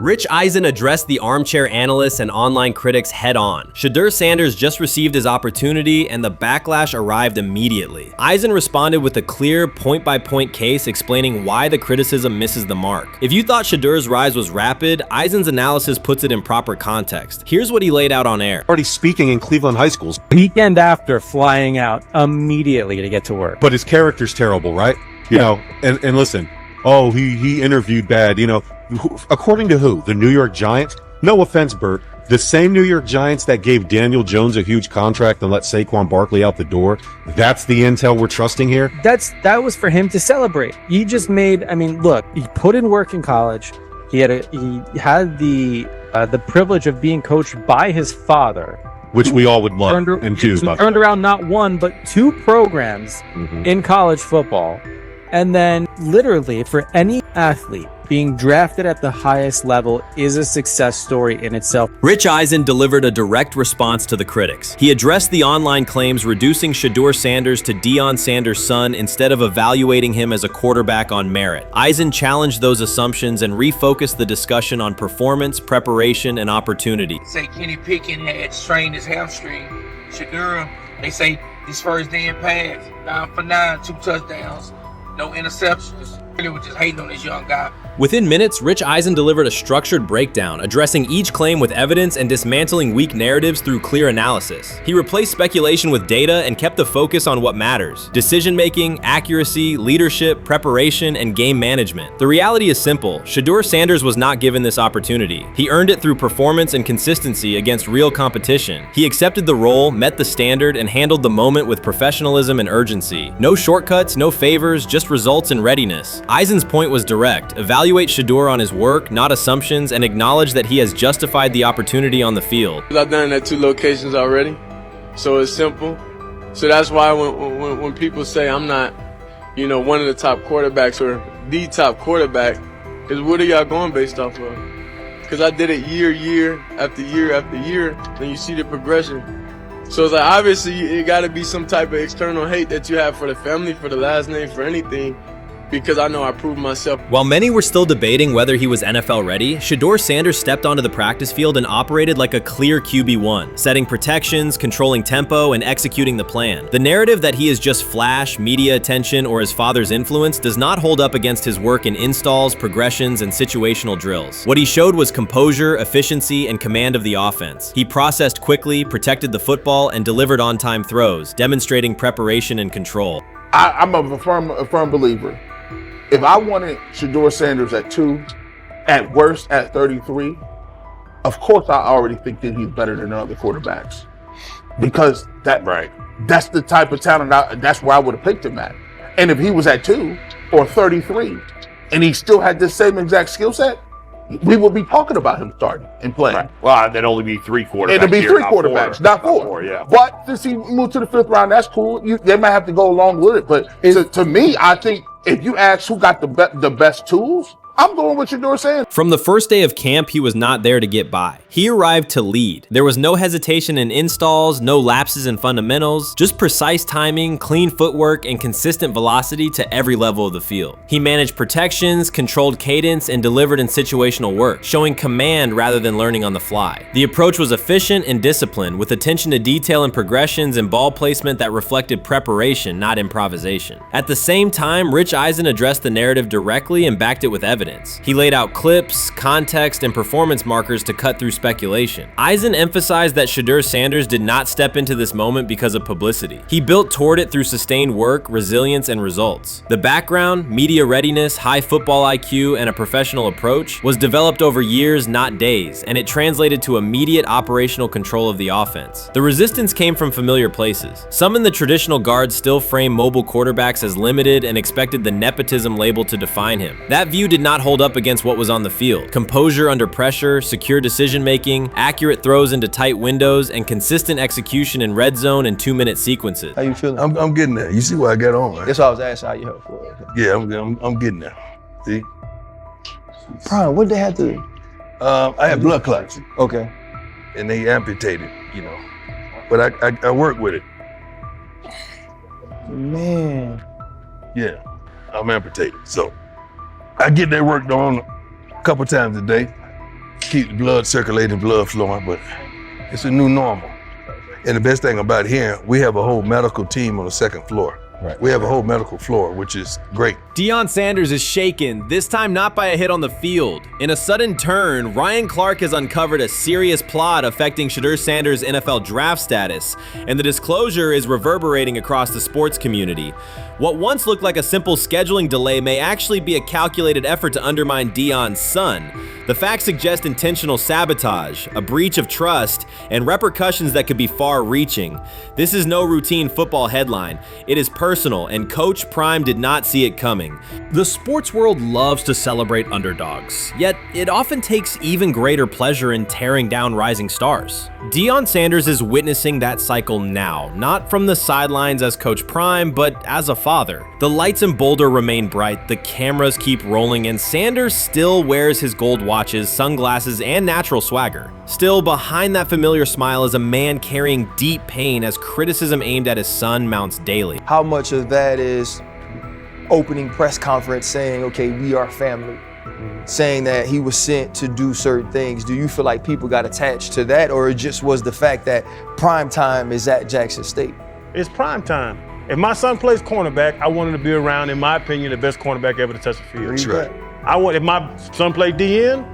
Rich Eisen addressed the armchair analysts and online critics head-on. Shedeur Sanders just received his opportunity, and the backlash arrived immediately. Eisen responded with a clear, point-by-point case explaining why the criticism misses the mark. If you thought Shedeur's rise was rapid, Eisen's analysis puts it in proper context. Here's what he laid out on air. Already speaking in Cleveland high schools. Weekend after, flying out immediately to get to work. But his character's terrible, right? You know, and listen, oh, he interviewed bad, you know. According to who? The New York Giants? No offense, Bert. The same New York Giants that gave Daniel Jones a huge contract and let Saquon Barkley out the door. That's the intel we're trusting here? That was for him to celebrate. He just made, I mean, look, he put in work in college. He had the privilege of being coached by his father. Which we all would love and choose. Turned around not one, but two programs in college football. And then literally for any athlete, being drafted at the highest level is a success story in itself. Rich Eisen delivered a direct response to the critics. He addressed the online claims reducing Shedeur Sanders to Deion Sanders' son instead of evaluating him as a quarterback on merit. Eisen challenged those assumptions and refocused the discussion on performance, preparation, and opportunity. Say Kenny Pickett had strained his hamstring. Shedeur, they say his first day in pass, 9 for 9, 2 touchdowns, no interceptions. They were just hating on this young guy. Within minutes, Rich Eisen delivered a structured breakdown, addressing each claim with evidence and dismantling weak narratives through clear analysis. He replaced speculation with data and kept the focus on what matters: decision-making, accuracy, leadership, preparation, and game management. The reality is simple. Shedeur Sanders was not given this opportunity. He earned it through performance and consistency against real competition. He accepted the role, met the standard, and handled the moment with professionalism and urgency. No shortcuts, no favors, just results and readiness. Eisen's point was direct. Evaluate Shedeur on his work, not assumptions, and acknowledge that he has justified the opportunity on the field. I've done it at 2 locations already, so it's simple. So that's why when people say I'm not, you know, one of the top quarterbacks or the top quarterback, is what are y'all going based off of? Because I did it year after year after year, and you see the progression. So it's like, obviously it got to be some type of external hate that you have for the family, for the last name, for anything, because I know I proved myself. While many were still debating whether he was NFL ready, Shedeur Sanders stepped onto the practice field and operated like a clear QB1, setting protections, controlling tempo, and executing the plan. The narrative that he is just flash, media attention, or his father's influence does not hold up against his work in installs, progressions, and situational drills. What he showed was composure, efficiency, and command of the offense. He processed quickly, protected the football, and delivered on-time throws, demonstrating preparation and control. I'm a firm believer. If I wanted Shedeur Sanders at 2, at worst at 33, of course I already think that he's better than other quarterbacks. Because that's the type of talent, that's where I would have picked him at. And if he was at 2 or 33, and he still had this same exact skill set, we would be talking about him starting and playing. Right. Well, there'd only be 3 quarterbacks. It'd be 3 quarterbacks, not 4. Yeah. But since he moved to the 5th round, that's cool. They might have to go along with it. But to me, I think if you ask who got the best tools, I'm going with Shedeur Sanders. From the first day of camp, he was not there to get by. He arrived to lead. There was no hesitation in installs, no lapses in fundamentals, just precise timing, clean footwork, and consistent velocity to every level of the field. He managed protections, controlled cadence, and delivered in situational work, showing command rather than learning on the fly. The approach was efficient and disciplined, with attention to detail and progressions and ball placement that reflected preparation, not improvisation. At the same time, Rich Eisen addressed the narrative directly and backed it with evidence. He laid out clips, context, and performance markers to cut through speculation. Eisen emphasized that Shedeur Sanders did not step into this moment because of publicity. He built toward it through sustained work, resilience, and results. The background, media readiness, high football IQ, and a professional approach was developed over years, not days, and it translated to immediate operational control of the offense. The resistance came from familiar places. Some in the traditional guard still framed mobile quarterbacks as limited and expected the nepotism label to define him. That view did not hold up against what was on the field: composure under pressure, secure decision-making, accurate throws into tight windows, and consistent execution in red zone and 2-minute sequences. How you feeling? I'm getting there. You see what I got on, right? That's why I was asking how you help for. Yeah, I'm getting there. See? Brian, what did they have to do? I had blood clots. Okay. And they amputated, you know. But I work with it. Man. Yeah, I'm amputated. So I get that work done a couple times a day. keep the blood circulating, blood flowing, but it's a new normal. And the best thing about here, we have a whole medical team on the second floor. Right. We have a whole medical floor, which is great. Deion Sanders is shaken, this time not by a hit on the field. In a sudden turn, Ryan Clark has uncovered a serious plot affecting Shedeur Sanders' NFL draft status, and the disclosure is reverberating across the sports community. What once looked like a simple scheduling delay may actually be a calculated effort to undermine Deion's son. The facts suggest intentional sabotage, a breach of trust, and repercussions that could be far-reaching. This is no routine football headline. It is personal, and Coach Prime did not see it coming. The sports world loves to celebrate underdogs, yet it often takes even greater pleasure in tearing down rising stars. Deion Sanders is witnessing that cycle now, not from the sidelines as Coach Prime, but as a father. The lights in Boulder remain bright, the cameras keep rolling, and Sanders still wears his gold watches, sunglasses, and natural swagger. Still, behind that familiar smile is a man carrying deep pain as criticism aimed at his son mounts daily. How much of that is opening press conference saying, okay, we are family, saying that he was sent to do certain things? Do you feel like people got attached to that, or it just was the fact that prime time is at Jackson State? It's prime time. If my son plays cornerback, I want him to be around, in my opinion, the best cornerback ever to touch the field. That's right. If my son played DN,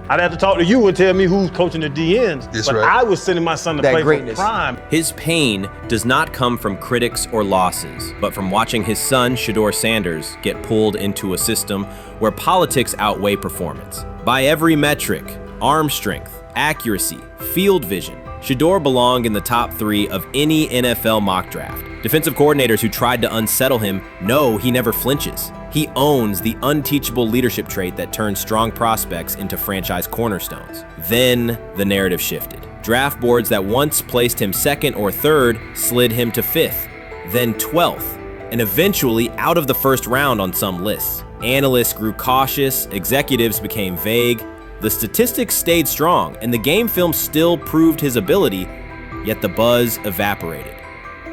I'd have to talk to you and tell me who's coaching the DNs. That's but right. I was sending my son to That play greatness. for prime. His pain does not come from critics or losses, but from watching his son, Shedeur Sanders, get pulled into a system where politics outweigh performance. By every metric, arm strength, accuracy, field vision, Shedeur belonged in the top 3 of any NFL mock draft. Defensive coordinators who tried to unsettle him know he never flinches. He owns the unteachable leadership trait that turns strong prospects into franchise cornerstones. Then the narrative shifted. Draft boards that once placed him 2nd or 3rd slid him to 5th, then 12th, and eventually out of the 1st round on some lists. Analysts grew cautious, executives became vague. The statistics stayed strong, and the game film still proved his ability, yet the buzz evaporated.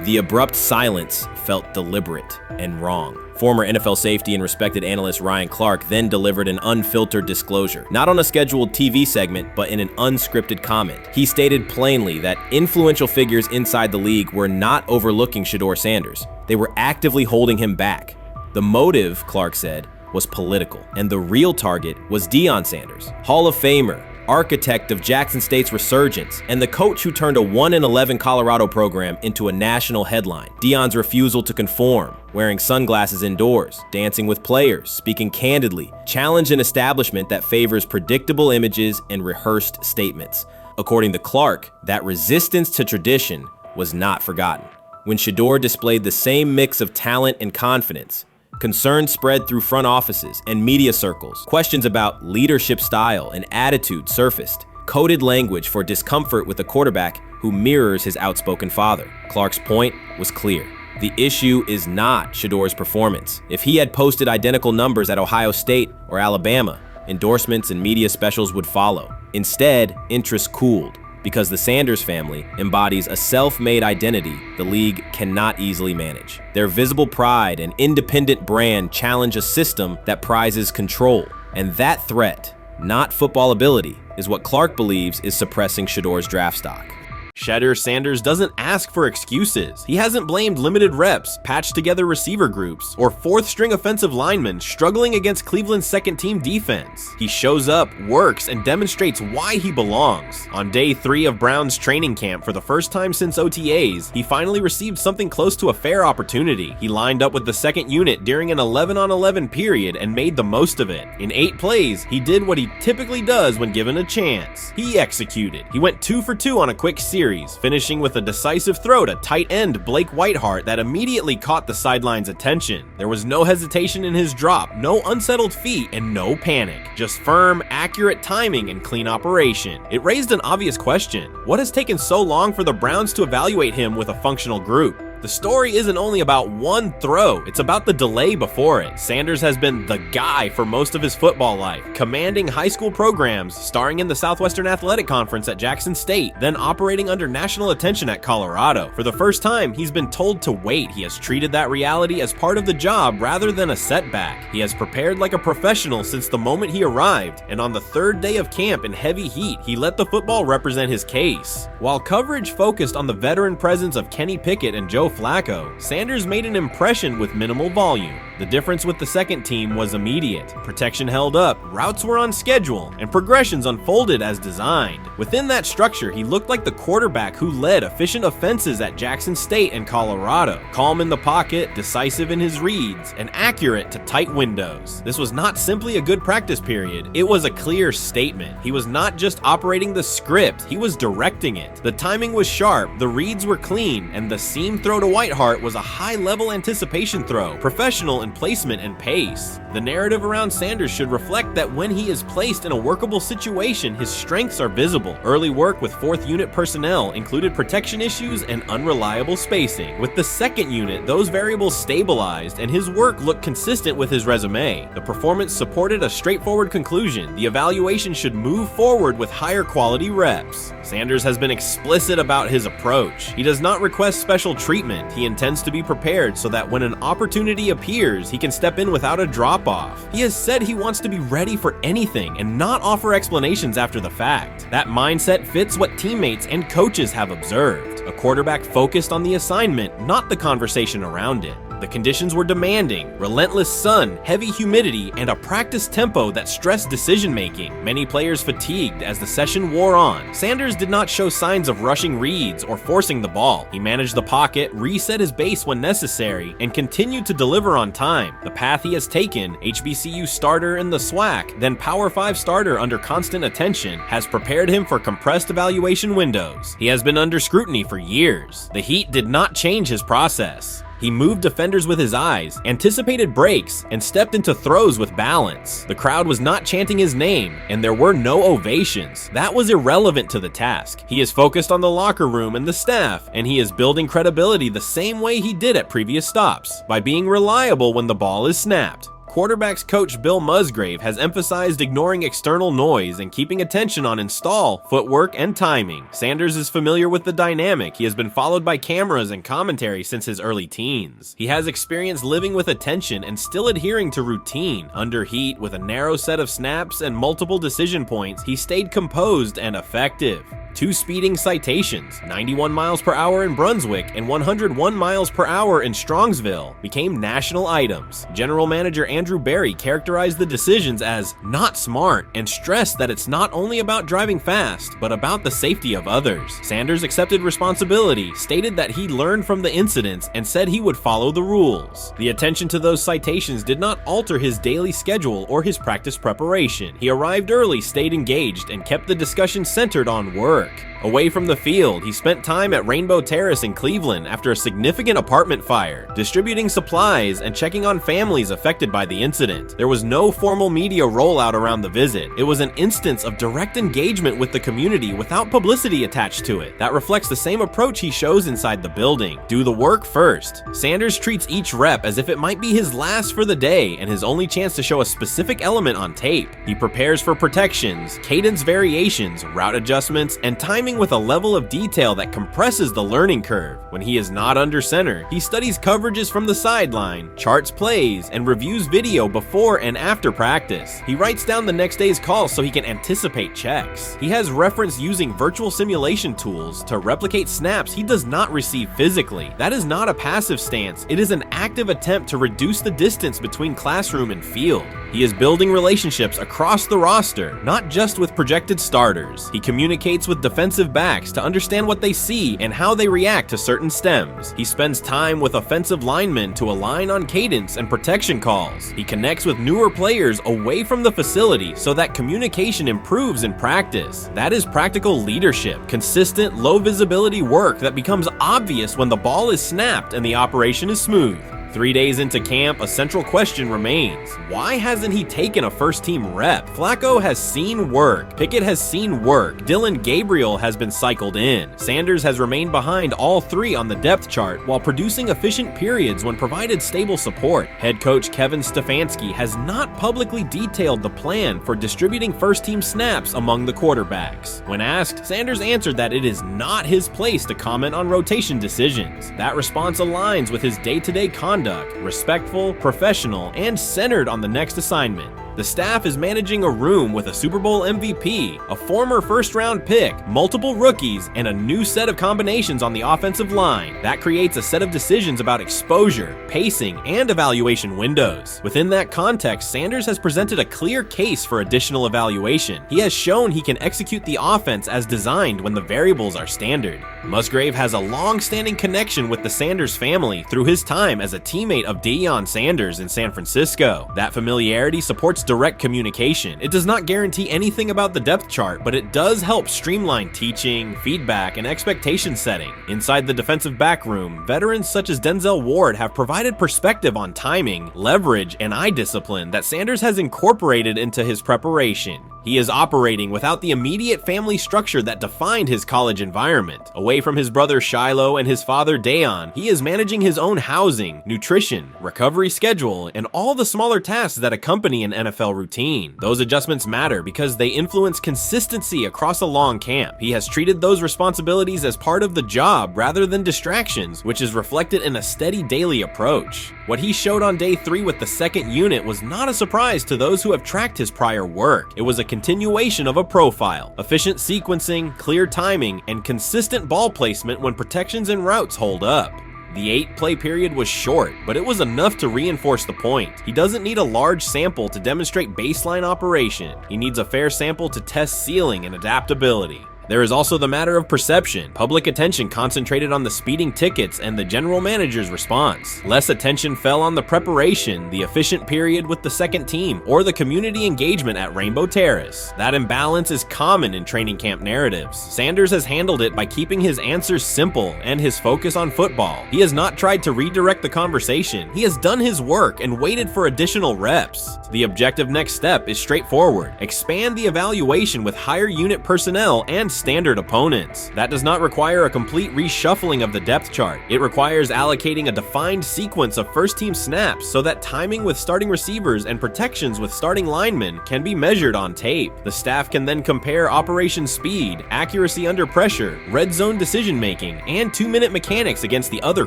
The abrupt silence felt deliberate and wrong. Former NFL safety and respected analyst Ryan Clark then delivered an unfiltered disclosure, not on a scheduled TV segment, but in an unscripted comment. He stated plainly that influential figures inside the league were not overlooking Shedeur Sanders. They were actively holding him back. The motive, Clark said, was political, and the real target was Deion Sanders, Hall of Famer, architect of Jackson State's resurgence, and the coach who turned a 1-11 Colorado program into a national headline. Deion's refusal to conform, wearing sunglasses indoors, dancing with players, speaking candidly, challenged an establishment that favors predictable images and rehearsed statements. According to Clark, that resistance to tradition was not forgotten. When Shedeur displayed the same mix of talent and confidence, concern spread through front offices and media circles. Questions about leadership style and attitude surfaced. Coded language for discomfort with a quarterback who mirrors his outspoken father. Clark's point was clear. The issue is not Shedeur's performance. If he had posted identical numbers at Ohio State or Alabama, endorsements and media specials would follow. Instead, interest cooled, because the Sanders family embodies a self-made identity the league cannot easily manage. Their visible pride and independent brand challenge a system that prizes control. And that threat, not football ability, is what Clark believes is suppressing Shedeur's draft stock. Shedeur Sanders doesn't ask for excuses. He hasn't blamed limited reps, patched together receiver groups, or 4th-string offensive linemen struggling against Cleveland's second-team defense. He shows up, works, and demonstrates why he belongs. On day 3 of Browns training camp, for the first time since OTAs, he finally received something close to a fair opportunity. He lined up with the 2nd unit during an 11-on-11 period and made the most of it. In 8 plays, he did what he typically does when given a chance. He executed. He went 2 for 2 on a quick series, finishing with a decisive throw to tight end Blake Whiteheart that immediately caught the sideline's attention. There was no hesitation in his drop, no unsettled feet, and no panic. Just firm, accurate timing and clean operation. It raised an obvious question. What has taken so long for the Browns to evaluate him with a functional group? The story isn't only about one throw, it's about the delay before it. Sanders has been the guy for most of his football life, commanding high school programs, starring in the Southwestern Athletic Conference at Jackson State, then operating under national attention at Colorado. For the first time, he's been told to wait. He has treated that reality as part of the job rather than a setback. He has prepared like a professional since the moment he arrived, and on the third day of camp in heavy heat, he let the football represent his case. While coverage focused on the veteran presence of Kenny Pickett and Joe Flacco, Sanders made an impression with minimal volume. The difference with the second team was immediate. Protection held up, routes were on schedule, and progressions unfolded as designed. Within that structure, he looked like the quarterback who led efficient offenses at Jackson State and Colorado. Calm in the pocket, decisive in his reads, and accurate to tight windows. This was not simply a good practice period, it was a clear statement. He was not just operating the script, he was directing it. The timing was sharp, the reads were clean, and the seam throw to Whiteheart was a high-level anticipation throw, professional in placement and pace. The narrative around Sanders should reflect that when he is placed in a workable situation, his strengths are visible. Early work with 4th unit personnel included protection issues and unreliable spacing. With the 2nd unit, those variables stabilized and his work looked consistent with his resume. The performance supported a straightforward conclusion. The evaluation should move forward with higher quality reps. Sanders has been explicit about his approach. He does not request special treatment. He intends to be prepared so that when an opportunity appears, he can step in without a drop-off. He has said he wants to be ready for anything and not offer explanations after the fact. That mindset fits what teammates and coaches have observed. A quarterback focused on the assignment, not the conversation around it. The conditions were demanding, relentless sun, heavy humidity, and a practice tempo that stressed decision-making. Many players fatigued as the session wore on. Sanders did not show signs of rushing reads or forcing the ball. He managed the pocket, reset his base when necessary, and continued to deliver on time. The path he has taken, HBCU starter in the SWAC, then Power 5 starter under constant attention, has prepared him for compressed evaluation windows. He has been under scrutiny for years. The heat did not change his process. He moved defenders with his eyes, anticipated breaks, and stepped into throws with balance. The crowd was not chanting his name, and there were no ovations. That was irrelevant to the task. He is focused on the locker room and the staff, and he is building credibility the same way he did at previous stops, by being reliable when the ball is snapped. Quarterbacks coach Bill Musgrave has emphasized ignoring external noise and keeping attention on install, footwork, and timing. Sanders is familiar with the dynamic. He has been followed by cameras and commentary since his early teens. He has experience living with attention and still adhering to routine. Under heat, with a narrow set of snaps and multiple decision points, he stayed composed and effective. 2 speeding citations, 91 miles per hour in Brunswick and 101 miles per hour in Strongsville, became national items. General Manager Andrew Berry characterized the decisions as not smart and stressed that it's not only about driving fast, but about the safety of others. Sanders accepted responsibility, stated that he learned from the incidents, and said he would follow the rules. The attention to those citations did not alter his daily schedule or his practice preparation. He arrived early, stayed engaged, and kept the discussion centered on work. Away from the field, he spent time at Rainbow Terrace in Cleveland after a significant apartment fire, distributing supplies and checking on families affected by the incident. There was no formal media rollout around the visit. It was an instance of direct engagement with the community without publicity attached to it. That reflects the same approach he shows inside the building. Do the work first. Sanders treats each rep as if it might be his last for the day and his only chance to show a specific element on tape. He prepares for protections, cadence variations, route adjustments, and timing with a level of detail that compresses the learning curve. When he is not under center, he studies coverages from the sideline, charts plays, and reviews video before and after practice. He writes down the next day's calls so he can anticipate checks. He has referenced using virtual simulation tools to replicate snaps he does not receive physically. That is not a passive stance, it is an active attempt to reduce the distance between classroom and field. He is building relationships across the roster, not just with projected starters. He communicates with defensive backs to understand what they see and how they react to certain stems. He spends time with offensive linemen to align on cadence and protection calls. He connects with newer players away from the facility so that communication improves in practice. That is practical leadership, consistent, low visibility work that becomes obvious when the ball is snapped and the operation is smooth. 3 days into camp, a central question remains. Why hasn't he taken a first-team rep? Flacco has seen work. Pickett has seen work. Dylan Gabriel has been cycled in. Sanders has remained behind all three on the depth chart while producing efficient periods when provided stable support. Head coach Kevin Stefanski has not publicly detailed the plan for distributing first-team snaps among the quarterbacks. When asked, Sanders answered that it is not his place to comment on rotation decisions. That response aligns with his day-to-day conduct, respectful, professional, and centered on the next assignment. The staff is managing a room with a Super Bowl MVP, a former first-round pick, multiple rookies, and a new set of combinations on the offensive line. That creates a set of decisions about exposure, pacing, and evaluation windows. Within that context, Sanders has presented a clear case for additional evaluation. He has shown he can execute the offense as designed when the variables are standard. Musgrave has a long-standing connection with the Sanders family through his time as a teammate of Deion Sanders in San Francisco. That familiarity supports direct communication. It does not guarantee anything about the depth chart, but it does help streamline teaching, feedback, and expectation setting. Inside the defensive back room, veterans such as Denzel Ward have provided perspective on timing, leverage, and eye discipline that Sanders has incorporated into his preparation. He is operating without the immediate family structure that defined his college environment. Away from his brother Shiloh and his father Deion, he is managing his own housing, nutrition, recovery schedule, and all the smaller tasks that accompany an NFL routine. Those adjustments matter because they influence consistency across a long camp. He has treated those responsibilities as part of the job rather than distractions, which is reflected in a steady daily approach. What he showed on day 3 with the second unit was not a surprise to those who have tracked his prior work. It was a continuation of a profile, efficient sequencing, clear timing, and consistent ball placement when protections and routes hold up. The 8-play period was short, but it was enough to reinforce the point. He doesn't need a large sample to demonstrate baseline operation. He needs a fair sample to test ceiling and adaptability. There is also the matter of perception. Public attention concentrated on the speeding tickets and the general manager's response. Less attention fell on the preparation, the efficient period with the second team, or the community engagement at Rainbow Terrace. That imbalance is common in training camp narratives. Sanders has handled it by keeping his answers simple and his focus on football. He has not tried to redirect the conversation. He has done his work and waited for additional reps. The objective next step is straightforward. Expand the evaluation with higher unit personnel and standard opponents. That does not require a complete reshuffling of the depth chart. It requires allocating a defined sequence of first-team snaps so that timing with starting receivers and protections with starting linemen can be measured on tape. The staff can then compare operation speed, accuracy under pressure, red zone decision-making, and 2-minute mechanics against the other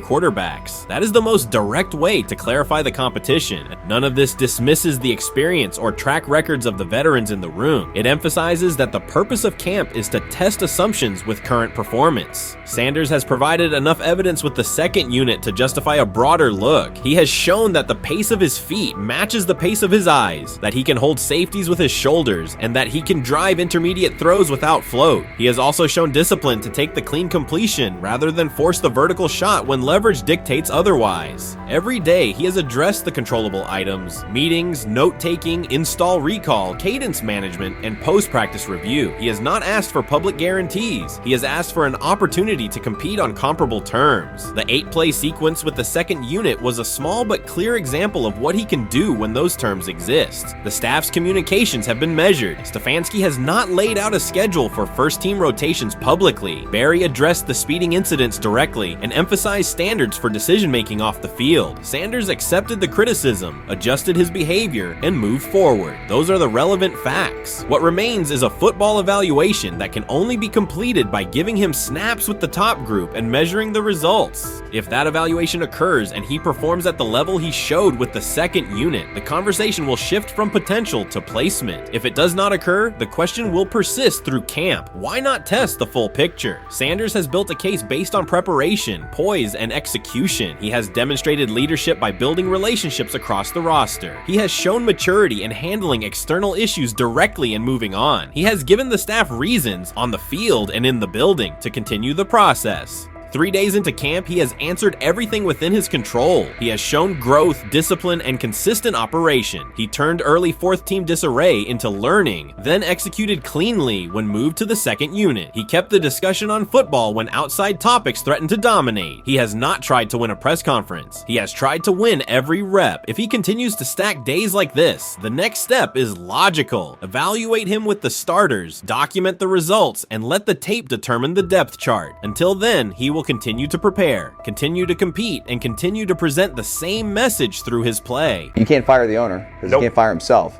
quarterbacks. That is the most direct way to clarify the competition. None of this dismisses the experience or track records of the veterans in the room. It emphasizes that the purpose of camp is to test assumptions with current performance. Sanders has provided enough evidence with the second unit to justify a broader look. He has shown that the pace of his feet matches the pace of his eyes, that he can hold safeties with his shoulders, and that he can drive intermediate throws without float. He has also shown discipline to take the clean completion rather than force the vertical shot when leverage dictates otherwise. Every day, he has addressed the controllable items, meetings, note-taking, install recall, cadence management, and post-practice review. He has not asked for public guarantees. He has asked for an opportunity to compete on comparable terms. The 8-play sequence with the second unit was a small but clear example of what he can do when those terms exist. The staff's communications have been measured. Stefanski has not laid out a schedule for first-team rotations publicly. Barry addressed the speeding incidents directly and emphasized standards for decision-making off the field. Sanders accepted the criticism, adjusted his behavior, and moved forward. Those are the relevant facts. What remains is a football evaluation that can only be completed by giving him snaps with the top group and measuring the results. If that evaluation occurs and he performs at the level he showed with the second unit, the conversation will shift from potential to placement. If it does not occur, the question will persist through camp. Why not test the full picture? Sanders has built a case based on preparation, poise, and execution. He has demonstrated leadership by building relationships across the roster. He has shown maturity in handling external issues directly and moving on. He has given the staff reasons on the field and in the building to continue the process. 3 days into camp, he has answered everything within his control. He has shown growth, discipline, and consistent operation. He turned early fourth-team disarray into learning, then executed cleanly when moved to the second unit. He kept the discussion on football when outside topics threatened to dominate. He has not tried to win a press conference. He has tried to win every rep. If he continues to stack days like this, the next step is logical. Evaluate him with the starters, document the results, and let the tape determine the depth chart. Until then, he will continue to prepare, continue to compete, and continue to present the same message through his play. You can't fire the owner because he can't fire himself.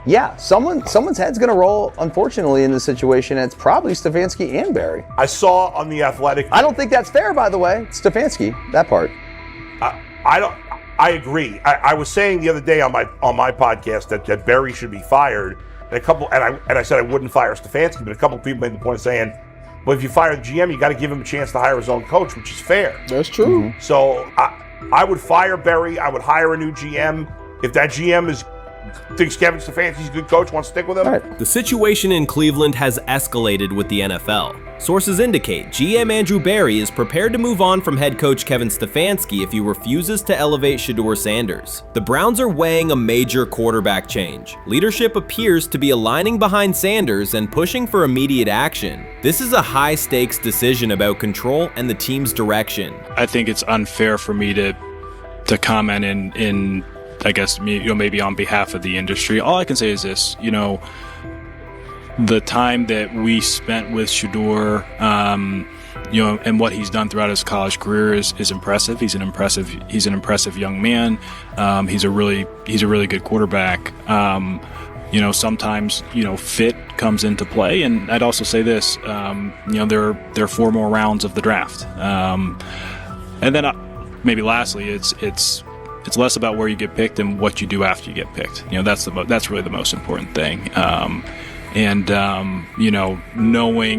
Yeah, someone's head's going to roll, unfortunately, in this situation, and it's probably Stefanski and Barry. I saw on The Athletic. I don't think that's fair, by the way. Stefanski, that part. I agree. I was saying the other day on my podcast that Barry should be fired, and I said I wouldn't fire Stefanski, but a couple of people made the point of saying, well, if you fire the GM, you got to give him a chance to hire his own coach, which is fair. That's true. So I would fire Barry. I would hire a new GM. If that GM thinks Kevin Stefanski's a good coach, wants to stick with him. Right. The situation in Cleveland has escalated with the NFL. Sources indicate GM Andrew Barry is prepared to move on from head coach Kevin Stefanski if he refuses to elevate Shedeur Sanders. The Browns are weighing a major quarterback change. Leadership appears to be aligning behind Sanders and pushing for immediate action. This is a high-stakes decision about control and the team's direction. I think it's unfair for me to comment in I guess, maybe on behalf of the industry. All I can say is this, the time that we spent with Shedeur, and what he's done throughout his college career is impressive. He's an impressive young man. He's a really good quarterback. Sometimes, fit comes into play. And I'd also say this, there are 4 more rounds of the draft. And then maybe lastly, it's less about where you get picked and what you do after you get picked. That's really the most important thing.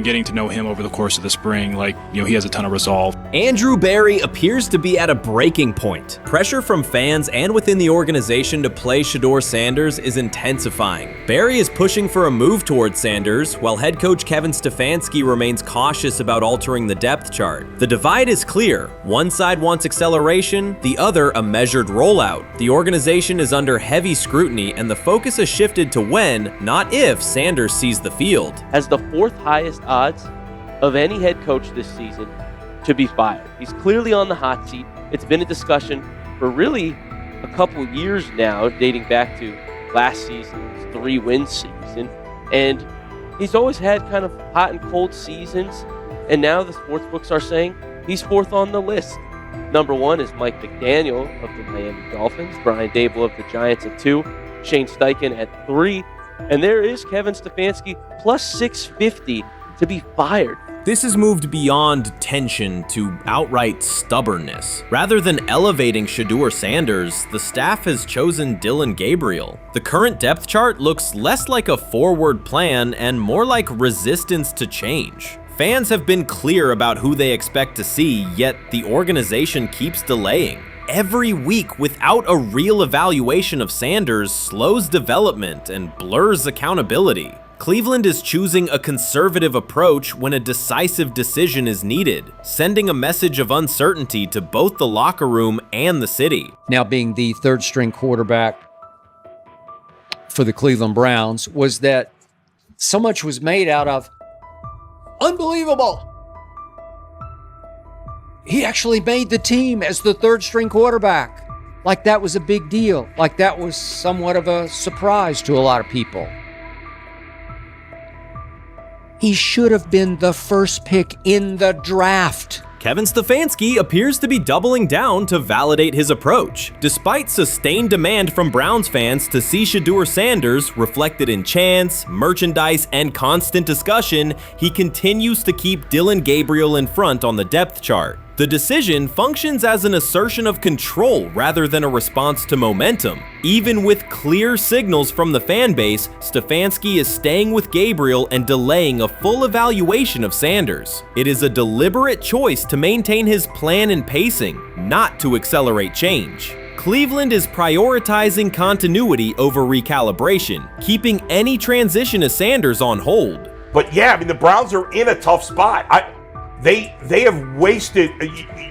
Getting to know him over the course of the spring, he has a ton of resolve. Andrew Barry appears to be at a breaking point. Pressure from fans and within the organization to play Shedeur Sanders is intensifying. Barry is pushing for a move towards Sanders, while head coach Kevin Stefanski remains cautious about altering the depth chart. The divide is clear. One side wants acceleration, the other a measured rollout. The organization is under heavy scrutiny, and the focus has shifted to when, not if, Sanders sees the field. Has the 4th highest odds of any head coach this season to be fired. He's clearly on the hot seat. It's been a discussion for really a couple years now, dating back to last season's 3-win season. And he's always had kind of hot and cold seasons. And now the sports books are saying he's 4th on the list. Number 1 is Mike McDaniel of the Miami Dolphins, Brian Daboll of the Giants at 2, Shane Steichen at 3, and there is Kevin Stefanski plus 650 to be fired. This has moved beyond tension to outright stubbornness. Rather than elevating Shedeur Sanders, the staff has chosen Dillon Gabriel. The current depth chart looks less like a forward plan and more like resistance to change. Fans have been clear about who they expect to see, yet the organization keeps delaying. Every week without a real evaluation of Sanders slows development and blurs accountability. Cleveland is choosing a conservative approach when a decisive decision is needed, sending a message of uncertainty to both the locker room and the city. Now, being the 3rd-string quarterback for the Cleveland Browns, was that so much was made out of unbelievable. He actually made the team as the 3rd-string quarterback. Like that was a big deal. Like that was somewhat of a surprise to a lot of people. He should have been the first pick in the draft. Kevin Stefanski appears to be doubling down to validate his approach. Despite sustained demand from Browns fans to see Shedeur Sanders reflected in chants, merchandise, and constant discussion, he continues to keep Dillon Gabriel in front on the depth chart. The decision functions as an assertion of control rather than a response to momentum. Even with clear signals from the fan base, Stefanski is staying with Gabriel and delaying a full evaluation of Sanders. It is a deliberate choice to maintain his plan and pacing, not to accelerate change. Cleveland is prioritizing continuity over recalibration, keeping any transition to Sanders on hold. But yeah, the Browns are in a tough spot. They have wasted.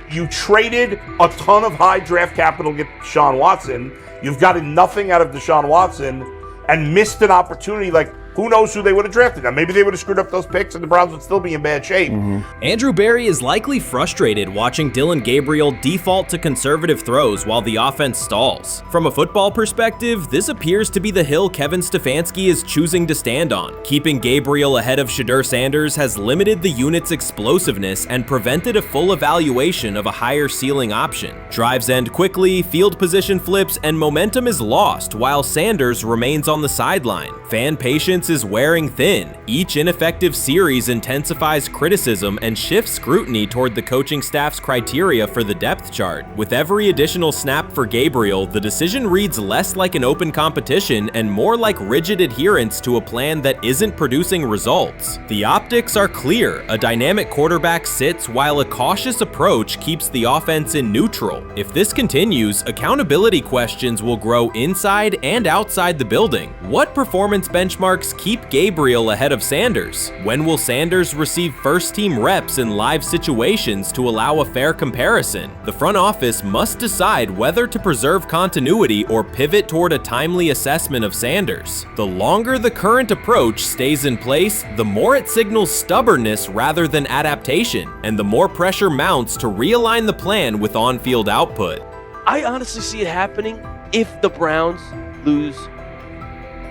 You traded a ton of high draft capital to get Deshaun Watson. You've gotten nothing out of Deshaun Watson and missed an opportunity. Like, who knows who they would have drafted? Now, maybe they would have screwed up those picks and the Browns would still be in bad shape. Andrew Berry is likely frustrated watching Dillon Gabriel default to conservative throws while the offense stalls. From a football perspective, this appears to be the hill Kevin Stefanski is choosing to stand on. Keeping Gabriel ahead of Shedeur Sanders has limited the unit's explosiveness and prevented a full evaluation of a higher ceiling option. Drives end quickly, field position flips, and momentum is lost while Sanders remains on the sideline. Fan patience is wearing thin. Each ineffective series intensifies criticism and shifts scrutiny toward the coaching staff's criteria for the depth chart. With every additional snap for Gabriel, the decision reads less like an open competition and more like rigid adherence to a plan that isn't producing results. The optics are clear. A dynamic quarterback sits while a cautious approach keeps the offense in neutral. If this continues, accountability questions will grow inside and outside the building. What performance benchmarks keep Gabriel ahead of Sanders? When will Sanders receive first-team reps in live situations to allow a fair comparison? The front office must decide whether to preserve continuity or pivot toward a timely assessment of Sanders. The longer the current approach stays in place, the more it signals stubbornness rather than adaptation, and the more pressure mounts to realign the plan with on-field output. I honestly see it happening if the Browns lose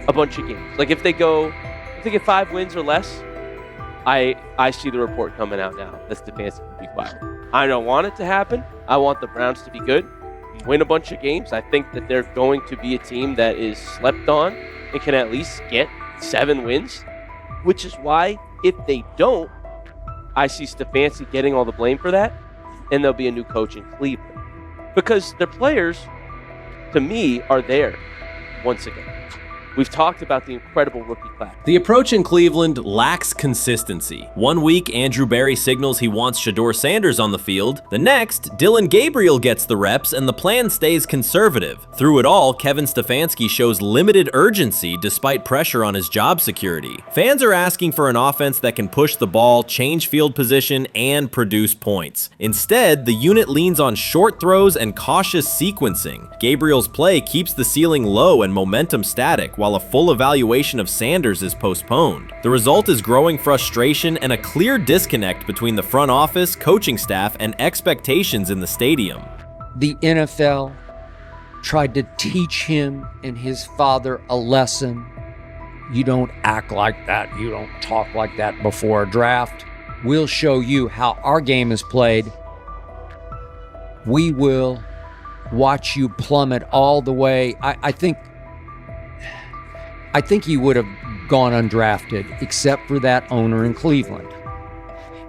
a bunch of games. Like if they get 5 wins or less, I see the report coming out now that Stefanski will be fired. I don't want it to happen. I want the Browns to be good, win a bunch of games. I think that they're going to be a team that is slept on and can at least get 7 wins, which is why if they don't, I see Stefanski getting all the blame for that, and there'll be a new coach in Cleveland. Because their players, to me, are there once again. We've talked about the incredible rookie class. The approach in Cleveland lacks consistency. One week, Andrew Berry signals he wants Shedeur Sanders on the field. The next, Dillon Gabriel gets the reps and the plan stays conservative. Through it all, Kevin Stefanski shows limited urgency despite pressure on his job security. Fans are asking for an offense that can push the ball, change field position, and produce points. Instead, the unit leans on short throws and cautious sequencing. Gabriel's play keeps the ceiling low and momentum static, while a full evaluation of Sanders is postponed. The result is growing frustration and a clear disconnect between the front office, coaching staff, and expectations in the stadium. The NFL tried to teach him and his father a lesson. You don't act like that. You don't talk like that before a draft. We'll show you how our game is played. We will watch you plummet all the way. I think he would have gone undrafted except for that owner in Cleveland.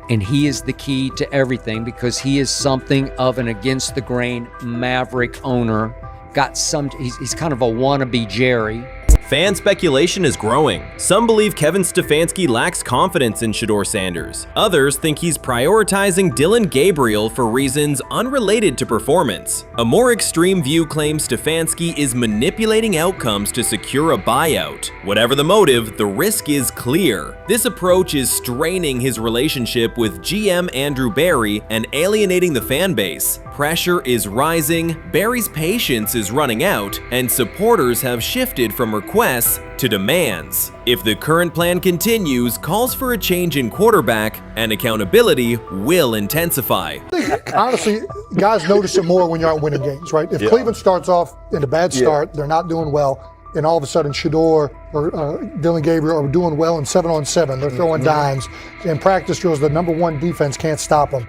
And he is the key to everything because he is something of an against the grain maverick owner. He's kind of a wannabe Jerry. Fan speculation is growing. Some believe Kevin Stefanski lacks confidence in Shedeur Sanders. Others think he's prioritizing Dillon Gabriel for reasons unrelated to performance. A more extreme view claims Stefanski is manipulating outcomes to secure a buyout. Whatever the motive, the risk is clear. This approach is straining his relationship with GM Andrew Berry and alienating the fan base. Pressure is rising, Berry's patience is running out, and supporters have shifted from requests to demands. If the current plan continues, calls for a change in quarterback and accountability will intensify. Honestly, guys notice it more when you're out winning games, right? If Cleveland starts off in a bad start, they're not doing well, and all of a sudden Shedeur or Dillon Gabriel are doing well in 7-on-7, they're throwing dimes. In practice drills, the number one defense can't stop them.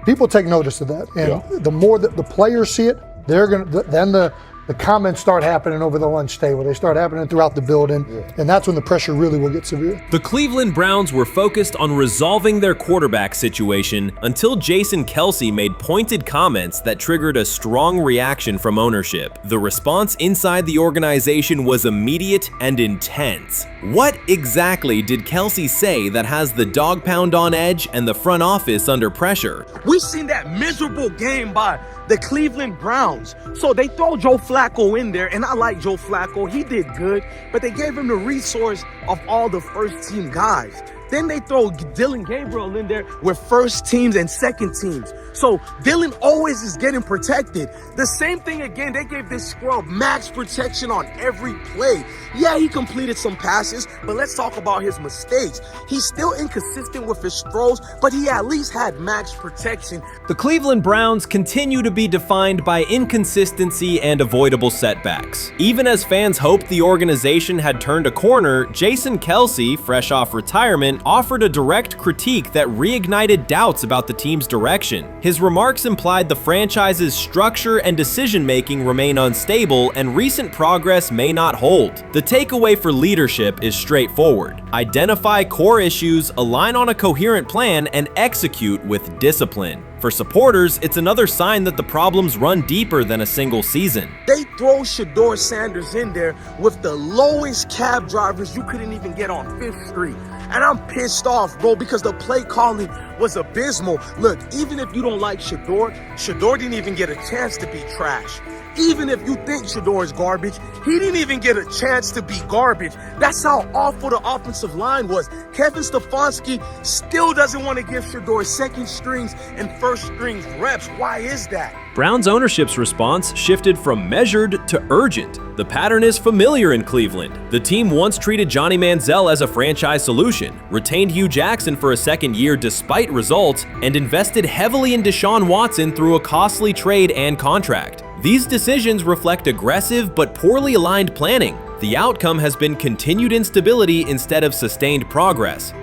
People take notice of that, and the more that the players see it, then the comments start happening over the lunch table. They start happening throughout the building, and that's when the pressure really will get severe. The Cleveland Browns were focused on resolving their quarterback situation until Jason Kelce made pointed comments that triggered a strong reaction from ownership. The response inside the organization was immediate and intense. What exactly did Kelce say that has the dog pound on edge and the front office under pressure? We've seen that miserable game by the Cleveland Browns. So they throw Joe Flacco in there, and I like Joe Flacco. He did good, but they gave him the resource of all the first-team guys. Then they throw Dylan Gabriel in there with first teams and second teams. So Dylan always is getting protected. The same thing again, they gave this scrub max protection on every play. Yeah, he completed some passes, but let's talk about his mistakes. He's still inconsistent with his throws, but he at least had max protection. The Cleveland Browns continue to be defined by inconsistency and avoidable setbacks. Even as fans hoped the organization had turned a corner, Jason Kelce, fresh off retirement, offered a direct critique that reignited doubts about the team's direction. His remarks implied the franchise's structure and decision-making remain unstable and recent progress may not hold. The takeaway for leadership is straightforward. Identify core issues, align on a coherent plan, and execute with discipline. For supporters, it's another sign that the problems run deeper than a single season. They throw Shedeur Sanders in there with the lowest cab drivers you couldn't even get on 5th Street. And I'm pissed off, bro, because the play calling was abysmal. Look, even if you don't like Shedeur didn't even get a chance to be trash. Even if you think Shedeur is garbage, he didn't even get a chance to be garbage. That's how awful the offensive line was. Kevin Stefanski still doesn't want to give Shedeur second strings and first strings reps. Why is that? Browns ownership's response shifted from measured to urgent. The pattern is familiar in Cleveland. The team once treated Johnny Manziel as a franchise solution, retained Hugh Jackson for a second year despite results, and invested heavily in Deshaun Watson through a costly trade and contract. These decisions reflect aggressive but poorly aligned planning. The outcome has been continued instability instead of sustained progress.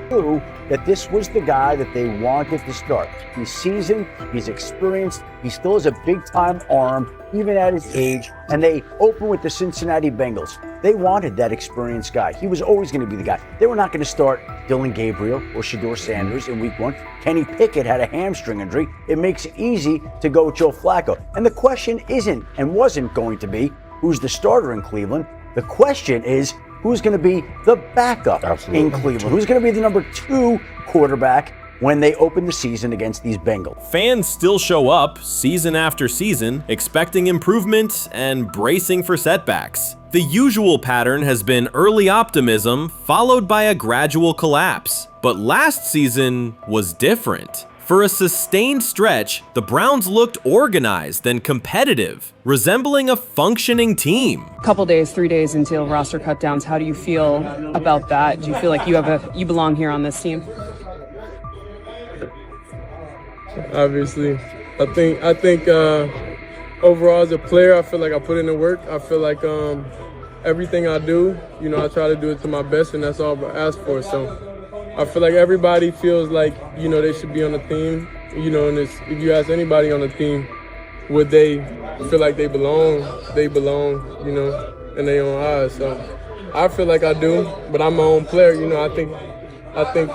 That this was the guy that they wanted to start. He's seasoned, he's experienced, he still has a big-time arm, even at his age, and they open with the Cincinnati Bengals. They wanted that experienced guy. He was always going to be the guy. They were not going to start Dylan Gabriel or Shedeur Sanders in week 1. Kenny Pickett had a hamstring injury. It makes it easy to go with Joe Flacco. And the question isn't and wasn't going to be who's the starter in Cleveland. The question is, who's going to be the backup in Cleveland? Who's going to be the number 2 quarterback when they open the season against these Bengals? Fans still show up season after season, expecting improvement and bracing for setbacks. The usual pattern has been early optimism followed by a gradual collapse. But last season was different. For a sustained stretch, the Browns looked organized and competitive, resembling a functioning team. Couple days, 3 days until roster cutdowns, how do you feel about that? Do you feel like you belong here on this team? Obviously, I think overall as a player, I feel like I put in the work. I feel like everything I do, I try to do it to my best, and that's all I ask for. So I feel like everybody feels like, they should be on the team, and if you ask anybody on the team, would they feel like they belong, in their own eyes. So I feel like I do, but I'm my own player, I think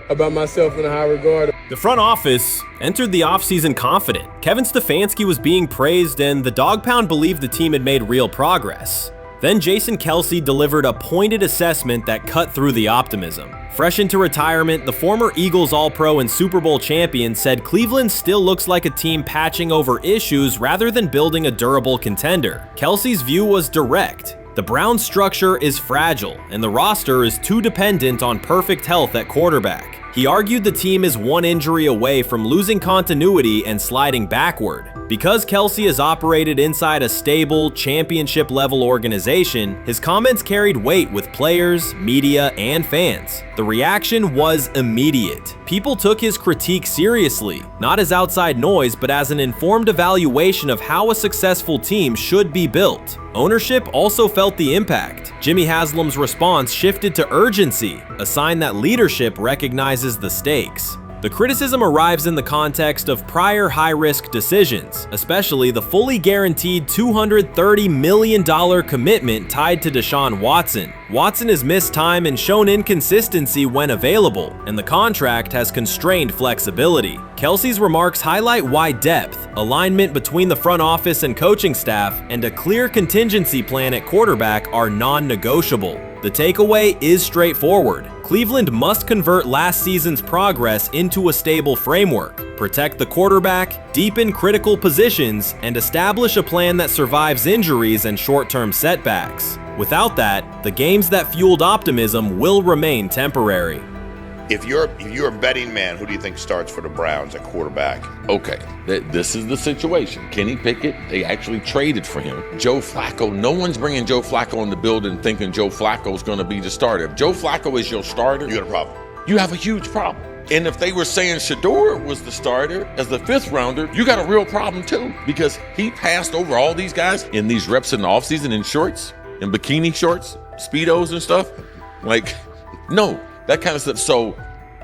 about myself in a high regard. The front office entered the offseason confident. Kevin Stefanski was being praised and the Dog Pound believed the team had made real progress. Then Jason Kelce delivered a pointed assessment that cut through the optimism. Fresh into retirement, the former Eagles All-Pro and Super Bowl champion said Cleveland still looks like a team patching over issues rather than building a durable contender. Kelce's view was direct. The Browns' structure is fragile, and the roster is too dependent on perfect health at quarterback. He argued the team is one injury away from losing continuity and sliding backward. Because Kelce has operated inside a stable, championship-level organization, his comments carried weight with players, media, and fans. The reaction was immediate. People took his critique seriously, not as outside noise, but as an informed evaluation of how a successful team should be built. Ownership also felt the impact. Jimmy Haslam's response shifted to urgency, a sign that leadership recognizes the stakes. The criticism arrives in the context of prior high-risk decisions, especially the fully guaranteed $230 million commitment tied to Deshaun Watson. Watson has missed time and shown inconsistency when available, and the contract has constrained flexibility. Kelce's remarks highlight why depth, alignment between the front office and coaching staff, and a clear contingency plan at quarterback are non-negotiable. The takeaway is straightforward. Cleveland must convert last season's progress into a stable framework, protect the quarterback, deepen critical positions, and establish a plan that survives injuries and short-term setbacks. Without that, the games that fueled optimism will remain temporary. If you're a betting man, who do you think starts for the Browns at quarterback? Okay, this is the situation. Kenny Pickett, they actually traded for him. Joe Flacco, no one's bringing Joe Flacco in the building thinking Joe Flacco's going to be the starter. If Joe Flacco is your starter, you got a problem. You have a huge problem. And if they were saying Shedeur was the starter as the 5th rounder, you got a real problem too, because he passed over all these guys in these reps in the offseason in shorts, in bikini shorts, Speedos and stuff. Like, no. That kind of stuff. So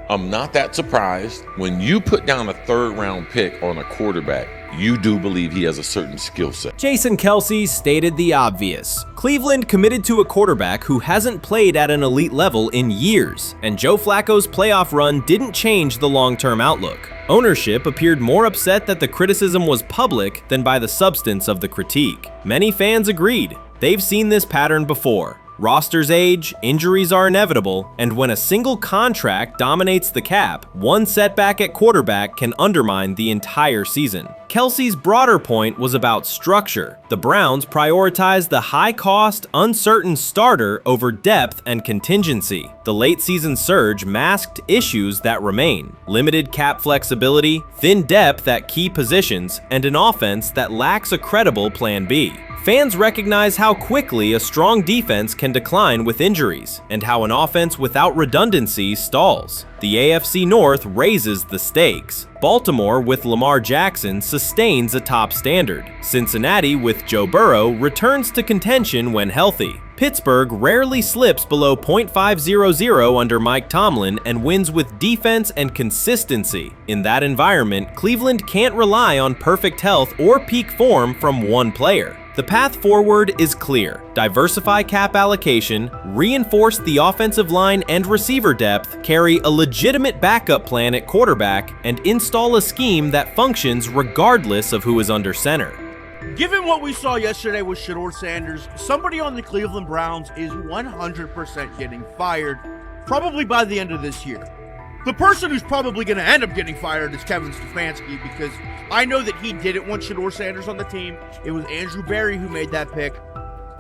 I'm not that surprised when you put down a 3rd round pick on a quarterback. You do believe he has a certain skill set. Jason Kelce stated the obvious. Cleveland committed to a quarterback who hasn't played at an elite level in years, and Joe Flacco's playoff run didn't change the long-term outlook. Ownership appeared more upset that the criticism was public than by the substance of the critique. Many fans agreed. They've seen this pattern before. Rosters age, injuries are inevitable, and when a single contract dominates the cap, one setback at quarterback can undermine the entire season. Kelce's broader point was about structure. The Browns prioritized the high-cost, uncertain starter over depth and contingency. The late-season surge masked issues that remain: limited cap flexibility, thin depth at key positions, and an offense that lacks a credible plan B. Fans recognize how quickly a strong defense can decline with injuries, and how an offense without redundancy stalls. The AFC North raises the stakes. Baltimore with Lamar Jackson sustains a top standard. Cincinnati with Joe Burrow returns to contention when healthy. Pittsburgh rarely slips below .500 under Mike Tomlin and wins with defense and consistency. In that environment, Cleveland can't rely on perfect health or peak form from one player. The path forward is clear. Diversify cap allocation, reinforce the offensive line and receiver depth, carry a legitimate backup plan at quarterback, and install a scheme that functions regardless of who is under center. Given what we saw yesterday with Shedeur Sanders, somebody on the Cleveland Browns is 100% getting fired, probably by the end of this year. The person who's probably going to end up getting fired is Kevin Stefanski, because I know that he didn't want Shedeur Sanders on the team. It was Andrew Berry who made that pick.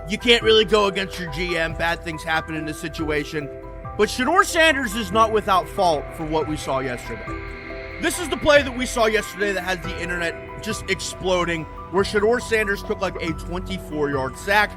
You can't really go against your GM. Bad things happen in this situation. But Shedeur Sanders is not without fault for what we saw yesterday. This is the play that we saw yesterday that had the internet just exploding, where Shedeur Sanders took like a 24-yard sack.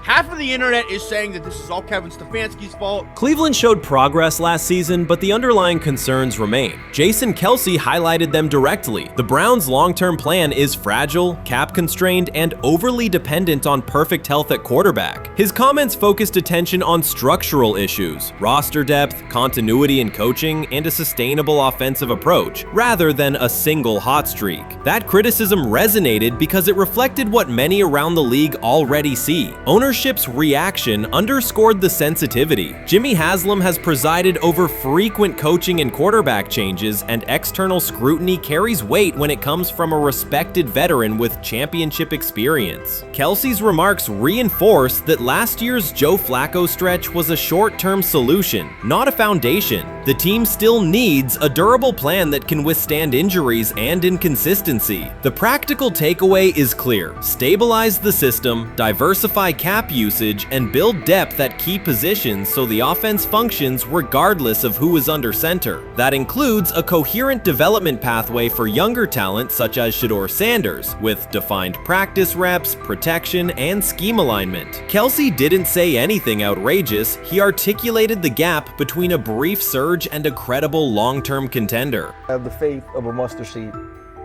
Half of the internet is saying that this is all Kevin Stefanski's fault. Cleveland showed progress last season, but the underlying concerns remain. Jason Kelce highlighted them directly. The Browns' long-term plan is fragile, cap-constrained, and overly dependent on perfect health at quarterback. His comments focused attention on structural issues, roster depth, continuity in coaching, and a sustainable offensive approach, rather than a single hot streak. That criticism resonated because it reflected what many around the league already see. Ownership's reaction underscored the sensitivity. Jimmy Haslam has presided over frequent coaching and quarterback changes, and external scrutiny carries weight when it comes from a respected veteran with championship experience. Kelce's remarks reinforce that last year's Joe Flacco stretch was a short-term solution, not a foundation. The team still needs a durable plan that can withstand injuries and inconsistency. The practical takeaway is clear: stabilize the system, diversify cap usage, and build depth at key positions so the offense functions regardless of who is under center. That includes a coherent development pathway for younger talent such as Shedeur Sanders, with defined practice reps, protection, and scheme alignment. Kelce didn't say anything outrageous. He articulated the gap between a brief surge and a credible long-term contender. I have the faith of a mustard seed.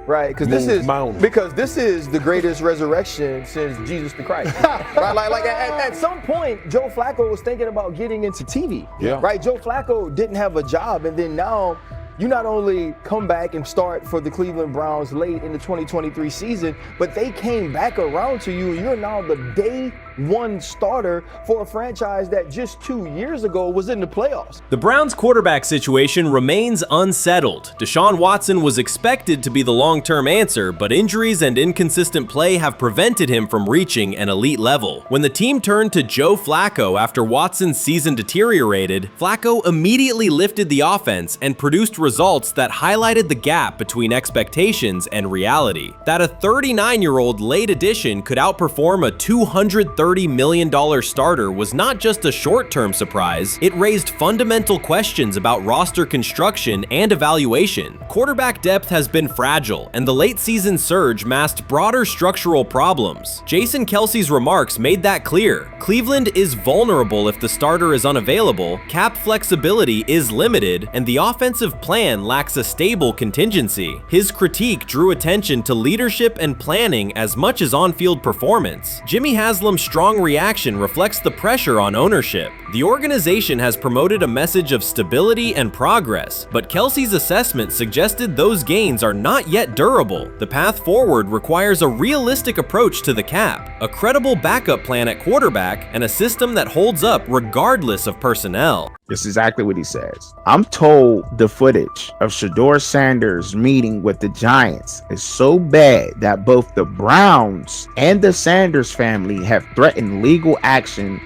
Right, because this is the greatest resurrection since Jesus the Christ. Right, like at some point, Joe Flacco was thinking about getting into TV. Yeah. Right, Joe Flacco didn't have a job, and then now you not only come back and start for the Cleveland Browns late in the 2023 season, but they came back around to you, and you're now the day one starter for a franchise that just 2 years ago was in the playoffs. The Browns' quarterback situation remains unsettled. Deshaun Watson was expected to be the long-term answer, but injuries and inconsistent play have prevented him from reaching an elite level. When the team turned to Joe Flacco after Watson's season deteriorated, Flacco immediately lifted the offense and produced results that highlighted the gap between expectations and reality. That a 39-year-old late addition could outperform a 230 $30 million starter was not just a short-term surprise, it raised fundamental questions about roster construction and evaluation. Quarterback depth has been fragile, and the late season surge masked broader structural problems. Jason Kelce's remarks made that clear. Cleveland is vulnerable if the starter is unavailable, cap flexibility is limited, and the offensive plan lacks a stable contingency. His critique drew attention to leadership and planning as much as on-field performance. Jimmy Haslam's strong reaction reflects the pressure on ownership. The organization has promoted a message of stability and progress, but Kelce's assessment suggested those gains are not yet durable. The path forward requires a realistic approach to the cap, a credible backup plan at quarterback, and a system that holds up regardless of personnel. That's exactly what he says. I'm told the footage of Shedeur Sanders meeting with the Giants is so bad that both the Browns and the Sanders family have threatened legal action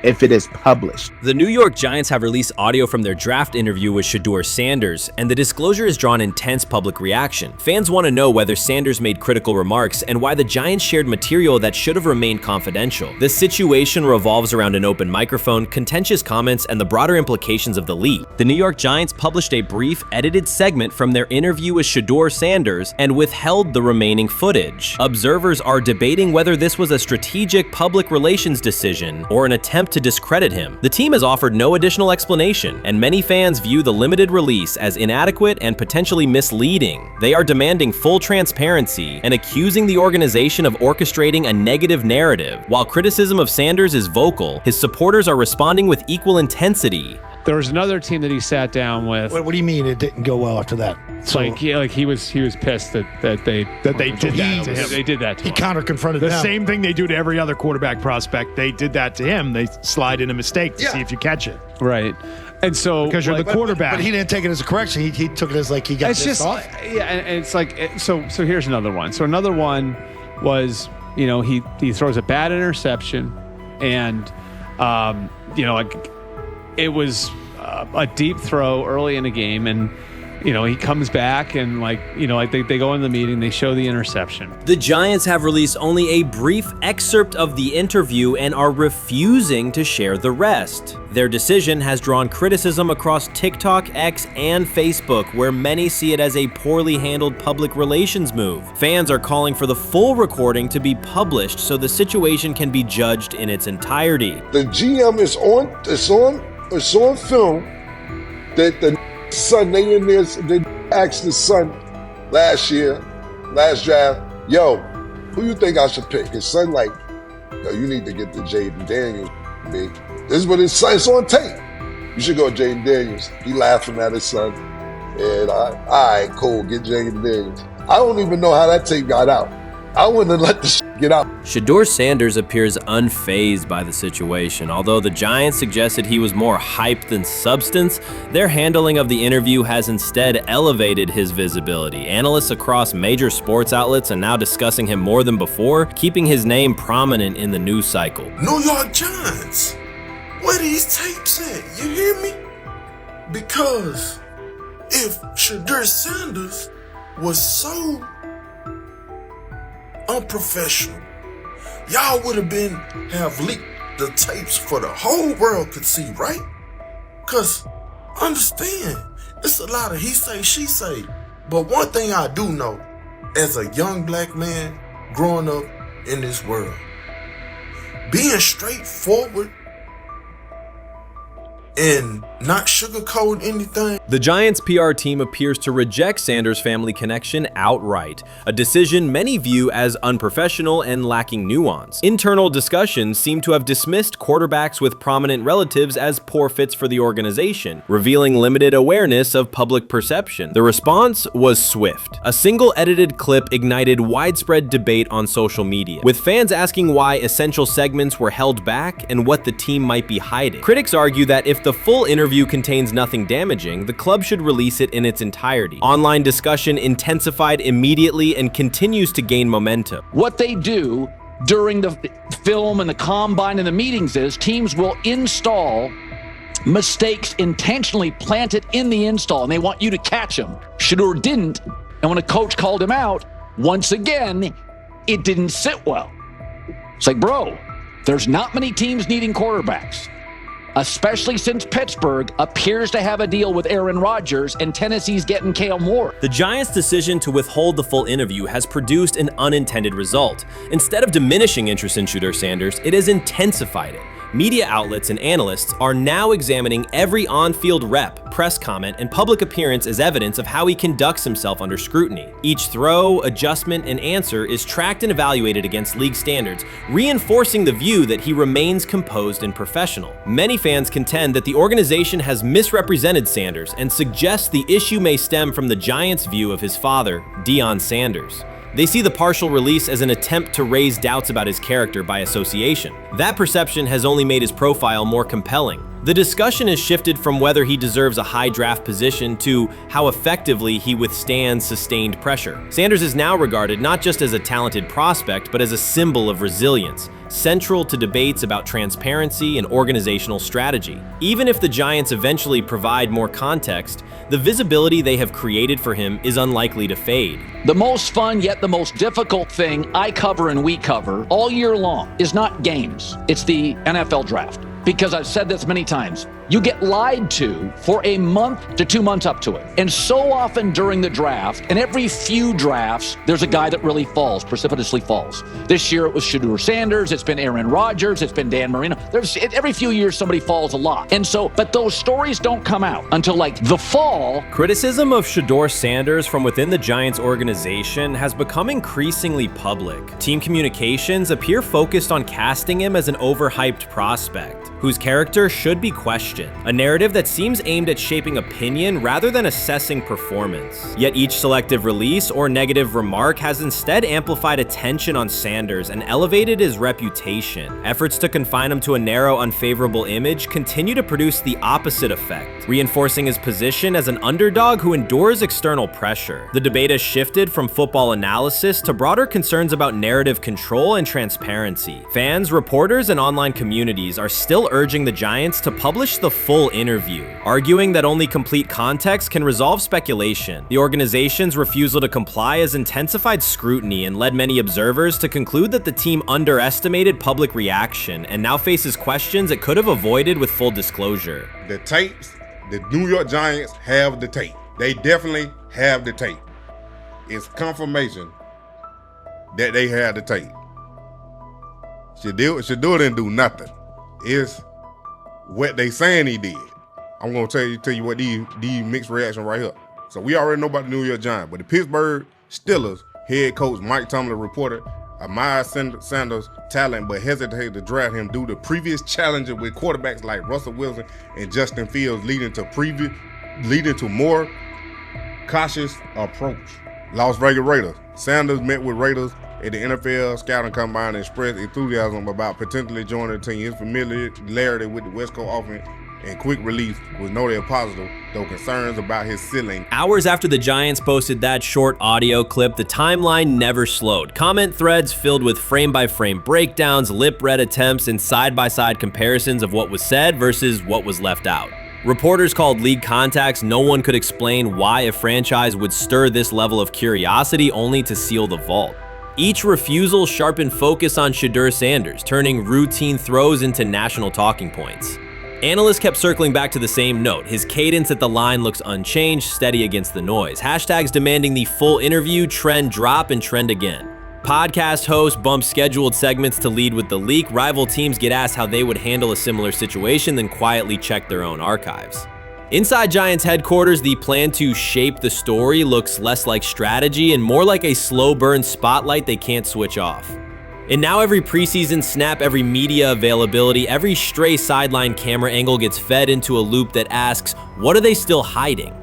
if it is published. The New York Giants have released audio from their draft interview with Shedeur Sanders, and the disclosure has drawn intense public reaction. Fans want to know whether Sanders made critical remarks and why the Giants shared material that should have remained confidential. This situation revolves around an open microphone, contentious comments, and the broader implications of the leak. The New York Giants published a brief, edited segment from their interview with Shedeur Sanders and withheld the remaining footage. Observers are debating whether this was a strategic public relations decision or an attempt to discredit him. The team has offered no additional explanation, and many fans view the limited release as inadequate and potentially misleading. They are demanding full transparency and accusing the organization of orchestrating a negative narrative. While criticism of Sanders is vocal, his supporters are responding with equal intensity. There was another team that he sat down with. What do you mean it didn't go well after that? So, he was pissed that they did that to him. They did that to him. He counter confronted the them. same thing they do to every other quarterback prospect. They did that to him. They slide in a mistake to see if you catch it. Right. And so because you're the quarterback. But he didn't take it as a correction. He took it as like he got pissed off. Yeah, and it's like so here's another one. So another one was, he throws a bad interception, and it was a deep throw early in the game, and he comes back and they go in the meeting, they show the interception. The Giants have released only a brief excerpt of the interview and are refusing to share the rest. Their decision has drawn criticism across TikTok, X, and Facebook, where many see it as a poorly handled public relations move. Fans are calling for the full recording to be published so the situation can be judged in its entirety. The GM is on film that the son, they asked the son last draft, yo, who you think I should pick? His son like, yo, you need to get the Jaden Daniels, big. This is what his son, it's on tape. You should go Jaden Daniels. He laughing at his son. And all right, cool, get Jaden Daniels. I don't even know how that tape got out. I wouldn't have let the get out. Shedeur Sanders appears unfazed by the situation. Although the Giants suggested he was more hype than substance, their handling of the interview has instead elevated his visibility. Analysts across major sports outlets are now discussing him more than before, keeping his name prominent in the news cycle. New York Giants, where these tapes at? You hear me? Because if Shedeur Sanders was so unprofessional, y'all would have leaked the tapes for the whole world could see, right? Cause understand, it's a lot of he say, she say. But one thing I do know, as a young black man growing up in this world, being straightforward and not sugarcoat anything. The Giants' PR team appears to reject Sanders' family connection outright, a decision many view as unprofessional and lacking nuance. Internal discussions seem to have dismissed quarterbacks with prominent relatives as poor fits for the organization, revealing limited awareness of public perception. The response was swift. A single edited clip ignited widespread debate on social media, with fans asking why essential segments were held back and what the team might be hiding. Critics argue that if the full interview contains nothing damaging, the club should release it in its entirety. Online discussion intensified immediately and continues to gain momentum. What they do during the film and the combine and the meetings is teams will install mistakes intentionally planted in the install, and they want you to catch them. Shedeur didn't, and when a coach called him out, once again, it didn't sit well. It's like, bro, There's not many teams needing quarterbacks, especially since Pittsburgh appears to have a deal with Aaron Rodgers and Tennessee's getting Kale Moore. The Giants' decision to withhold the full interview has produced an unintended result. Instead of diminishing interest in Shedeur Sanders, it has intensified it. Media outlets and analysts are now examining every on-field rep, press comment, and public appearance as evidence of how he conducts himself under scrutiny. Each throw, adjustment, and answer is tracked and evaluated against league standards, reinforcing the view that he remains composed and professional. Many fans contend that the organization has misrepresented Sanders and suggest the issue may stem from the Giants' view of his father, Deion Sanders. They see the partial release as an attempt to raise doubts about his character by association. That perception has only made his profile more compelling. The discussion has shifted from whether he deserves a high draft position to how effectively he withstands sustained pressure. Sanders is now regarded not just as a talented prospect, but as a symbol of resilience, central to debates about transparency and organizational strategy. Even if the Giants eventually provide more context, the visibility they have created for him is unlikely to fade. The most fun yet the most difficult thing I cover and we cover all year long is not games. It's the NFL draft. Because I've said this many times, you get lied to for a month to 2 months up to it. And so often during the draft, and every few drafts, there's a guy that really falls, precipitously falls. This year it was Shedeur Sanders, it's been Aaron Rodgers, it's been Dan Marino. Every few years somebody falls a lot. And so, but those stories don't come out until like the fall. Criticism of Shedeur Sanders from within the Giants organization has become increasingly public. Team communications appear focused on casting him as an overhyped prospect, whose character should be questioned. A narrative that seems aimed at shaping opinion rather than assessing performance. Yet each selective release or negative remark has instead amplified attention on Sanders and elevated his reputation. Efforts to confine him to a narrow, unfavorable image continue to produce the opposite effect, reinforcing his position as an underdog who endures external pressure. The debate has shifted from football analysis to broader concerns about narrative control and transparency. Fans, reporters, and online communities are still urging the Giants to publish the full interview, arguing that only complete context can resolve speculation. The organization's refusal to comply has intensified scrutiny and led many observers to conclude that the team underestimated public reaction and now faces questions it could have avoided with full disclosure. The tapes, the New York Giants have the tape. They definitely have the tape. It's confirmation that they had the tape. Shedeur didn't do nothing. It's what they saying he did. I'm gonna tell you what these mixed reaction right here. So we already know about the New York Giants, but the Pittsburgh Steelers head coach Mike Tomlin reported Miles Sanders' talent, but hesitated to draft him due to previous challenges with quarterbacks like Russell Wilson and Justin Fields, leading to more cautious approach. Las Vegas Raiders. Sanders met with Raiders at the NFL scouting combine and expressed enthusiasm about potentially joining the team. His familiarity with the West Coast offense and quick release was noted positive, though concerns about his ceiling. Hours after the Giants posted that short audio clip, the timeline never slowed. Comment threads filled with frame-by-frame breakdowns, lip-read attempts, and side-by-side comparisons of what was said versus what was left out. Reporters called league contacts. No one could explain why a franchise would stir this level of curiosity only to seal the vault. Each refusal sharpened focus on Shedeur Sanders, turning routine throws into national talking points. Analysts kept circling back to the same note. His cadence at the line looks unchanged, steady against the noise. Hashtags demanding the full interview, trend drop, and trend again. Podcast hosts bump scheduled segments to lead with the leak. Rival teams get asked how they would handle a similar situation, then quietly check their own archives. Inside Giants headquarters, the plan to shape the story looks less like strategy and more like a slow burn spotlight they can't switch off. And now every preseason snap, every media availability, every stray sideline camera angle gets fed into a loop that asks, what are they still hiding?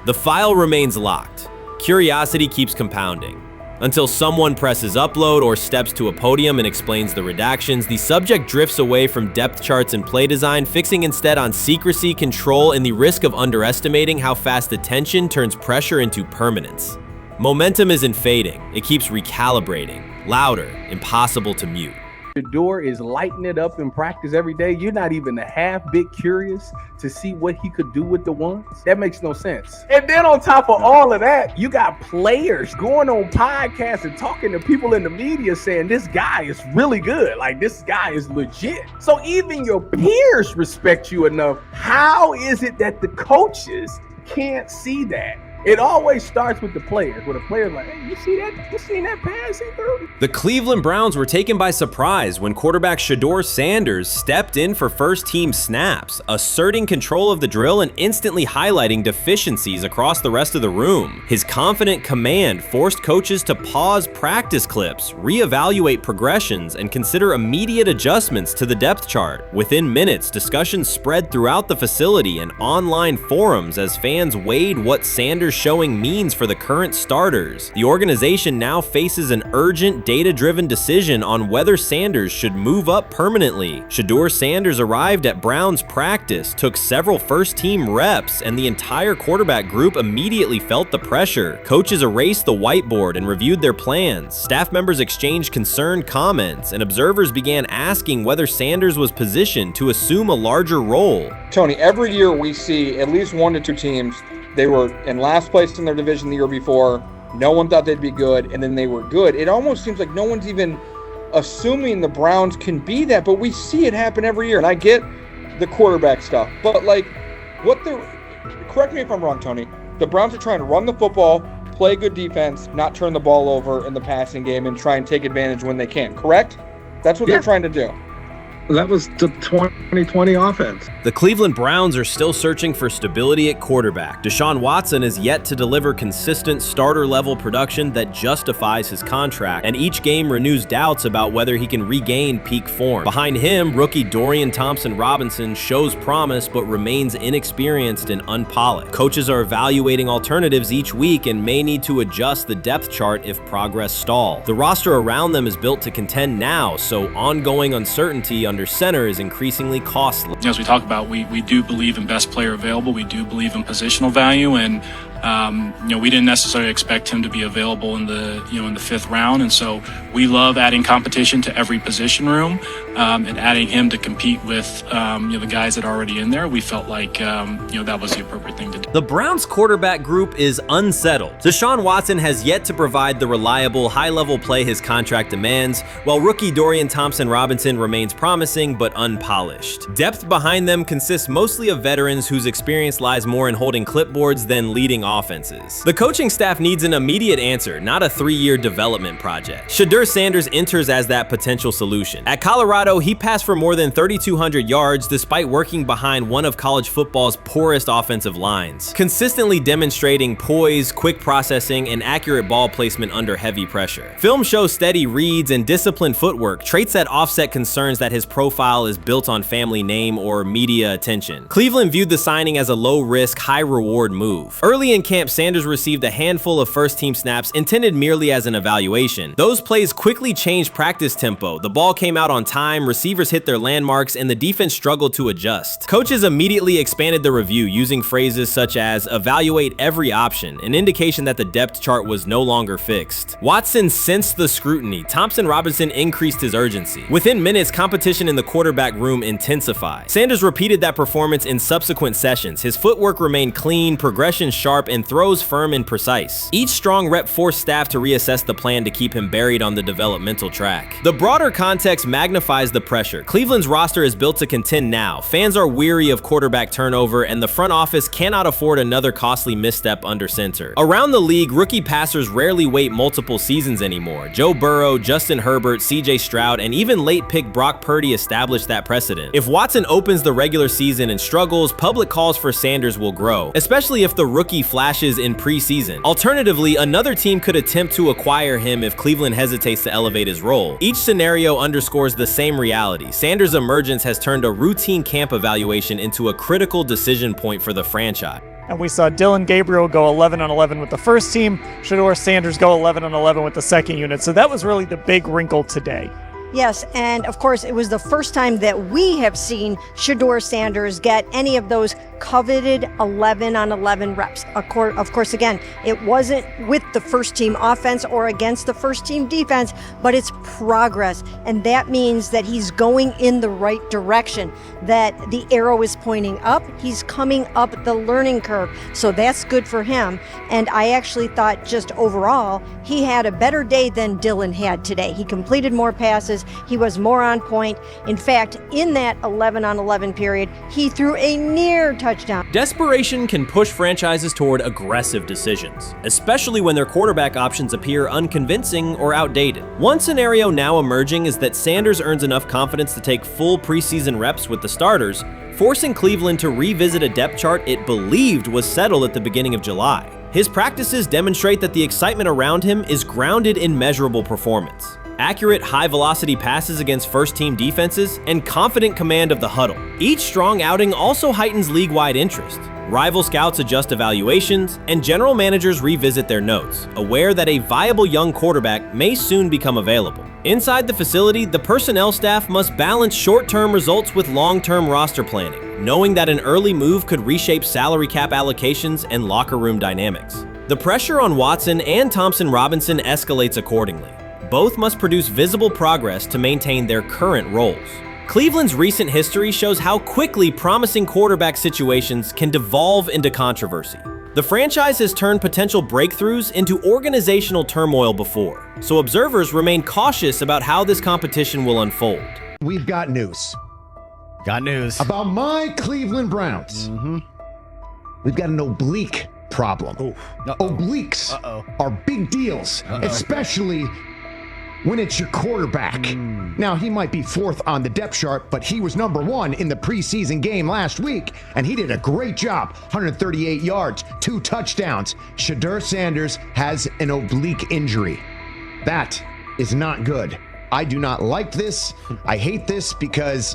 The file remains locked. Curiosity keeps compounding. Until someone presses upload or steps to a podium and explains the redactions, the subject drifts away from depth charts and play design, fixing instead on secrecy, control, and the risk of underestimating how fast attention turns pressure into permanence. Momentum isn't fading, it keeps recalibrating, louder, impossible to mute. Shedeur is lighting it up in practice every day. You're not even a half bit curious to see what he could do with the ones. That makes no sense. And then on top of all of that, you got players going on podcasts and talking to people in the media saying this guy is really good. Like, this guy is legit. So even your peers respect you enough. How is it that the coaches can't see that? It always starts with the players, where the player's like, hey, you see that? You seen that pass he threw? The Cleveland Browns were taken by surprise when quarterback Shedeur Sanders stepped in for first-team snaps, asserting control of the drill and instantly highlighting deficiencies across the rest of the room. His confident command forced coaches to pause practice clips, reevaluate progressions, and consider immediate adjustments to the depth chart. Within minutes, discussions spread throughout the facility and online forums as fans weighed what Sanders' showing means for the current starters. The organization now faces an urgent, data-driven decision on whether Sanders should move up permanently. Shedeur Sanders arrived at Browns practice, took several first-team reps, and the entire quarterback group immediately felt the pressure. Coaches erased the whiteboard and reviewed their plans. Staff members exchanged concerned comments, and observers began asking whether Sanders was positioned to assume a larger role. Tony, every year we see at least 1 to 2 teams. They were in last place in their division the year before. No one thought they'd be good, and then they were good. It almost seems like no one's even assuming the Browns can be that, but we see it happen every year. And I get the quarterback stuff, but like, correct me if I'm wrong, Tony. The Browns are trying to run the football, play good defense, not turn the ball over in the passing game, and try and take advantage when they can, correct? That's what they're trying to do. That was the 2020 offense. The Cleveland Browns are still searching for stability at quarterback. Deshaun Watson is yet to deliver consistent starter-level production that justifies his contract, and each game renews doubts about whether he can regain peak form. Behind him, rookie Dorian Thompson-Robinson shows promise but remains inexperienced and unpolished. Coaches are evaluating alternatives each week and may need to adjust the depth chart if progress stalls. The roster around them is built to contend now, so ongoing uncertainty under center is increasingly costly. As we talk about, we do believe in best player available. We do believe in positional value, and we didn't necessarily expect him to be available in the in the 5th round, and so we love adding competition to every position room and adding him to compete with the guys that are already in there. We felt like that was the appropriate thing to do. The Browns quarterback group is unsettled. Deshaun Watson has yet to provide the reliable, high-level play his contract demands, while rookie Dorian Thompson-Robinson remains promising but unpolished. Depth behind them consists mostly of veterans whose experience lies more in holding clipboards than leading offenses. The coaching staff needs an immediate answer, not a 3-year development project. Shedeur Sanders enters as that potential solution. At Colorado, he passed for more than 3,200 yards despite working behind one of college football's poorest offensive lines, consistently demonstrating poise, quick processing, and accurate ball placement under heavy pressure. Film shows steady reads and disciplined footwork, traits that offset concerns that his profile is built on family name or media attention. Cleveland viewed the signing as a low-risk, high-reward move. Early in camp, Sanders received a handful of first-team snaps intended merely as an evaluation. Those plays quickly changed practice tempo. The ball came out on time, receivers hit their landmarks, and the defense struggled to adjust. Coaches immediately expanded the review using phrases such as evaluate every option, an indication that the depth chart was no longer fixed. Watson sensed the scrutiny. Thompson-Robinson increased his urgency. Within minutes, competition in the quarterback room intensified. Sanders repeated that performance in subsequent sessions. His footwork remained clean, progression sharp, and throws firm and precise. Each strong rep forced staff to reassess the plan to keep him buried on the developmental track. The broader context magnifies the pressure. Cleveland's roster is built to contend now. Fans are weary of quarterback turnover, and the front office cannot afford another costly misstep under center. Around the league, rookie passers rarely wait multiple seasons anymore. Joe Burrow, Justin Herbert, CJ Stroud, and even late pick Brock Purdy established that precedent. If Watson opens the regular season and struggles, public calls for Sanders will grow, especially if the rookie flashes in preseason. Alternatively, another team could attempt to acquire him if Cleveland hesitates to elevate his role. Each scenario underscores the same reality. Sanders' emergence has turned a routine camp evaluation into a critical decision point for the franchise. And we saw Dillon Gabriel go 11-11 with the first team, Shedeur Sanders go 11-11 with the second unit. So that was really the big wrinkle today. Yes, and of course, it was the first time that we have seen Shedeur Sanders get any of those coveted 11 on 11 reps. Of course, again, it wasn't with the first team offense or against the first team defense, but it's progress. And that means that he's going in the right direction, that the arrow is pointing up. He's coming up the learning curve. So that's good for him. And I actually thought just overall, he had a better day than Dylan had today. He completed more passes. He was more on point. In fact, in that 11 on 11 period, he threw a near touchdown. Desperation can push franchises toward aggressive decisions, especially when their quarterback options appear unconvincing or outdated. One scenario now emerging is that Sanders earns enough confidence to take full preseason reps with the starters, forcing Cleveland to revisit a depth chart it believed was settled at the beginning of July. His practices demonstrate that the excitement around him is grounded in measurable performance. Accurate, high-velocity passes against first-team defenses, and confident command of the huddle. Each strong outing also heightens league-wide interest. Rival scouts adjust evaluations, and general managers revisit their notes, aware that a viable young quarterback may soon become available. Inside the facility, the personnel staff must balance short-term results with long-term roster planning, knowing that an early move could reshape salary cap allocations and locker room dynamics. The pressure on Watson and Thompson Robinson escalates accordingly. Both must produce visible progress to maintain their current roles. Cleveland's recent history shows how quickly promising quarterback situations can devolve into controversy. The franchise has turned potential breakthroughs into organizational turmoil before, so observers remain cautious about how this competition will unfold. We've got news. Got news about my Cleveland Browns. We've got an oblique problem. Obliques are big deals, especially when it's your quarterback. Now, he might be fourth on the depth chart, but he was number one in the preseason game last week, and he did a great job. 138 yards, 2 touchdowns. Shedeur Sanders has an oblique injury. That is not good. I do not like this. I hate this because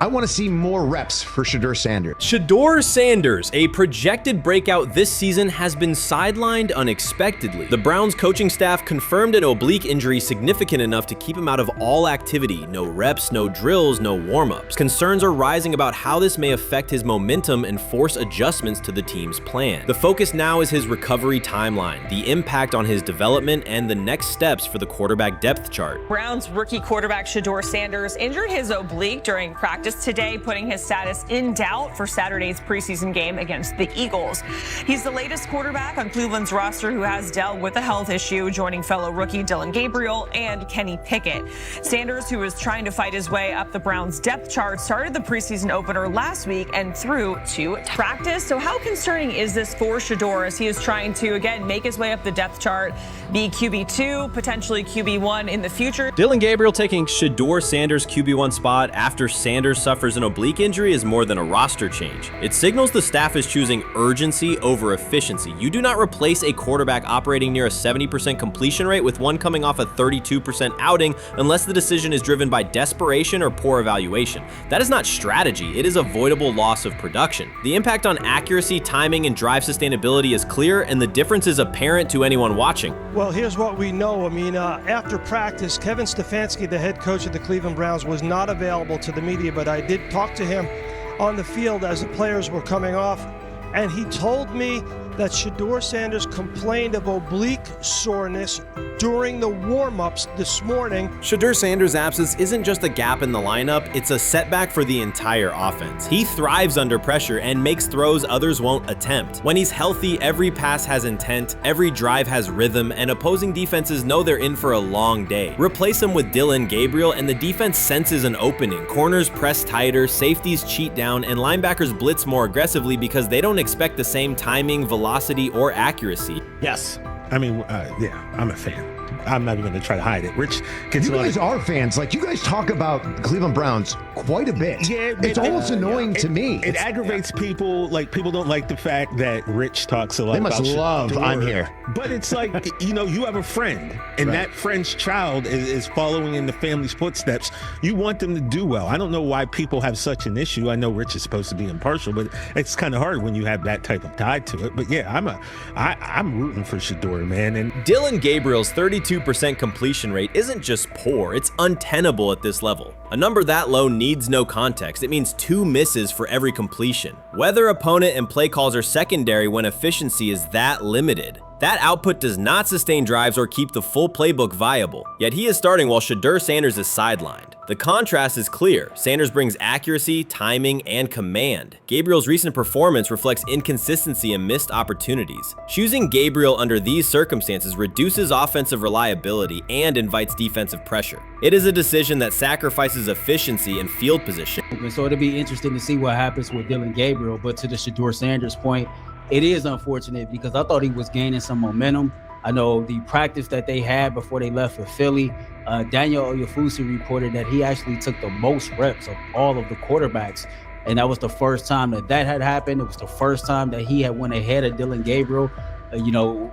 I want to see more reps for Shedeur Sanders. Shedeur Sanders, a projected breakout this season, has been sidelined unexpectedly. The Browns coaching staff confirmed an oblique injury significant enough to keep him out of all activity. No reps, no drills, no warm-ups. Concerns are rising about how this may affect his momentum and force adjustments to the team's plan. The focus now is his recovery timeline, the impact on his development, and the next steps for the quarterback depth chart. Browns rookie quarterback Shedeur Sanders injured his oblique during practice today, putting his status in doubt for Saturday's preseason game against the Eagles. He's the latest quarterback on Cleveland's roster who has dealt with a health issue, joining fellow rookie Dylan Gabriel and Kenny Pickett. Sanders, who is trying to fight his way up the Browns depth chart, started the preseason opener last week and threw to practice. So how concerning is this for Shedeur as he is trying to, again, make his way up the depth chart, be QB2, potentially QB1 in the future? Dylan Gabriel taking Shedeur Sanders' QB1 spot after Sanders suffers an oblique injury is more than a roster change. It signals the staff is choosing urgency over efficiency. You do not replace a quarterback operating near a 70% completion rate with one coming off a 32% outing unless the decision is driven by desperation or poor evaluation. That is not strategy, it is avoidable loss of production. The impact on accuracy, timing, and drive sustainability is clear, and the difference is apparent to anyone watching. Well, here's what we know. I mean, after practice, Kevin Stefanski, the head coach of the Cleveland Browns, was not available to the media, but I did talk to him on the field as the players were coming off, and he told me that Shedeur Sanders complained of oblique soreness during the warm-ups this morning. Shedeur Sanders' absence isn't just a gap in the lineup, it's a setback for the entire offense. He thrives under pressure and makes throws others won't attempt. When he's healthy, every pass has intent, every drive has rhythm, and opposing defenses know they're in for a long day. Replace him with Dylan Gabriel and the defense senses an opening. Corners press tighter, safeties cheat down, and linebackers blitz more aggressively because they don't expect the same timing, velocity, or accuracy. Yes. I mean, yeah, I'm a fan. I'm not even going to try to hide it. Rich gets You guys are fans. Like, you guys talk about the Cleveland Browns quite a bit. Yeah, it's almost annoying to me. It aggravates people. Like, people don't like the fact that Rich talks a lot They about must love Shedeur. I'm here. But it's like, you have a friend, and Right. that friend's child is following in the family's footsteps. You want them to do well. I don't know why people have such an issue. I know Rich is supposed to be impartial, but it's kind of hard when you have that type of tie to it. But yeah, I'm rooting for Shedeur, man. And Dillon Gabriel's 32% completion rate isn't just poor, it's untenable at this level. A number that low needs no context. It means 2 misses for every completion. Weather, opponent, and play calls are secondary when efficiency is that limited. That output does not sustain drives or keep the full playbook viable, yet he is starting while Shedeur Sanders is sidelined. The contrast is clear. Sanders brings accuracy, timing, and command. Gabriel's recent performance reflects inconsistency and missed opportunities. Choosing Gabriel under these circumstances reduces offensive reliability and invites defensive pressure. It is a decision that sacrifices efficiency and field position. So it'll be interesting to see what happens with Dillon Gabriel, but to the Shedeur Sanders point, it is unfortunate because I thought he was gaining some momentum. I know the practice that they had before they left for Philly, Daniel Oyefusi reported that he actually took the most reps of all of the quarterbacks. And that was the first time that had happened. It was the first time that he had went ahead of Dillon Gabriel,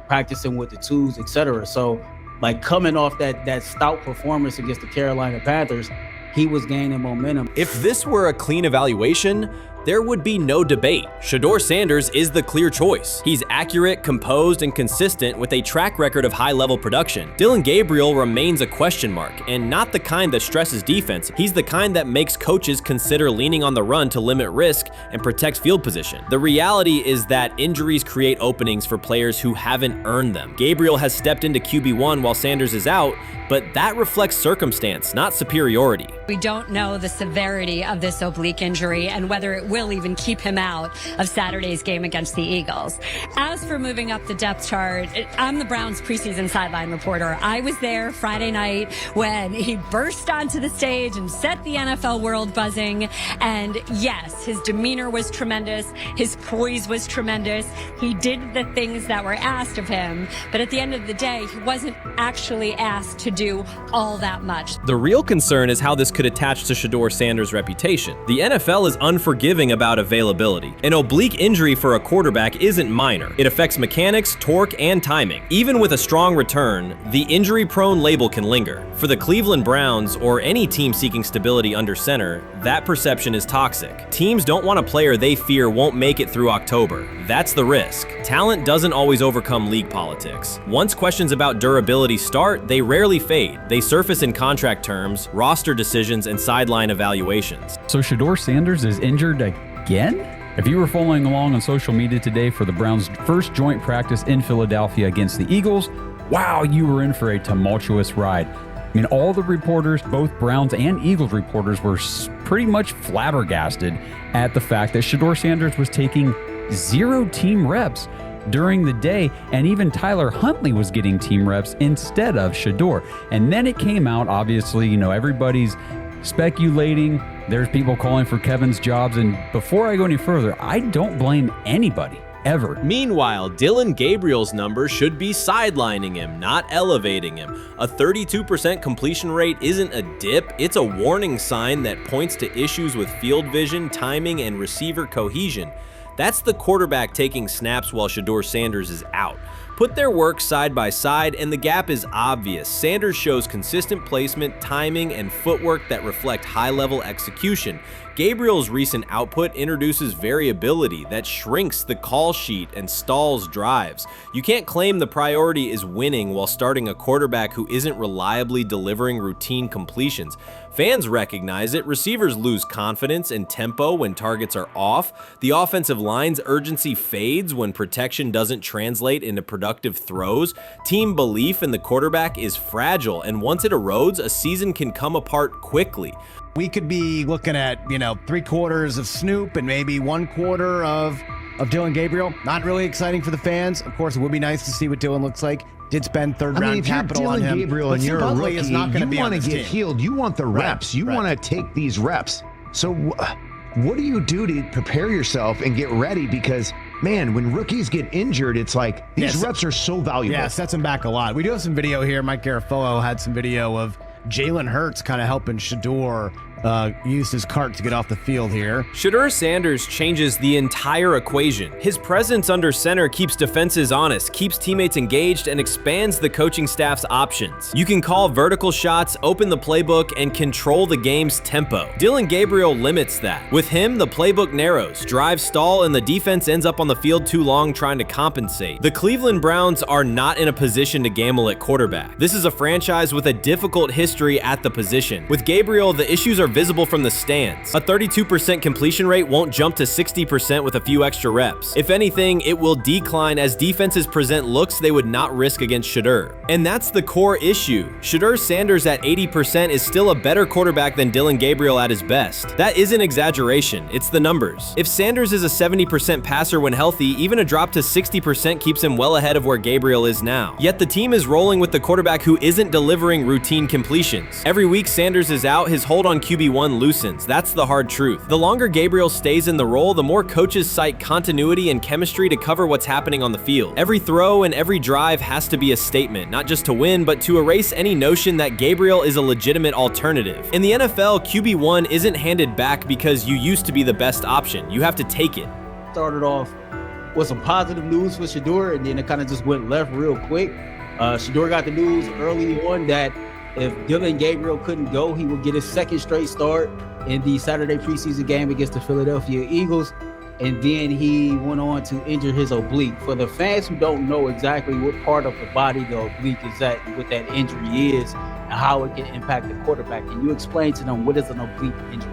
practicing with the twos, etc. So, like, coming off that stout performance against the Carolina Panthers, he was gaining momentum. If this were a clean evaluation, there would be no debate. Shedeur Sanders is the clear choice. He's accurate, composed, and consistent with a track record of high-level production. Dillon Gabriel remains a question mark, and not the kind that stresses defense. He's the kind that makes coaches consider leaning on the run to limit risk and protect field position. The reality is that injuries create openings for players who haven't earned them. Gabriel has stepped into QB1 while Sanders is out, but that reflects circumstance, not superiority. We don't know the severity of this oblique injury and whether it will even keep him out of Saturday's game against the Eagles. As for moving up the depth chart, I'm the Browns preseason sideline reporter. I was there Friday night when he burst onto the stage and set the NFL world buzzing. And yes, his demeanor was tremendous. His poise was tremendous. He did the things that were asked of him. But at the end of the day, he wasn't actually asked to do all that much. The real concern is how this could attach to Shedeur Sanders' reputation. The NFL is unforgiving about availability. An oblique injury for a quarterback isn't minor. It affects mechanics, torque, and timing. Even with a strong return, the injury-prone label can linger. For the Cleveland Browns, or any team seeking stability under center, that perception is toxic. Teams don't want a player they fear won't make it through October. That's the risk. Talent doesn't always overcome league politics. Once questions about durability start, they rarely fade. They surface in contract terms, roster decisions, and sideline evaluations. So Shedeur Sanders is injured again? If you were following along on social media today for the Browns' first joint practice in Philadelphia against the Eagles, wow, you were in for a tumultuous ride. I mean, all the reporters, both Browns and Eagles reporters, were pretty much flabbergasted at the fact that Shedeur Sanders was taking 0 team reps during the day, and even Tyler Huntley was getting team reps instead of Shedeur. And then it came out, obviously, everybody's speculating. There's people calling for Kevin's jobs, and before I go any further, I don't blame anybody. Ever. Meanwhile, Dillon Gabriel's numbers should be sidelining him, not elevating him. A 32% completion rate isn't a dip, it's a warning sign that points to issues with field vision, timing, and receiver cohesion. That's the quarterback taking snaps while Shedeur Sanders is out. Put their work side by side and the gap is obvious. Sanders shows consistent placement, timing, and footwork that reflect high-level execution. Gabriel's recent output introduces variability that shrinks the call sheet and stalls drives. You can't claim the priority is winning while starting a quarterback who isn't reliably delivering routine completions. Fans recognize it, receivers lose confidence and tempo when targets are off, the offensive line's urgency fades when protection doesn't translate into productive throws, team belief in the quarterback is fragile, and once it erodes, a season can come apart quickly. We could be looking at, 3/4 of Snoop and maybe 1/4 of Dillon Gabriel. Not really exciting for the fans. Of course, it would be nice to see what Dillon looks like. Did spend third-round capital on him. If you're Dillon Gabriel and you're a rookie, is not going to be you on want to this get team. healed. You want the reps. You want to take these reps. So what do you do to prepare yourself and get ready? Because, man, when rookies get injured, it's like these reps are so valuable. Yeah, sets them back a lot. We do have some video here. Mike Garafolo had some video of Jalen Hurts kind of helping Shedeur used his cart to get off the field here. Shedeur Sanders changes the entire equation. His presence under center keeps defenses honest, keeps teammates engaged, and expands the coaching staff's options. You can call vertical shots, open the playbook, and control the game's tempo. Dillon Gabriel limits that. With him, the playbook narrows, drives stall, and the defense ends up on the field too long trying to compensate. The Cleveland Browns are not in a position to gamble at quarterback. This is a franchise with a difficult history at the position. With Gabriel, the issues are visible from the stands. A 32% completion rate won't jump to 60% with a few extra reps. If anything, it will decline as defenses present looks they would not risk against Shedeur. And that's the core issue. Shedeur Sanders at 80% is still a better quarterback than Dillon Gabriel at his best. That isn't exaggeration, it's the numbers. If Sanders is a 70% passer when healthy, even a drop to 60% keeps him well ahead of where Gabriel is now. Yet the team is rolling with the quarterback who isn't delivering routine completions. Every week Sanders is out, his hold on QB1 loosens. That's the hard truth. The longer Gabriel stays in the role, the more coaches cite continuity and chemistry to cover what's happening on the field. Every throw and every drive has to be a statement, not just to win, but to erase any notion that Gabriel is a legitimate alternative. In the NFL, QB1 isn't handed back because you used to be the best option. You have to take it. Started off with some positive news for Shedeur, and then it kind of just went left real quick. Shedeur got the news early on that if Dillon Gabriel couldn't go, he would get his second straight start in the Saturday preseason game against the Philadelphia Eagles. And then he went on to injure his oblique. For the fans who don't know exactly what part of the body the oblique is at, what that injury is, and how it can impact the quarterback, can you explain to them what is an oblique injury?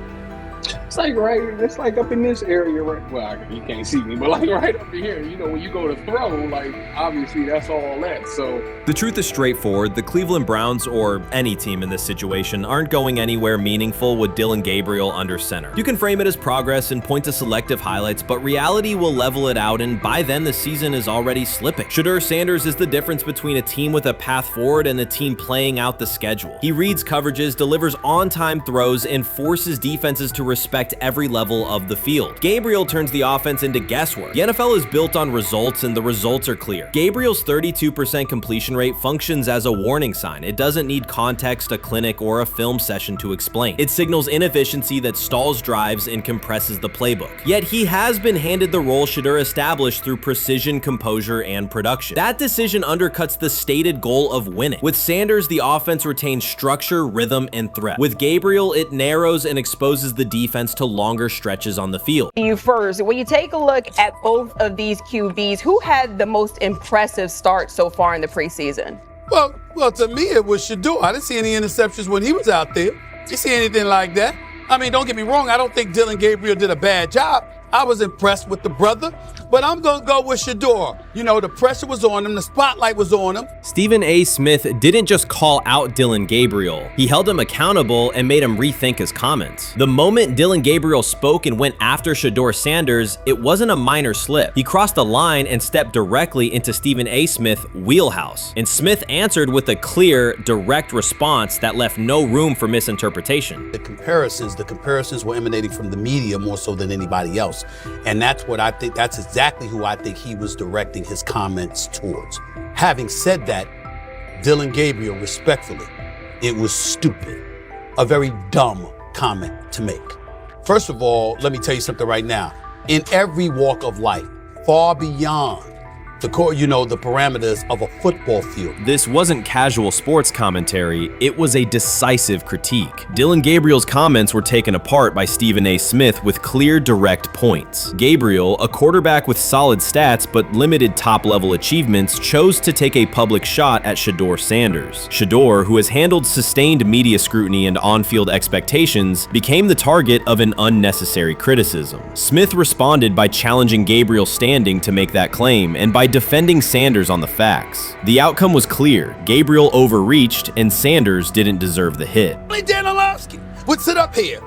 It's like up in this area, right? Well, you can't see me, but like right up in here, when you go to throw, like obviously that's all that. So the truth is straightforward. The Cleveland Browns, or any team in this situation, aren't going anywhere meaningful with Dillon Gabriel under center. You can frame it as progress and point to selective highlights, but reality will level it out, and by then the season is already slipping. Shedeur Sanders is the difference between a team with a path forward and a team playing out the schedule. He reads coverages, delivers on-time throws, and forces defenses to respect every level of the field. Gabriel turns the offense into guesswork. The NFL is built on results, and the results are clear. Gabriel's 32% completion rate functions as a warning sign. It doesn't need context, a clinic, or a film session to explain. It signals inefficiency that stalls drives and compresses the playbook. Yet he has been handed the role Shedeur established through precision, composure, and production. That decision undercuts the stated goal of winning. With Sanders, the offense retains structure, rhythm, and threat. With Gabriel, it narrows and exposes the defense to longer stretches on the field. You first, when you take a look at both of these QBs, who had the most impressive start so far in the preseason? Well, to me, it was Shedeur. I didn't see any interceptions when he was out there. Didn't see anything like that. I mean, don't get me wrong. I don't think Dillon Gabriel did a bad job. I was impressed with the brother, but I'm going to go with Shedeur. The pressure was on him. The spotlight was on him. Stephen A. Smith didn't just call out Dillon Gabriel. He held him accountable and made him rethink his comments. The moment Dillon Gabriel spoke and went after Shedeur Sanders, it wasn't a minor slip. He crossed the line and stepped directly into Stephen A. Smith's wheelhouse. And Smith answered with a clear, direct response that left no room for misinterpretation. The comparisons were emanating from the media more so than anybody else. And that's what I think, that's exactly who I think he was directing his comments towards. Having said that, Dillon Gabriel, respectfully, it was stupid. A very dumb comment to make. First of all, let me tell you something right now. In every walk of life, far beyond the parameters of a football field. This wasn't casual sports commentary, it was a decisive critique. Dillon Gabriel's comments were taken apart by Stephen A. Smith with clear, direct points. Gabriel, a quarterback with solid stats but limited top-level achievements, chose to take a public shot at Shedeur Sanders. Shedeur, who has handled sustained media scrutiny and on-field expectations, became the target of an unnecessary criticism. Smith responded by challenging Gabriel's standing to make that claim, and by defending Sanders on the facts. The outcome was clear. Gabriel overreached, and Sanders didn't deserve the hit. Dan Orlovsky would sit up here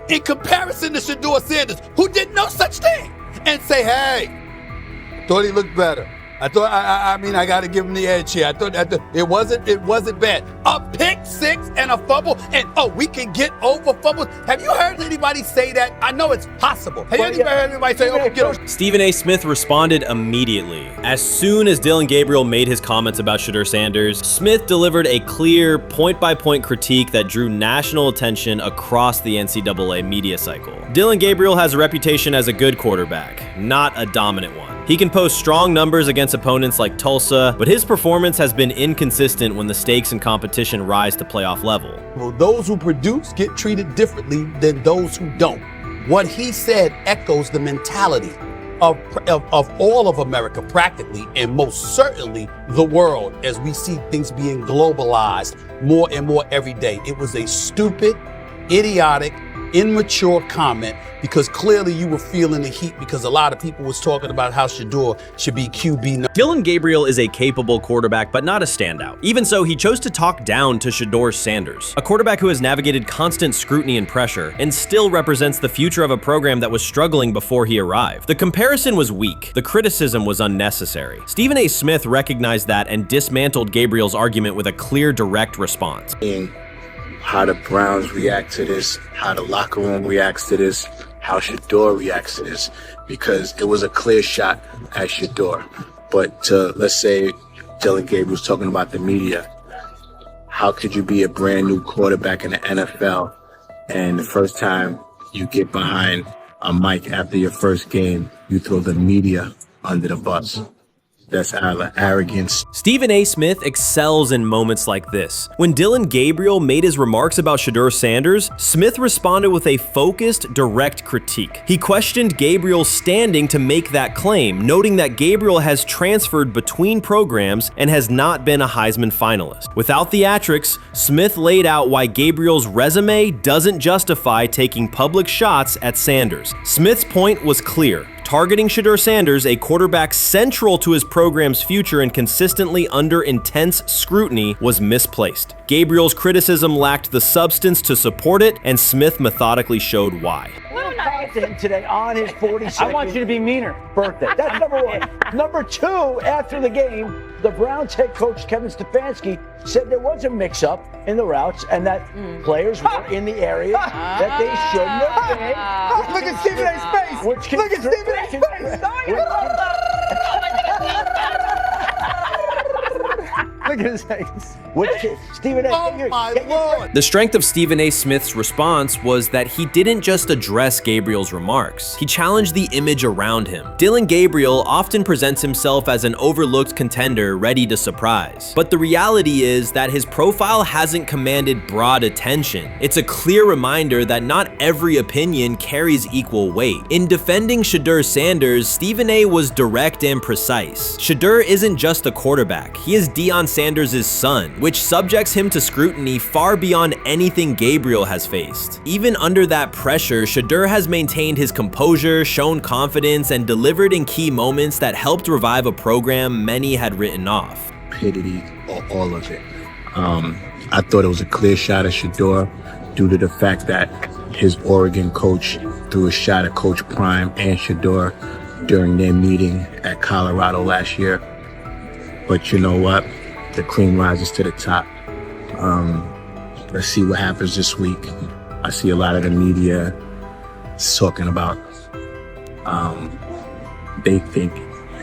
in comparison to Shedeur Sanders, who did no such thing, and say, hey, thought he looked better. I mean, I got to give him the edge here. I thought it wasn't bad. A pick six and a fumble, and we can get over fumbles. Have you heard anybody say that? I know it's possible. Have you heard anybody say, get over? Stephen A. Smith responded immediately. As soon as Dillon Gabriel made his comments about Shedeur Sanders, Smith delivered a clear, point-by-point critique that drew national attention across the NCAA media cycle. Dillon Gabriel has a reputation as a good quarterback, not a dominant one. He can post strong numbers against opponents like Tulsa, but his performance has been inconsistent when the stakes and competition rise to playoff level. Well, those who produce get treated differently than those who don't. What he said echoes the mentality of all of America practically, and most certainly the world, as we see things being globalized more and more every day. It was a stupid, idiotic, immature comment, because clearly you were feeling the heat because a lot of people was talking about how Shedeur should be QB. Dillon Gabriel is a capable quarterback, but not a standout. Even so, he chose to talk down to Shedeur Sanders, a quarterback who has navigated constant scrutiny and pressure and still represents the future of a program that was struggling before he arrived. The comparison was weak. The criticism was unnecessary. Stephen A. Smith recognized that and dismantled Gabriel's argument with a clear, direct response. How the Browns react to this, how the locker room reacts to this, how Shedeur reacts to this, because it was a clear shot at Shedeur. But let's say Dillon Gabriel's talking about the media. How could you be a brand new quarterback in the NFL and the first time you get behind a mic after your first game, you throw the media under the bus? That's arrogance. Stephen A. Smith excels in moments like this. When Dillon Gabriel made his remarks about Shedeur Sanders, Smith responded with a focused, direct critique. He questioned Gabriel's standing to make that claim, noting that Gabriel has transferred between programs and has not been a Heisman finalist. Without theatrics, Smith laid out why Gabriel's resume doesn't justify taking public shots at Sanders. Smith's point was clear. Targeting Shedeur Sanders, a quarterback central to his program's future and consistently under intense scrutiny, was misplaced. Gabriel's criticism lacked the substance to support it, and Smith methodically showed why. To him today on his 42nd I want you to be meaner. birthday. That's number one. Number two, after the game, the Browns head coach Kevin Stefanski said there was a mix-up in the routes and that players were in the area that they shouldn't have been. Look at Stephen A's face. Look at Stephen A's Look at his face. Stephen A. The strength of Stephen A. Smith's response was that he didn't just address Gabriel's remarks. He challenged the image around him. Dillon Gabriel often presents himself as an overlooked contender ready to surprise. But the reality is that his profile hasn't commanded broad attention. It's a clear reminder that not every opinion carries equal weight. In defending Shedeur Sanders, Stephen A. was direct and precise. Shedeur isn't just a quarterback. He is Deion Sanders' son, which subjects him to scrutiny far beyond anything Gabriel has faced. Even under that pressure, Shedeur has maintained his composure, shown confidence, and delivered in key moments that helped revive a program many had written off. Stupidity, all of it. I thought it was a clear shot at Shedeur due to the fact that his Oregon coach threw a shot at Coach Prime and Shedeur during their meeting at Colorado last year. But you know what? The cream rises to the top. Let's see what happens this week. I see a lot of the media talking about they think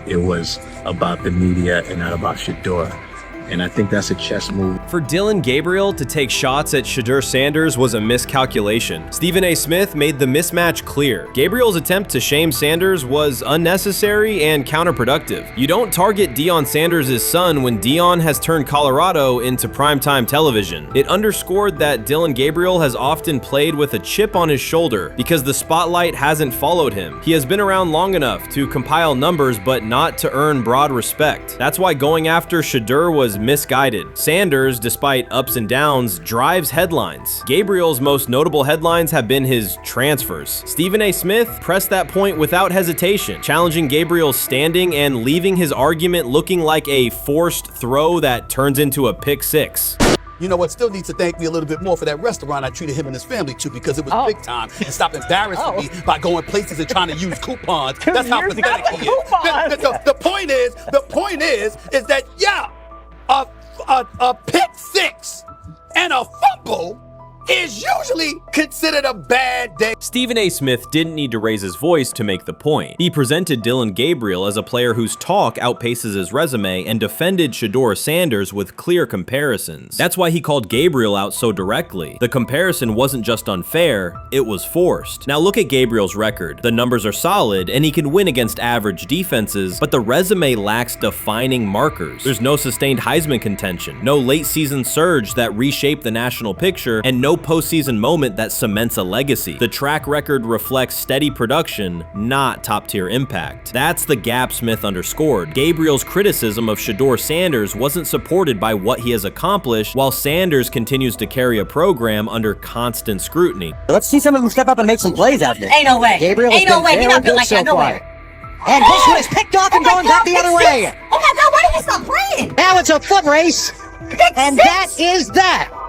it was about the media and not about Shedeur. And I think that's a chess move. For Dillon Gabriel to take shots at Shedeur Sanders was a miscalculation. Stephen A. Smith made the mismatch clear. Gabriel's attempt to shame Sanders was unnecessary and counterproductive. You don't target Deion Sanders' son when Deion has turned Colorado into primetime television. It underscored that Dillon Gabriel has often played with a chip on his shoulder because the spotlight hasn't followed him. He has been around long enough to compile numbers but not to earn broad respect. That's why going after Shedeur was misguided. Sanders, despite ups and downs, drives headlines. Gabriel's most notable headlines have been his transfers. Stephen A. Smith pressed that point without hesitation, challenging Gabriel's standing and leaving his argument looking like a forced throw that turns into a pick six. you know what, still needs to thank me a little bit more for that restaurant I treated him and his family to, because it was big time, and stop embarrassing me by going places and trying to use coupons. That's how pathetic he is. The point is that, yeah, a pick six and a fumble is usually considered a bad day. Stephen A. Smith didn't need to raise his voice to make the point. He presented Dillon Gabriel as a player whose talk outpaces his resume and defended Shedeur Sanders with clear comparisons. That's why he called Gabriel out so directly. The comparison wasn't just unfair, it was forced. Now look at Gabriel's record. The numbers are solid and he can win against average defenses, but the resume lacks defining markers. There's no sustained Heisman contention, no late season surge that reshaped the national picture, and no postseason moment that cements a legacy. The track record reflects steady production, not top-tier impact. That's the gap Smith underscored. Gabriel's criticism of Shedeur Sanders wasn't supported by what he has accomplished, while Sanders continues to carry a program under constant scrutiny. Let's see someone who step up and make some plays out there. Ain't no way. Gabriel Ain't no way. He not built like that. No way. And this one is picked off and going back the other way. Oh my God, why did he stop playing? Now it's a foot race. And that is that.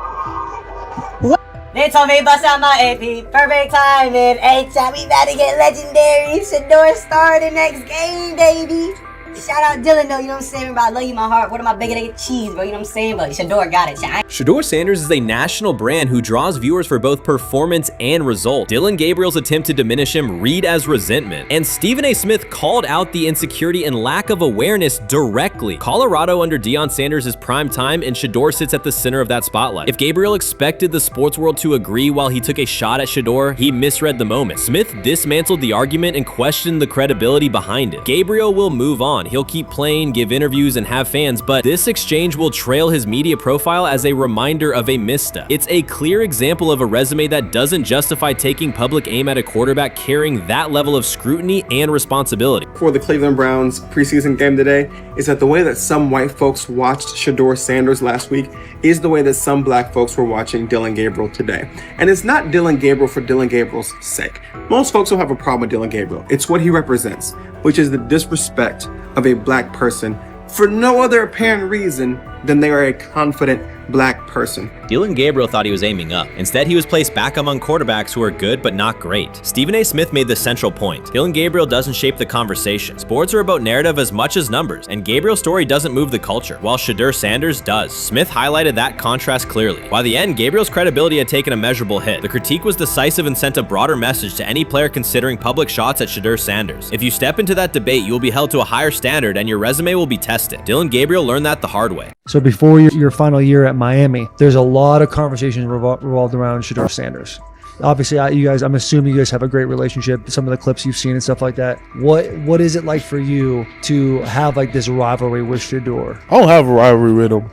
They told me bust out my AP, perfect timing. H-shot, we about to get legendary. Shedeur star the next game, baby. Shout out Dillon though, you know what I'm saying, bro? I love you, my heart. What am I bigger than cheese, bro? You know what I'm saying? But Shedeur got it. Shedeur Sanders is a national brand who draws viewers for both performance and result. Dillon Gabriel's attempt to diminish him read as resentment. And Stephen A. Smith called out the insecurity and lack of awareness directly. Colorado under Deion Sanders is prime time, and Shedeur sits at the center of that spotlight. If Gabriel expected the sports world to agree while he took a shot at Shedeur, he misread the moment. Smith dismantled the argument and questioned the credibility behind it. Gabriel will move on. He'll keep playing, give interviews, and have fans, but this exchange will trail his media profile as a reminder of a misstep. It's a clear example of a resume that doesn't justify taking public aim at a quarterback carrying that level of scrutiny and responsibility. For the Cleveland Browns preseason game today is that the way that some white folks watched Shedeur Sanders last week is the way that some black folks were watching Dillon Gabriel today. And it's not Dillon Gabriel for Dillon Gabriel's sake. Most folks don't have a problem with Dillon Gabriel. It's what he represents, which is the disrespect of a black person for no other apparent reason than they are a confident black person. Dillon Gabriel thought he was aiming up. Instead, he was placed back among quarterbacks who are good but not great. Stephen A. Smith made the central point. Dillon Gabriel doesn't shape the conversation. Sports are about narrative as much as numbers, and Gabriel's story doesn't move the culture, while Shedeur Sanders does. Smith highlighted that contrast clearly. By the end, Gabriel's credibility had taken a measurable hit. The critique was decisive and sent a broader message to any player considering public shots at Shedeur Sanders. If you step into that debate, you will be held to a higher standard and your resume will be tested. Dillon Gabriel learned that the hard way. So before your final year at Miami, there's a lot of conversations revolved around Shedeur Sanders. Obviously, I'm assuming you guys have a great relationship. Some of the clips you've seen and stuff like that. What is it like for you to have like this rivalry with Shedeur? I don't have a rivalry with him.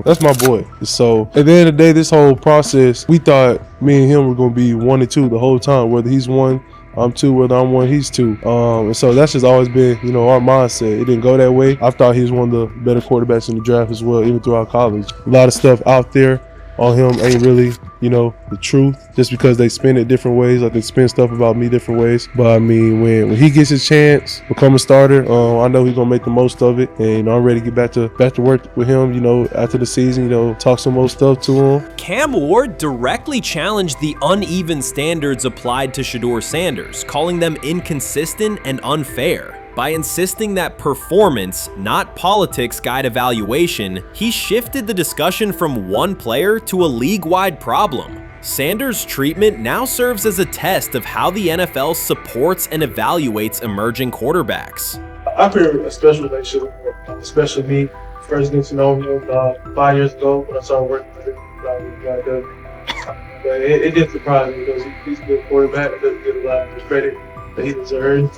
That's my boy. So at the end of the day, this whole process, we thought me and him were going to be 1 and 2 the whole time. Whether he's 1, I'm 2, whether I'm 1, he's 2. And so that's just always been, our mindset. It didn't go that way. I thought he was one of the better quarterbacks in the draft as well, even throughout college. A lot of stuff out there on him ain't really, the truth, just because they spin it different ways. Like they spin stuff about me different ways. But I mean, when he gets his chance, become a starter, I know he's gonna make the most of it. And I'm ready to get back to work with him, after the season, talk some more stuff to him. Cam Ward directly challenged the uneven standards applied to Shedeur Sanders, calling them inconsistent and unfair. By insisting that performance, not politics, guide evaluation, he shifted the discussion from one player to a league-wide problem. Sanders' treatment now serves as a test of how the NFL supports and evaluates emerging quarterbacks. I feel a special relationship with him, especially me. First getting to know him 5 years ago when I started working with him. But it did surprise me because he's a good quarterback. It doesn't get a lot of credit that he deserves.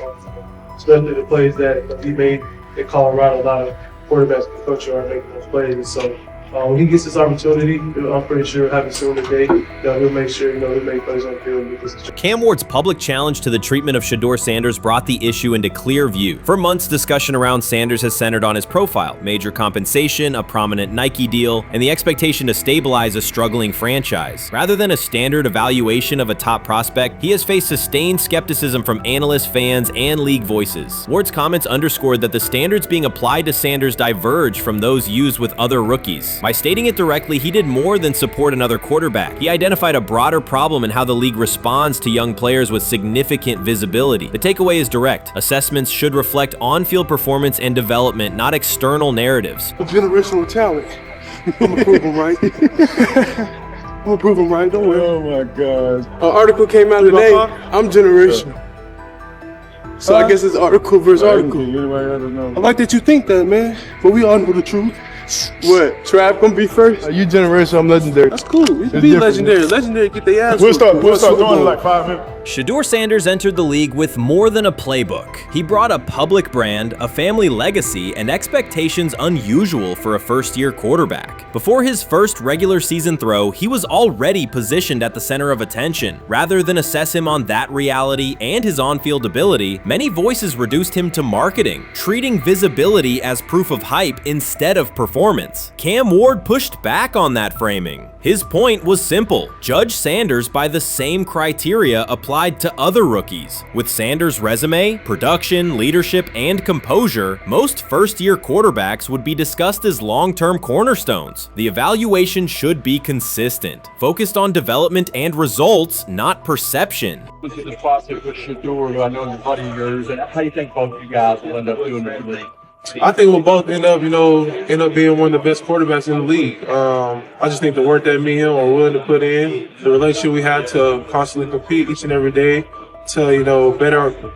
Especially the plays that he made in Colorado. A lot of quarterbacks in the country are making those plays. And so when he gets this opportunity, I'm pretty sure having soon today that he'll make sure he'll make plays on the field. Cam Ward's public challenge to the treatment of Shedeur Sanders brought the issue into clear view. For months, discussion around Sanders has centered on his profile, major compensation, a prominent Nike deal, and the expectation to stabilize a struggling franchise. Rather than a standard evaluation of a top prospect, he has faced sustained skepticism from analysts, fans, and league voices. Ward's comments underscored that the standards being applied to Sanders diverge from those used with other rookies. this. By stating it directly, he did more than support another quarterback. He identified a broader problem in how the league responds to young players with significant visibility. The takeaway is direct. Assessments should reflect on-field performance and development, not external narratives. A generational talent. I'm gonna prove him right. I'm gonna prove him right, don't worry. Oh my God. An article came out today. I'm generational. So I guess it's article versus article. I like that you think that, man. But we all know the truth. What? Trav gonna be first? You generational, I'm legendary. That's cool. We can be legendary. Legendary, get their ass. We'll start doing it in like 5 minutes. Shedeur Sanders entered the league with more than a playbook. He brought a public brand, a family legacy, and expectations unusual for a first-year quarterback. Before his first regular season throw, he was already positioned at the center of attention. Rather than assess him on that reality and his on-field ability, many voices reduced him to marketing, treating visibility as proof of hype instead of performance. Cam Ward pushed back on that framing. His point was simple: judge Sanders by the same criteria applied to other rookies. With Sanders' resume, production, leadership, and composure, most first-year quarterbacks would be discussed as long-term cornerstones. The evaluation should be consistent, focused on development and results, not perception. Look at the process with Shedeur, who I know is a buddy of yours, and how do you think both of you guys will end up doing in the league? I think we'll both end up being one of the best quarterbacks in the league. I just think the work that me and him are willing to put in, the relationship we have to constantly compete each and every day, to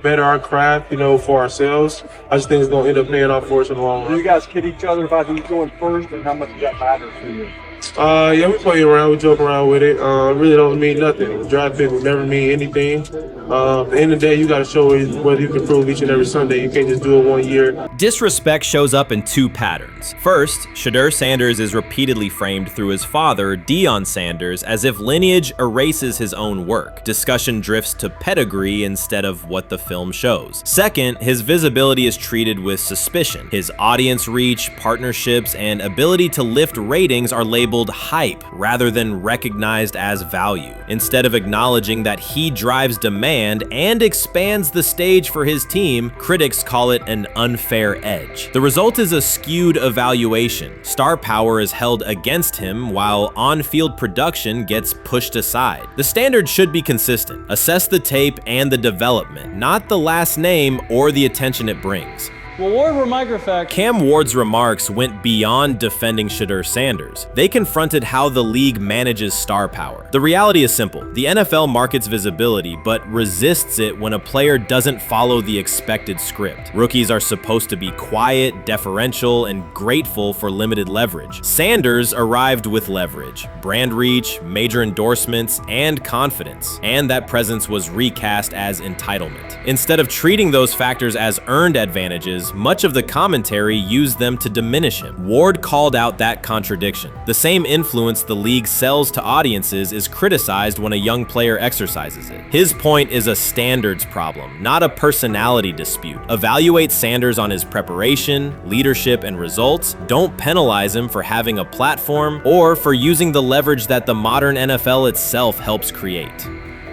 better our craft, for ourselves. I just think it's gonna end up paying off for us in the long run. Do you guys kid each other about who's going first and how much that matters to you? Yeah, we play around, we joke around with it. It really don't mean nothing. The draft pick will never mean anything. At the end of the day, you got to show whether you can prove each and every Sunday. You can't just do it 1 year. Disrespect shows up in two patterns. First, Shedeur Sanders is repeatedly framed through his father, Deion Sanders, as if lineage erases his own work. Discussion drifts to pedigree instead of what the film shows. Second, his visibility is treated with suspicion. His audience reach, partnerships, and ability to lift ratings are labeled hype rather than recognized as value. Instead of acknowledging that he drives demand and expands the stage for his team, critics call it an unfair edge. The result is a skewed evaluation. Star power is held against him while on-field production gets pushed aside. The standard should be consistent. Assess the tape and the development, not the last name or the attention it brings. Well, Ward were microfacts. Cam Ward's remarks went beyond defending Shedeur Sanders. They confronted how the league manages star power. The reality is simple. The NFL markets visibility, but resists it when a player doesn't follow the expected script. Rookies are supposed to be quiet, deferential, and grateful for limited leverage. Sanders arrived with leverage, brand reach, major endorsements, and confidence. And that presence was recast as entitlement. Instead of treating those factors as earned advantages, much of the commentary used them to diminish him. Ward called out that contradiction. The same influence the league sells to audiences is criticized when a young player exercises it. His point is a standards problem, not a personality dispute. Evaluate Sanders on his preparation, leadership, and results. Don't penalize him for having a platform or for using the leverage that the modern NFL itself helps create.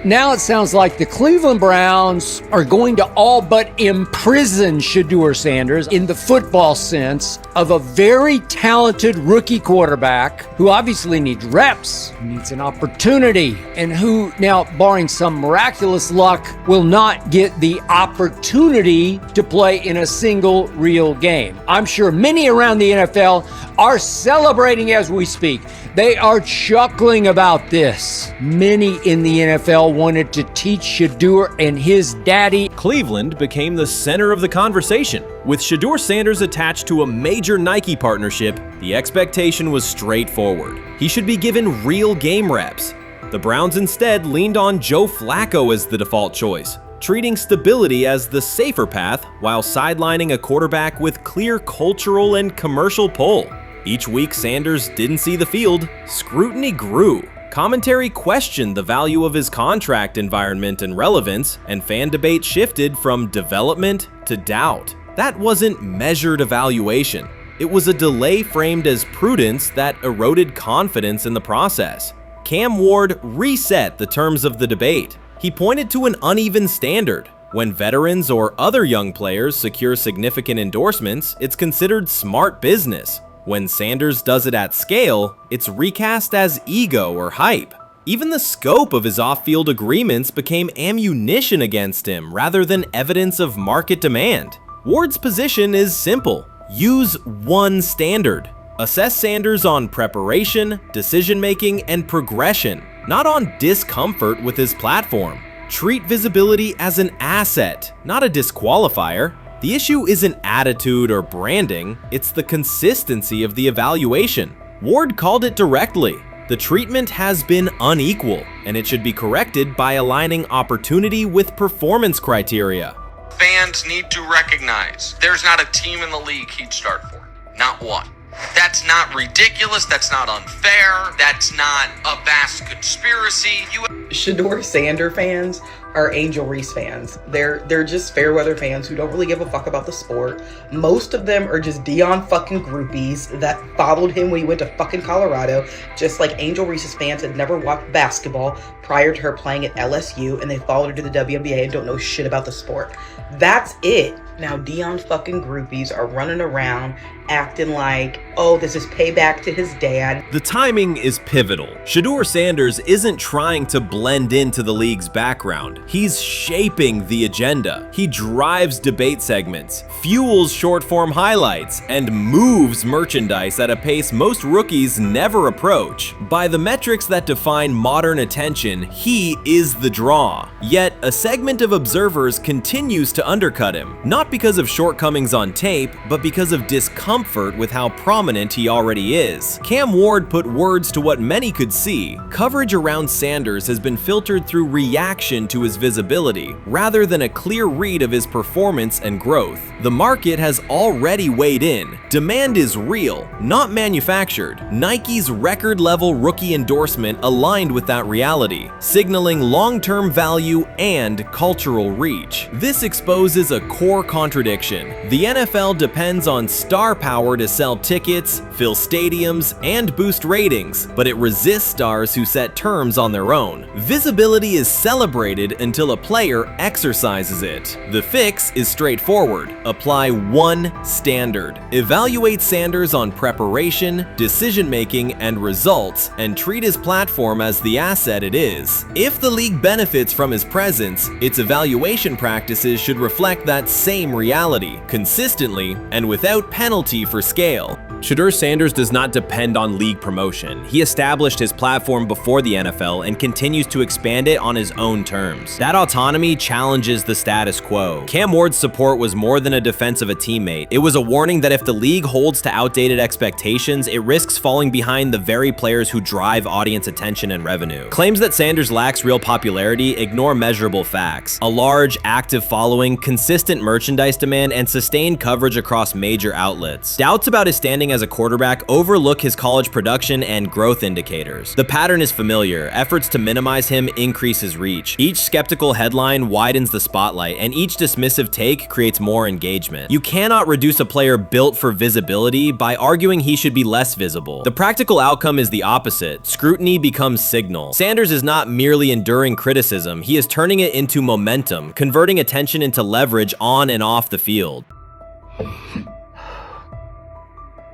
Now it sounds like the Cleveland Browns are going to all but imprison Shedeur Sanders in the football sense of a very talented rookie quarterback who obviously needs reps, needs an opportunity, and who now, barring some miraculous luck, will not get the opportunity to play in a single real game. I'm sure many around the NFL are celebrating as we speak. They are chuckling about this. Many in the NFL wanted to teach Shedeur and his daddy. Cleveland became the center of the conversation. With Shedeur Sanders attached to a major Nike partnership, the expectation was straightforward. He should be given real game reps. The Browns instead leaned on Joe Flacco as the default choice, treating stability as the safer path while sidelining a quarterback with clear cultural and commercial pull. Each week Sanders didn't see the field, scrutiny grew. Commentary questioned the value of his contract environment and relevance, and fan debate shifted from development to doubt. That wasn't measured evaluation. It was a delay framed as prudence that eroded confidence in the process. Cam Ward reset the terms of the debate. He pointed to an uneven standard. When veterans or other young players secure significant endorsements, it's considered smart business. When Sanders does it at scale, it's recast as ego or hype. Even the scope of his off-field agreements became ammunition against him rather than evidence of market demand. Ward's position is simple. Use one standard. Assess Sanders on preparation, decision-making, and progression, not on discomfort with his platform. Treat visibility as an asset, not a disqualifier. The issue isn't attitude or branding, it's the consistency of the evaluation. Ward called it directly. The treatment has been unequal, and it should be corrected by aligning opportunity with performance criteria. Fans need to recognize there's not a team in the league he'd start for. Not one. That's not ridiculous, that's not unfair, that's not a vast conspiracy. Shedeur Sanders fans are Angel Reese fans. They're just fair weather fans who don't really give a fuck about the sport. Most of them are just Dion fucking groupies that followed him when he went to fucking Colorado, just like Angel Reese's fans had never watched basketball prior to her playing at LSU, and they followed her to the WNBA and don't know shit about the sport. That's it. Now Dion fucking groupies are running around acting like, oh, this is payback to his dad. The timing is pivotal. Shedeur Sanders isn't trying to blend into the league's background. He's shaping the agenda. He drives debate segments, fuels short-form highlights, and moves merchandise at a pace most rookies never approach. By the metrics that define modern attention, he is the draw. Yet, a segment of observers continues to undercut him, not because of shortcomings on tape, but because of discomfort with how prominent he already is. Cam Ward put words to what many could see. Coverage around Sanders has been filtered through reaction to his visibility, rather than a clear read of his performance and growth. The market has already weighed in. Demand is real, not manufactured. Nike's record-level rookie endorsement aligned with that reality, signaling long-term value and cultural reach. This exposes a core contradiction. The NFL depends on star power to sell tickets, fill stadiums, and boost ratings, but it resists stars who set terms on their own. Visibility is celebrated until a player exercises it. The fix is straightforward. Apply one standard. Evaluate Sanders on preparation, decision-making, and results, and treat his platform as the asset it is. If the league benefits from his presence, its evaluation practices should reflect that same reality, consistently and without penalty for scale. Shedeur Sanders does not depend on league promotion. He established his platform before the NFL and continues to expand it on his own terms. That autonomy challenges the status quo. Cam Ward's support was more than a defense of a teammate. It was a warning that if the league holds to outdated expectations, it risks falling behind the very players who drive audience attention and revenue. Claims that Sanders lacks real popularity ignore measurable facts. A large, active following, consistent merchandise demand, and sustained coverage across major outlets. Doubts about his standing as a quarterback overlook his college production and growth indicators. The pattern is familiar. Efforts to minimize him increase his reach. Each skeptical headline widens the spotlight, and each dismissive take creates more engagement. You cannot reduce a player built for visibility by arguing he should be less visible. The practical outcome is the opposite. Scrutiny becomes signal. Sanders is not merely enduring criticism, he is turning it into momentum, converting attention into leverage on and off the field.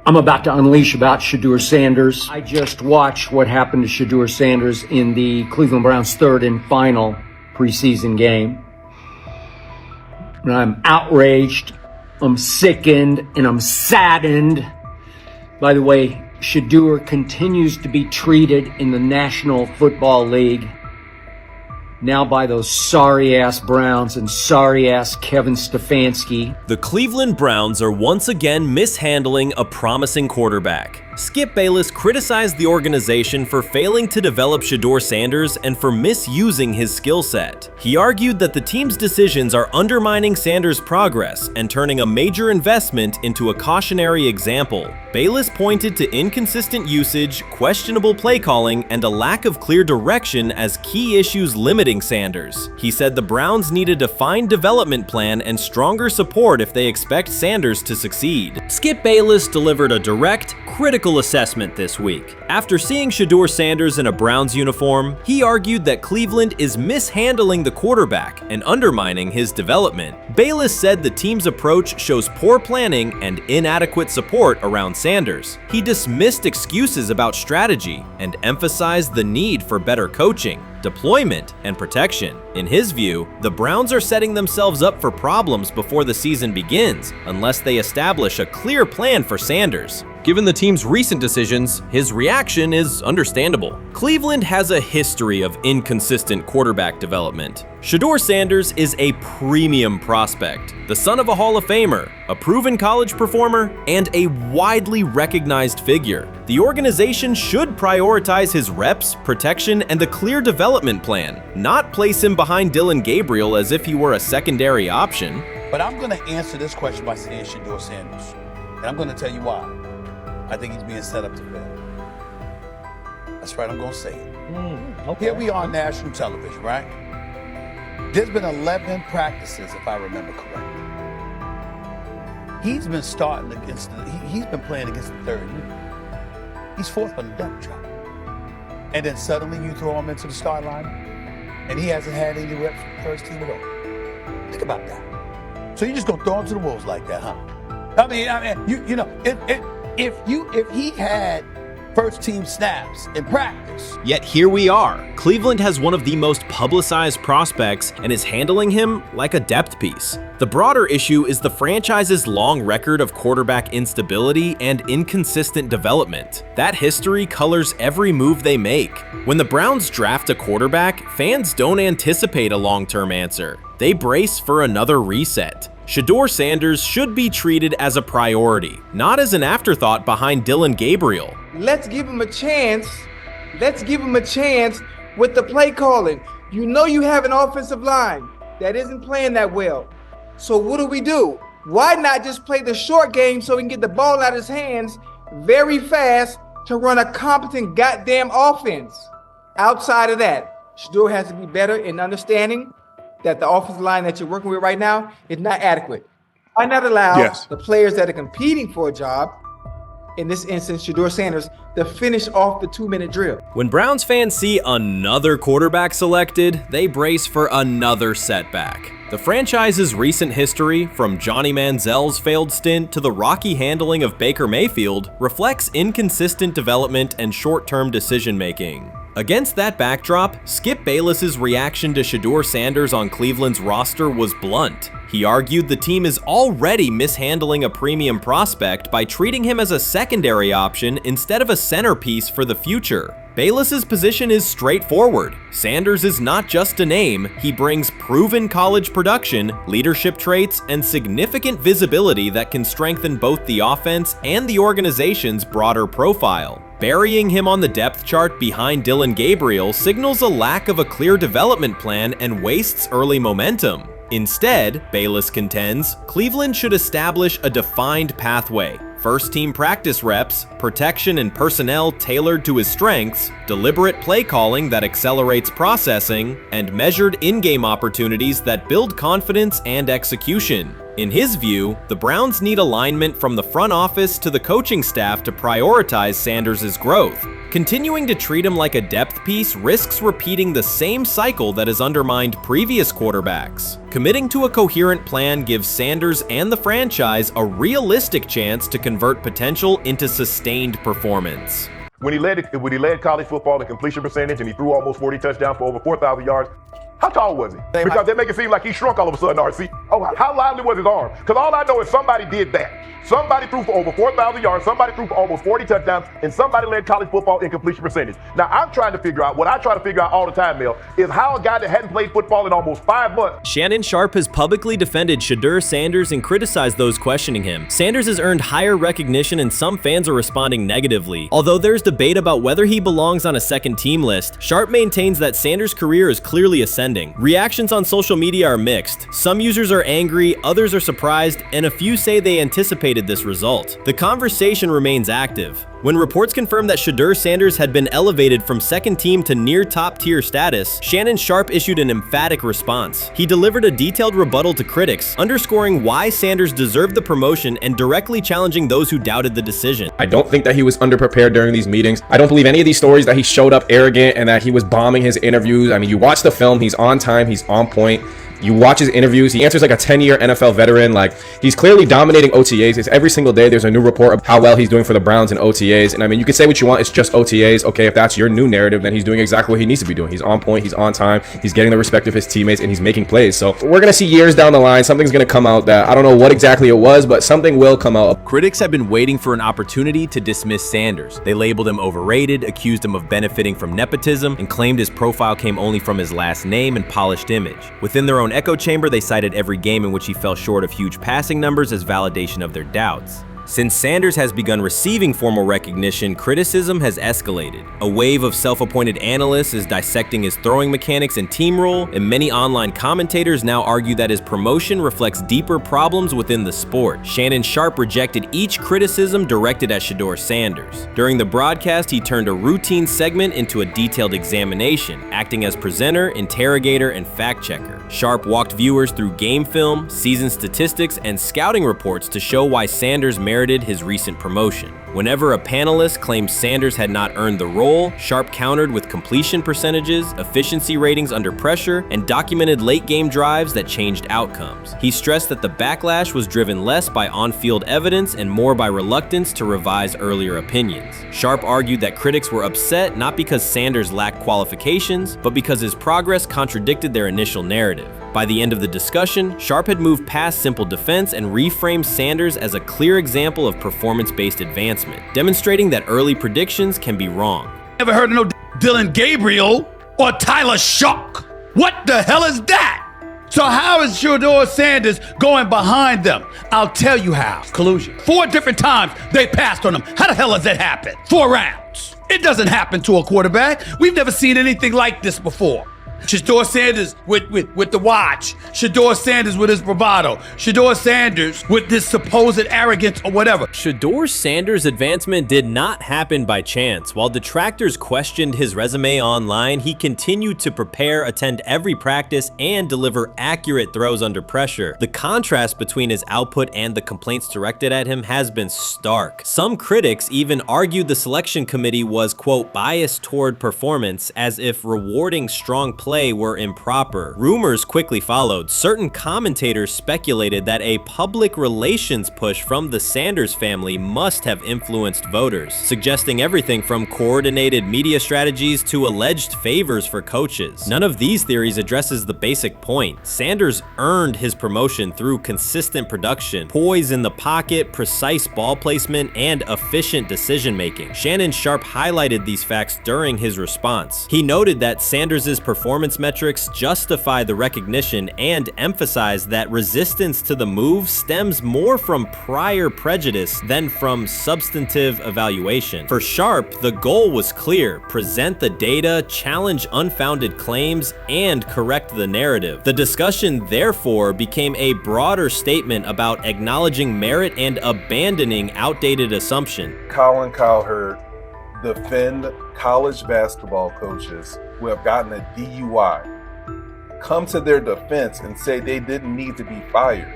I'm about to unleash about Shedeur Sanders. I just watched what happened to Shedeur Sanders in the Cleveland Browns' third and final preseason game. And I'm outraged, I'm sickened, and I'm saddened by the way Shedeur continues to be treated in the National Football League. Now by those sorry-ass Browns and sorry-ass Kevin Stefanski. The Cleveland Browns are once again mishandling a promising quarterback. Skip Bayless criticized the organization for failing to develop Shedeur Sanders and for misusing his skill set. He argued that the team's decisions are undermining Sanders' progress and turning a major investment into a cautionary example. Bayless pointed to inconsistent usage, questionable play calling, and a lack of clear direction as key issues limiting Sanders. He said the Browns need a defined development plan and stronger support if they expect Sanders to succeed. Skip Bayless delivered a direct, critical critical assessment this week. After seeing Shedeur Sanders in a Browns uniform, he argued that Cleveland is mishandling the quarterback and undermining his development. Bayless said the team's approach shows poor planning and inadequate support around Sanders. He dismissed excuses about strategy and emphasized the need for better coaching, deployment, and protection. In his view, the Browns are setting themselves up for problems before the season begins unless they establish a clear plan for Sanders. Given the team's recent decisions, his reaction is understandable. Cleveland has a history of inconsistent quarterback development. Shedeur Sanders is a premium prospect, the son of a Hall of Famer, a proven college performer, and a widely recognized figure. The organization should prioritize his reps, protection, and a clear development plan, not place him behind Dylan Gabriel as if he were a secondary option. But I'm going to answer this question by saying Shedeur Sanders. And I'm going to tell you why. I think he's being set up to fail. That's right, I'm going to say it. Okay. Here we are on national television, right? There's been 11 practices, if I remember correctly. He's been starting against, he's been playing against the third unit. He's fourth on the depth chart. And then suddenly you throw him into the start line, and he hasn't had any reps for the first team at all. Think about that. So you're just gonna throw him to the wolves like that, huh? I mean, you know, if he had first team snaps in practice. Yet here we are. Cleveland has one of the most publicized prospects and is handling him like a depth piece. The broader issue is the franchise's long record of quarterback instability and inconsistent development. That history colors every move they make. When the Browns draft a quarterback, fans don't anticipate a long-term answer. They brace for another reset. Shedeur Sanders should be treated as a priority, not as an afterthought behind Dylan Gabriel. Let's give him a chance. Let's give him a chance with the play calling. You know you have an offensive line that isn't playing that well. So what do? Why not just play the short game so he can get the ball out of his hands very fast to run a competent goddamn offense? Outside of that, Shedeur has to be better in understanding that the offensive line that you're working with right now is not adequate. Why not allow the players that are competing for a job, in this instance, Shedeur Sanders, to finish off the 2-minute drill? When Browns fans see another quarterback selected, they brace for another setback. The franchise's recent history, from Johnny Manziel's failed stint to the rocky handling of Baker Mayfield, reflects inconsistent development and short-term decision-making. Against that backdrop, Skip Bayless's reaction to Shedeur Sanders on Cleveland's roster was blunt. He argued the team is already mishandling a premium prospect by treating him as a secondary option instead of a centerpiece for the future. Bayless's position is straightforward. Sanders is not just a name, he brings proven college production, leadership traits, and significant visibility that can strengthen both the offense and the organization's broader profile. Burying him on the depth chart behind Dylan Gabriel signals a lack of a clear development plan and wastes early momentum. Instead, Bayless contends, Cleveland should establish a defined pathway. First-team practice reps, protection and personnel tailored to his strengths, deliberate play calling that accelerates processing, and measured in-game opportunities that build confidence and execution. In his view, the Browns need alignment from the front office to the coaching staff to prioritize Sanders' growth. Continuing to treat him like a depth piece risks repeating the same cycle that has undermined previous quarterbacks. Committing to a coherent plan gives Sanders and the franchise a realistic chance to convert potential into sustained performance. When he led college football in completion percentage and he threw almost 40 touchdowns for over 4,000 yards, how tall was he? Because they make it seem like he shrunk all of a sudden, RC. Oh, how lively was his arm? Because all I know is somebody did that. Somebody threw for over 4,000 yards, somebody threw for almost 40 touchdowns, and somebody led college football in completion percentage. Now, I'm trying to figure out, what I try to figure out all the time, Mel, is how a guy that hadn't played football in almost 5 months. Shannon Sharpe has publicly defended Shedeur Sanders and criticized those questioning him. Sanders has earned higher recognition and some fans are responding negatively. Although there's debate about whether he belongs on a second team list, Sharpe maintains that Sanders' career is clearly ascending. Reactions on social media are mixed. Some users are are angry, others are surprised, and a few say they anticipated this result. The conversation remains active. When reports confirmed that Shedeur Sanders had been elevated from second team to near top tier status, Shannon Sharpe issued an emphatic response. He delivered a detailed rebuttal to critics, underscoring why Sanders deserved the promotion and directly challenging those who doubted the decision. I don't think that he was underprepared during these meetings. I don't believe any of these stories that he showed up arrogant and that he was bombing his interviews. I mean, you watch the film, he's on time, he's on point. You watch his interviews, he answers like a 10-year NFL veteran. Like, he's clearly dominating OTAs. It's every single day there's a new report of how well he's doing for the Browns in OTAs. And I mean, you can say what you want, it's just OTAs. Okay, if that's your new narrative, then he's doing exactly what he needs to be doing. He's on point, he's on time, he's getting the respect of his teammates, and he's making plays. So we're gonna see years down the line, something's gonna come out that I don't know what exactly it was, but something will come out. Critics have been waiting for an opportunity to dismiss Sanders. They labeled him overrated, accused him of benefiting from nepotism, and claimed his profile came only from his last name and polished image. Within their own echo chamber, they cited every game in which he fell short of huge passing numbers as validation of their doubts. Since Sanders has begun receiving formal recognition, criticism has escalated. A wave of self-appointed analysts is dissecting his throwing mechanics and team role, and many online commentators now argue that his promotion reflects deeper problems within the sport. Shannon Sharpe rejected each criticism directed at Shedeur Sanders. During the broadcast, he turned a routine segment into a detailed examination, acting as presenter, interrogator, and fact-checker. Sharpe walked viewers through game film, season statistics, and scouting reports to show why Sanders merited his recent promotion. Whenever a panelist claimed Sanders had not earned the role, Sharpe countered with completion percentages, efficiency ratings under pressure, and documented late-game drives that changed outcomes. He stressed that the backlash was driven less by on-field evidence and more by reluctance to revise earlier opinions. Sharpe argued that critics were upset not because Sanders lacked qualifications, but because his progress contradicted their initial narrative. By the end of the discussion, Sharpe had moved past simple defense and reframed Sanders as a clear example of performance-based advancement, demonstrating that early predictions can be wrong. Never heard of no Dylan Gabriel or Tyler Shock. What the hell is that? So how is Shedeur Sanders going behind them? I'll tell you how. Collusion. 4 different times they passed on him. How the hell does that happen? 4 rounds. It doesn't happen to a quarterback. We've never seen anything like this before. Shedeur Sanders with the watch. Shedeur Sanders with his bravado. Shedeur Sanders with this supposed arrogance or whatever. Shedeur Sanders' advancement did not happen by chance. While detractors questioned his resume online, he continued to prepare, attend every practice, and deliver accurate throws under pressure. The contrast between his output and the complaints directed at him has been stark. Some critics even argued the selection committee was, quote, biased toward performance, as if rewarding strong play were improper. Rumors quickly followed. Certain commentators speculated that a public relations push from the Sanders family must have influenced voters, suggesting everything from coordinated media strategies to alleged favors for coaches. None of these theories addresses the basic point. Sanders earned his promotion through consistent production, poise in the pocket, precise ball placement, and efficient decision-making. Shannon Sharpe highlighted these facts during his response. He noted that Sanders' performance metrics justify the recognition and emphasize that resistance to the move stems more from prior prejudice than from substantive evaluation. For Sharpe, the goal was clear: present the data, challenge unfounded claims, and correct the narrative. The discussion, therefore, became a broader statement about acknowledging merit and abandoning outdated assumptions. Colin Cowherd defend college basketball coaches who have gotten a DUI, come to their defense and say they didn't need to be fired,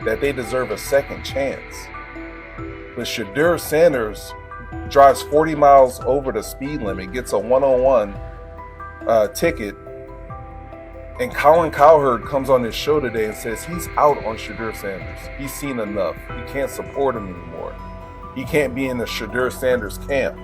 that they deserve a second chance. But Shedeur Sanders drives 40 miles over the speed limit, gets a one-on-one ticket, and Colin Cowherd comes on his show today and says he's out on Shedeur Sanders. He's seen enough. He can't support him anymore. He can't be in the Shedeur Sanders camp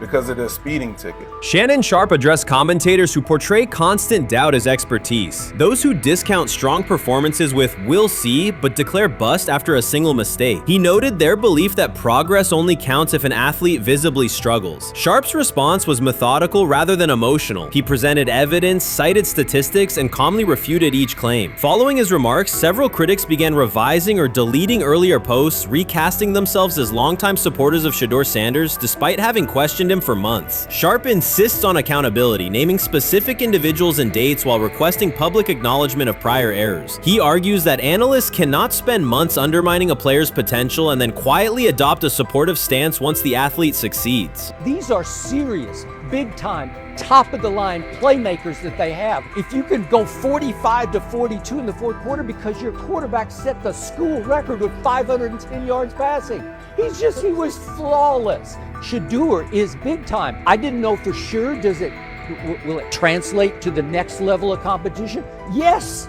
because of the speeding ticket. Shannon Sharpe addressed commentators who portray constant doubt as expertise. Those who discount strong performances with "we'll see," but declare bust after a single mistake. He noted their belief that progress only counts if an athlete visibly struggles. Sharpe's response was methodical rather than emotional. He presented evidence, cited statistics, and calmly refuted each claim. Following his remarks, several critics began revising or deleting earlier posts, recasting themselves as longtime supporters of Shedeur Sanders despite having questioned questioned him for months. Sharpe insists on accountability, naming specific individuals and dates while requesting public acknowledgement of prior errors. He argues that analysts cannot spend months undermining a player's potential and then quietly adopt a supportive stance once the athlete succeeds. These are serious, big-time, top-of-the-line playmakers that they have. If you can go 45 to 42 in the fourth quarter because your quarterback set the school record with 510 yards passing. He was flawless. Shedeur is big-time. I didn't know for sure, will it translate to the next level of competition? Yes.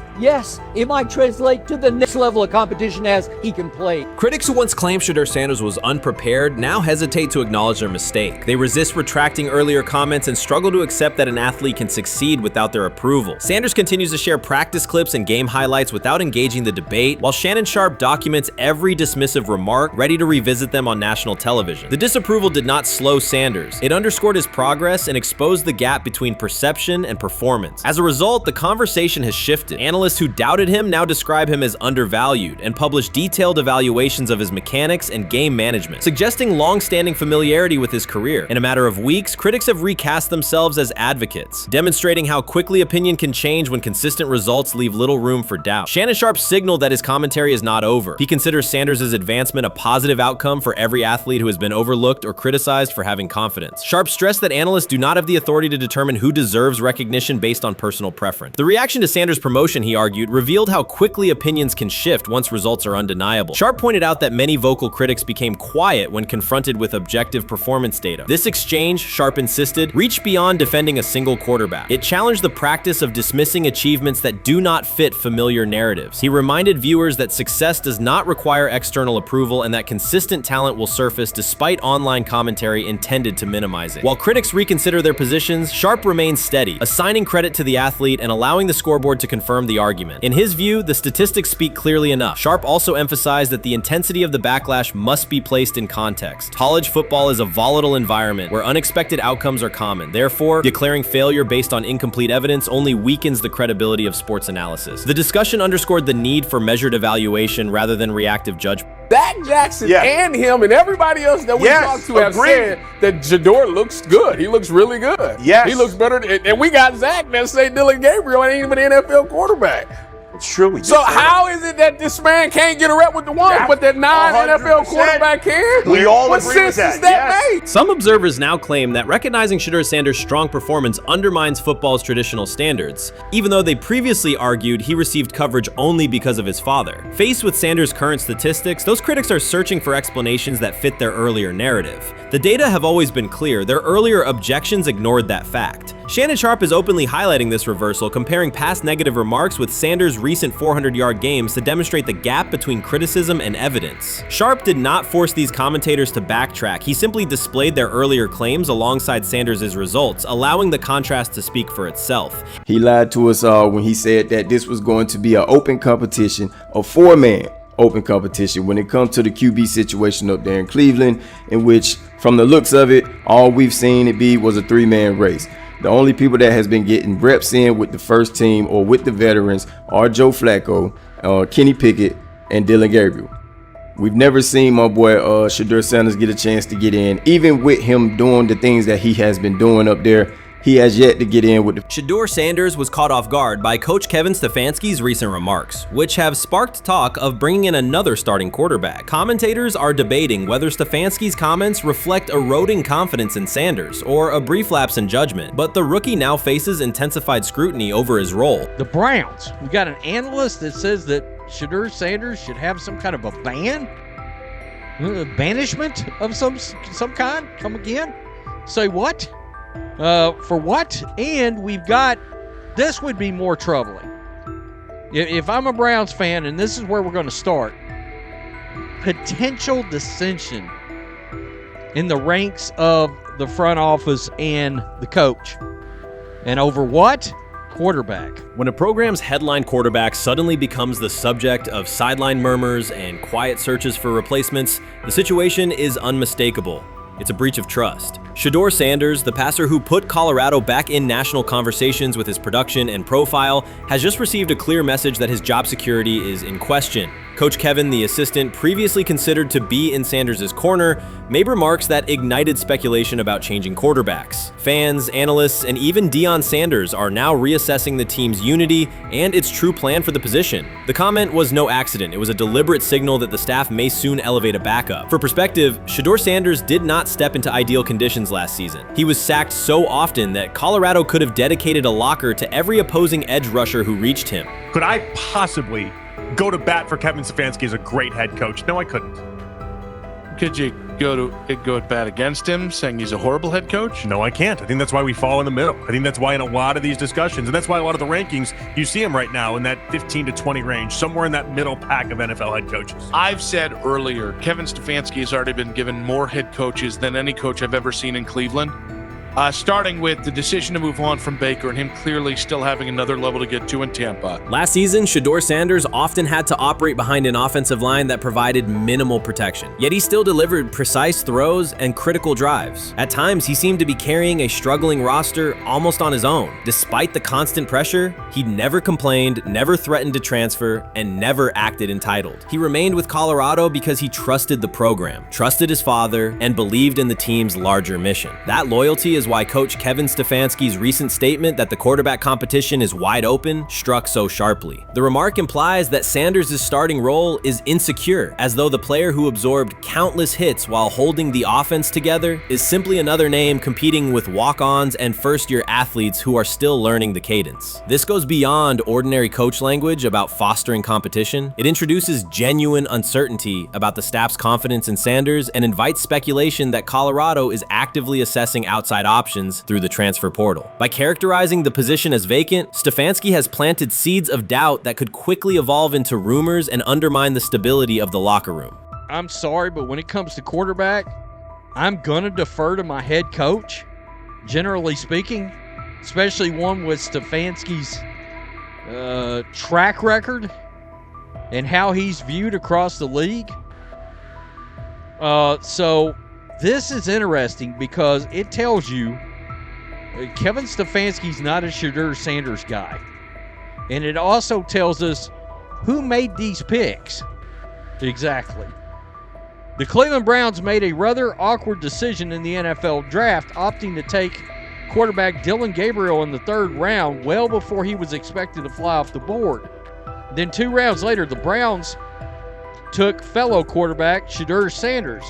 It might translate to the next level of competition as he can play. Critics who once claimed Shedeur Sanders was unprepared now hesitate to acknowledge their mistake. They resist retracting earlier comments and struggle to accept that an athlete can succeed without their approval. Sanders continues to share practice clips and game highlights without engaging the debate, while Shannon Sharpe documents every dismissive remark, ready to revisit them on national television. The disapproval did not slow Sanders. It underscored his progress and exposed the gap between perception and performance. As a result, the conversation has shifted. Analysts who doubted him now describe him as undervalued and publish detailed evaluations of his mechanics and game management, suggesting long-standing familiarity with his career. In a matter of weeks, critics have recast themselves as advocates, demonstrating how quickly opinion can change when consistent results leave little room for doubt. Shannon Sharpe signaled that his commentary is not over. He considers Sanders' advancement a positive outcome for every athlete who has been overlooked or criticized for having confidence. Sharpe stressed that analysts do not have the authority to determine who deserves recognition based on personal preference. The reaction to Sanders' promotion, he argued, revealed how quickly opinions can shift once results are undeniable. Sharpe pointed out that many vocal critics became quiet when confronted with objective performance data. This exchange, Sharpe insisted, reached beyond defending a single quarterback. It challenged the practice of dismissing achievements that do not fit familiar narratives. He reminded viewers that success does not require external approval and that consistent talent will surface despite online commentary intended to minimize it. While critics reconsider their positions, Sharpe remains steady, assigning credit to the athlete and allowing the scoreboard to confirm the argument. In his view, the statistics speak clearly enough. Sharpe also emphasized that the intensity of the backlash must be placed in context. College football is a volatile environment where unexpected outcomes are common. Therefore, declaring failure based on incomplete evidence only weakens the credibility of sports analysis. The discussion underscored the need for measured evaluation rather than reactive judgment. Dak Jackson and him and everybody else that we talked to have said that Shedeur looks good. He looks really good. He looks better. And we got Zach that say Dylan Gabriel ain't even an NFL quarterback. It's true. So how is it that this man can't get a rep with the ones, but that non-NFL quarterback can? We all what agree with sense that. does that make? Some observers now claim that recognizing Shedeur Sanders' strong performance undermines football's traditional standards, even though they previously argued he received coverage only because of his father. Faced with Sanders' current statistics, those critics are searching for explanations that fit their earlier narrative. The data have always been clear. Their earlier objections ignored that fact. Shannon Sharpe is openly highlighting this reversal, comparing past negative remarks with Sanders' recent 400-yard games to demonstrate the gap between criticism and evidence. Sharpe did not force these commentators to backtrack. He simply displayed their earlier claims alongside Sanders' results, allowing the contrast to speak for itself. He lied to us all when he said that this was going to be an open competition, a four-man open competition when it comes to the QB situation up there in Cleveland, in which, from the looks of it, all we've seen it be was a three-man race. The only people that has been getting reps in with the first team or with the veterans are Joe Flacco, Kenny Pickett, and Dylan Gabriel. We've never seen my boy Shedeur Sanders get a chance to get in. Even with him doing the things that he has been doing up there, he has yet to get in with the... Shedeur Sanders was caught off guard by Coach Kevin Stefanski's recent remarks, which have sparked talk of bringing in another starting quarterback. Commentators are debating whether Stefanski's comments reflect eroding confidence in Sanders or a brief lapse in judgment, but the rookie now faces intensified scrutiny over his role. The Browns, we got an analyst that says that Shedeur Sanders should have some kind of a ban? Banishment of some kind? Come again? Say what? For what? And we've got, this would be more troubling. If I'm a Browns fan, and this is where we're going to start, potential dissension in the ranks of the front office and the coach. And over what? Quarterback. When a program's headline quarterback suddenly becomes the subject of sideline murmurs and quiet searches for replacements, the situation is unmistakable. It's a breach of trust. Shedeur Sanders, the passer who put Colorado back in national conversations with his production and profile, has just received a clear message that his job security is in question. Coach Kevin, the assistant previously considered to be in Sanders' corner, made remarks that ignited speculation about changing quarterbacks. Fans, analysts, and even Deion Sanders are now reassessing the team's unity and its true plan for the position. The comment was no accident. It was a deliberate signal that the staff may soon elevate a backup. For perspective, Shedeur Sanders did not step into ideal conditions last season. He was sacked so often that Colorado could have dedicated a locker to every opposing edge rusher who reached him. Could I possibly go to bat for Kevin Stefanski as a great head coach? No, I couldn't. Could you go to bat against him, saying he's a horrible head coach? No, I can't. I think that's why we fall in the middle. I think that's why in a lot of these discussions, and that's why a lot of the rankings, you see him right now in that 15 to 20 range, somewhere in that middle pack of NFL head coaches. I've said earlier, Kevin Stefanski has already been given more head coaches than any coach I've ever seen in Cleveland. Starting with the decision to move on from Baker and him clearly still having another level to get to in Tampa. Last season, Shedeur Sanders often had to operate behind an offensive line that provided minimal protection, yet he still delivered precise throws and critical drives. At times, he seemed to be carrying a struggling roster almost on his own. Despite the constant pressure, he never complained, never threatened to transfer, and never acted entitled. He remained with Colorado because he trusted the program, trusted his father, and believed in the team's larger mission. That loyalty is why Coach Kevin Stefanski's recent statement that the quarterback competition is wide open struck so sharply. The remark implies that Sanders' starting role is insecure, as though the player who absorbed countless hits while holding the offense together is simply another name competing with walk-ons and first-year athletes who are still learning the cadence. This goes beyond ordinary coach language about fostering competition. It introduces genuine uncertainty about the staff's confidence in Sanders and invites speculation that Colorado is actively assessing outside options through the transfer portal. By characterizing the position as vacant, Stefanski has planted seeds of doubt that could quickly evolve into rumors and undermine the stability of the locker room. I'm sorry, but when it comes to quarterback, I'm gonna defer to my head coach, generally speaking, especially one with Stefanski's track record and how he's viewed across the league. So this is interesting because it tells you Kevin Stefanski's not a Shedeur Sanders guy. And it also tells us who made these picks. Exactly. The Cleveland Browns made a rather awkward decision in the NFL draft, opting to take quarterback Dillon Gabriel in the 3rd round, well before he was expected to fly off the board. Then 2 rounds later, the Browns took fellow quarterback Shedeur Sanders.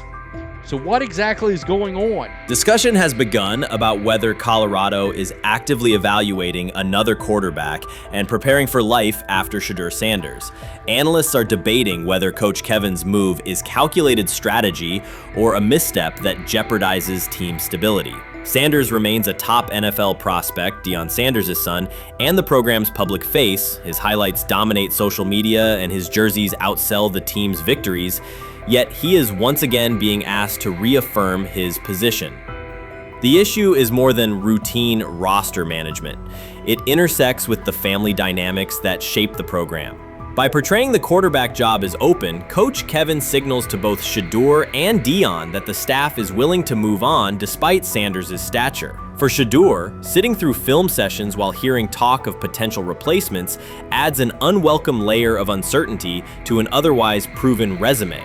So what exactly is going on? Discussion has begun about whether Colorado is actively evaluating another quarterback and preparing for life after Shedeur Sanders. Analysts are debating whether Coach Kevin's move is calculated strategy or a misstep that jeopardizes team stability. Sanders remains a top NFL prospect, Deion Sanders' son, and the program's public face. His highlights dominate social media and his jerseys outsell the team's victories. Yet he is once again being asked to reaffirm his position. The issue is more than routine roster management. It intersects with the family dynamics that shape the program. By portraying the quarterback job as open, Coach Kevin signals to both Shedeur and Deion that the staff is willing to move on despite Sanders' stature. For Shedeur, sitting through film sessions while hearing talk of potential replacements adds an unwelcome layer of uncertainty to an otherwise proven resume.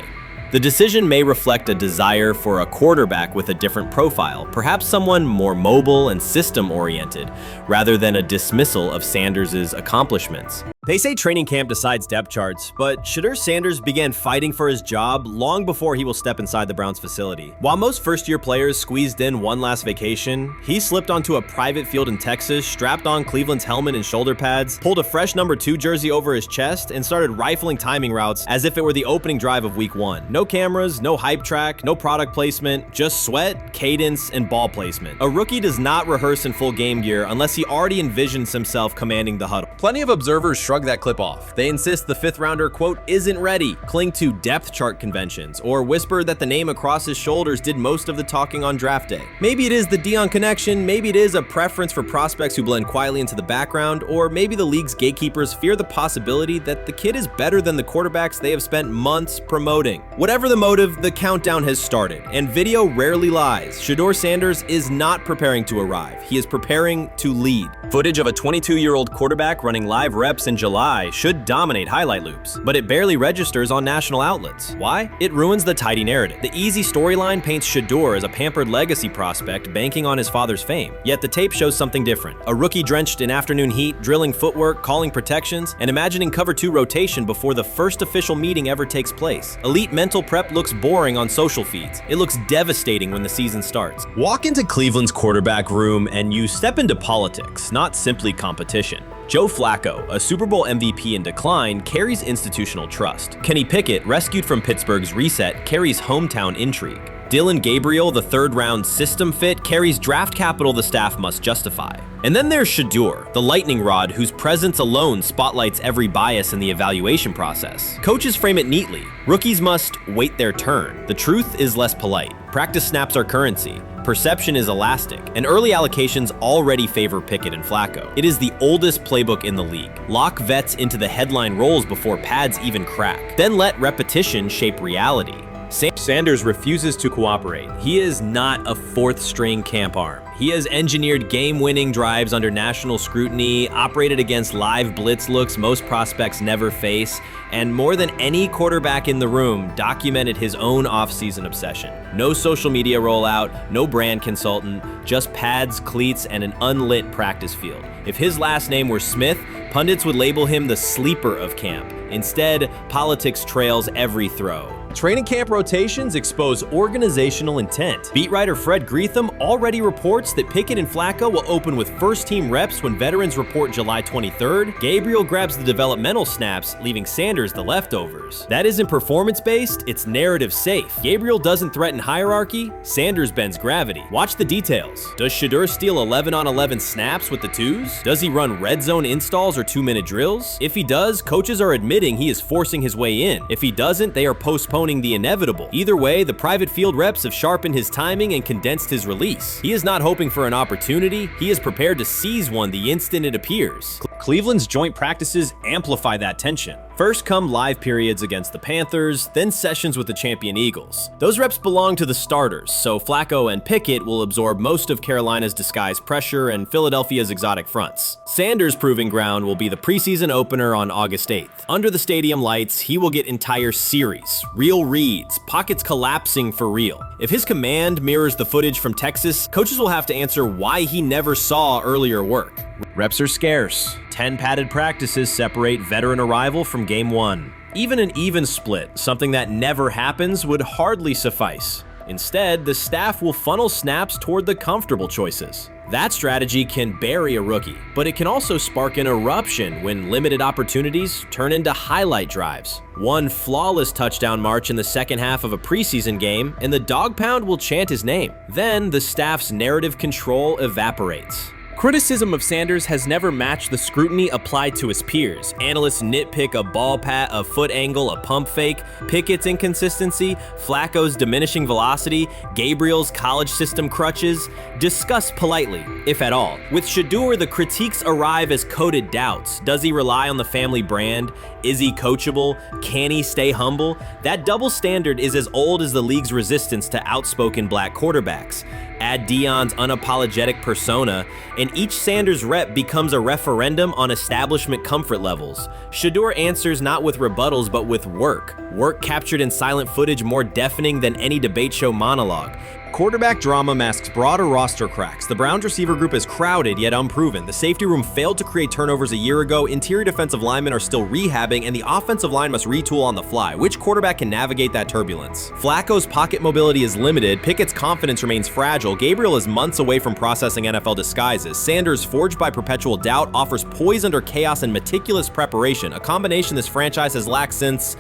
The decision may reflect a desire for a quarterback with a different profile, perhaps someone more mobile and system-oriented, rather than a dismissal of Sanders' accomplishments. They say training camp decides depth charts, but Shedeur Sanders began fighting for his job long before he will step inside the Browns facility. While most first-year players squeezed in one last vacation, he slipped onto a private field in Texas, strapped on Cleveland's helmet and shoulder pads, pulled a fresh number 2 jersey over his chest, and started rifling timing routes as if it were the opening drive of week 1. No cameras, no hype track, no product placement, just sweat, cadence, and ball placement. A rookie does not rehearse in full game gear unless he already envisions himself commanding the huddle. Plenty of observers shrug that clip off. They insist the 5th rounder, quote, isn't ready, cling to depth chart conventions, or whisper that the name across his shoulders did most of the talking on draft day. Maybe it is the Deion connection, maybe it is a preference for prospects who blend quietly into the background, or maybe the league's gatekeepers fear the possibility that the kid is better than the quarterbacks they have spent months promoting. Whatever the motive, the countdown has started, and video rarely lies. Shedeur Sanders is not preparing to arrive. He is preparing to lead. Footage of a 22-year-old quarterback running live reps in July should dominate highlight loops, but it barely registers on national outlets. Why? It ruins the tidy narrative. The easy storyline paints Shedeur as a pampered legacy prospect banking on his father's fame. Yet the tape shows something different. A rookie drenched in afternoon heat, drilling footwork, calling protections, and imagining cover 2 rotation before the first official meeting ever takes place. Elite mental prep looks boring on social feeds. It looks devastating when the season starts. Walk into Cleveland's quarterback room and you step into politics, not simply competition. Joe Flacco, a Super Bowl MVP in decline, carries institutional trust. Kenny Pickett, rescued from Pittsburgh's reset, carries hometown intrigue. Dillon Gabriel, the third-round system fit, carries draft capital the staff must justify. And then there's Shedeur, the lightning rod whose presence alone spotlights every bias in the evaluation process. Coaches frame it neatly. Rookies must wait their turn. The truth is less polite. Practice snaps are currency. Perception is elastic, and early allocations already favor Pickett and Flacco. It is the oldest playbook in the league. Lock vets into the headline roles before pads even crack. Then let repetition shape reality. Sanders refuses to cooperate. He is not a fourth-string camp arm. He has engineered game-winning drives under national scrutiny, operated against live blitz looks most prospects never face, and more than any quarterback in the room, documented his own off-season obsession. No social media rollout, no brand consultant, just pads, cleats, and an unlit practice field. If his last name were Smith, pundits would label him the sleeper of camp. Instead, politics trails every throw. Training camp rotations expose organizational intent. Beat writer Fred Greetham already reports that Pickett and Flacco will open with first-team reps when veterans report July 23rd. Gabriel grabs the developmental snaps, leaving Sanders the leftovers. That isn't performance-based, it's narrative-safe. Gabriel doesn't threaten hierarchy, Sanders bends gravity. Watch the details. Does Shedeur steal 11-on-11 snaps with the twos? Does he run red zone installs or 2-minute drills? If he does, coaches are admitting he is forcing his way in. If he doesn't, they are postponing the inevitable. Either way, the private field reps have sharpened his timing and condensed his release. He is not hoping for an opportunity, he is prepared to seize one the instant it appears. Cleveland's joint practices amplify that tension. First come live periods against the Panthers, then sessions with the champion Eagles. Those reps belong to the starters, so Flacco and Pickett will absorb most of Carolina's disguised pressure and Philadelphia's exotic fronts. Sanders' proving ground will be the preseason opener on August 8th. Under the stadium lights, he will get entire series, real reads, pockets collapsing for real. If his command mirrors the footage from Texas, coaches will have to answer why he never saw earlier work. Reps are scarce. 10 padded practices separate veteran arrival from game 1. Even an even split, something that never happens, would hardly suffice. Instead, the staff will funnel snaps toward the comfortable choices. That strategy can bury a rookie, but it can also spark an eruption when limited opportunities turn into highlight drives. One flawless touchdown march in the second half of a preseason game, and the dog pound will chant his name. Then the staff's narrative control evaporates. Criticism of Sanders has never matched the scrutiny applied to his peers. Analysts nitpick a ball pat, a foot angle, a pump fake, Pickett's inconsistency, Flacco's diminishing velocity, Gabriel's college system crutches. Discuss politely, if at all. With Shedeur, the critiques arrive as coded doubts. Does he rely on the family brand? Is he coachable? Can he stay humble? That double standard is as old as the league's resistance to outspoken black quarterbacks. Add Deion's unapologetic persona, and each Sanders rep becomes a referendum on establishment comfort levels. Shedeur answers not with rebuttals, but with work. Work captured in silent footage more deafening than any debate show monologue. Quarterback drama masks broader roster cracks. The Browns receiver group is crowded yet unproven. The safety room failed to create turnovers a year ago. Interior defensive linemen are still rehabbing, and the offensive line must retool on the fly. Which quarterback can navigate that turbulence? Flacco's pocket mobility is limited. Pickett's confidence remains fragile. Gabriel is months away from processing NFL disguises. Sanders, forged by perpetual doubt, offers poise under chaos and meticulous preparation, a combination this franchise has lacked since,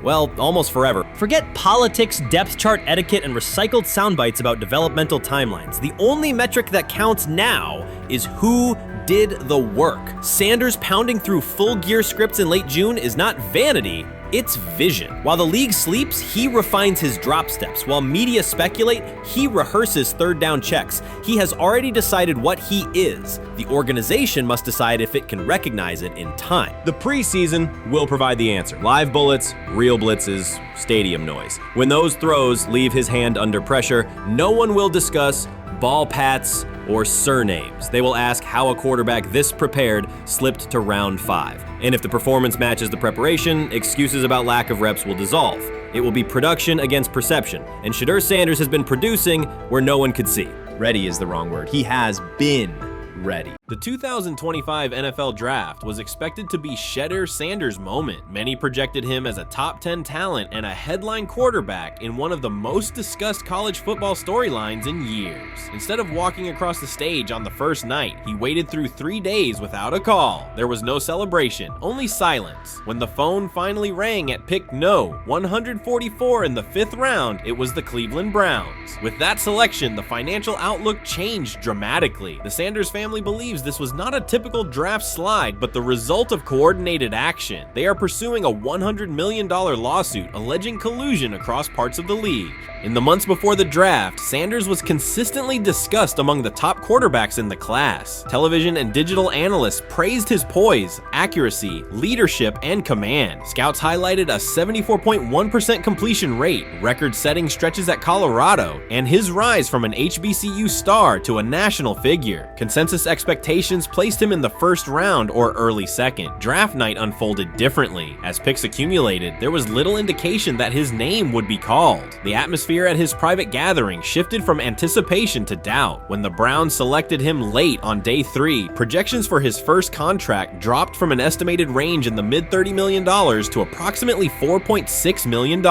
well, almost forever. Forget politics, depth chart etiquette, and recycled sound bites about developmental timelines. The only metric that counts now is who did the work. Sanders pounding through full gear scripts in late June is not vanity, it's vision. While the league sleeps, he refines his drop steps. While media speculate, he rehearses third down checks. He has already decided what he is. The organization must decide if it can recognize it in time. The preseason will provide the answer. Live bullets, real blitzes, stadium noise. When those throws leave his hand under pressure, no one will discuss ball pats, or surnames. They will ask how a quarterback this prepared slipped to round 5. And if the performance matches the preparation, excuses about lack of reps will dissolve. It will be production against perception, and Shedeur Sanders has been producing where no one could see. Ready is the wrong word. He has been ready. The 2025 NFL Draft was expected to be Shedeur Sanders' moment. Many projected him as a top 10 talent and a headline quarterback in one of the most discussed college football storylines in years. Instead of walking across the stage on the first night, he waited through 3 days without a call. There was no celebration, only silence. When the phone finally rang at pick no. 144 in the 5th round, it was the Cleveland Browns. With that selection, the financial outlook changed dramatically. The Sanders family believes this was not a typical draft slide, but the result of coordinated action. They are pursuing a $100 million lawsuit alleging collusion across parts of the league. In the months before the draft, Sanders was consistently discussed among the top quarterbacks in the class. Television and digital analysts praised his poise, accuracy, leadership, and command. Scouts highlighted a 74.1% completion rate, record-setting stretches at Colorado, and his rise from an HBCU star to a national figure. Consensus expectations placed him in the first round or early second. Draft night unfolded differently. As picks accumulated, there was little indication that his name would be called. The atmosphere at his private gathering shifted from anticipation to doubt. When the Browns selected him late on day 3, projections for his first contract dropped from an estimated range in the mid-$30 million to approximately $4.6 million,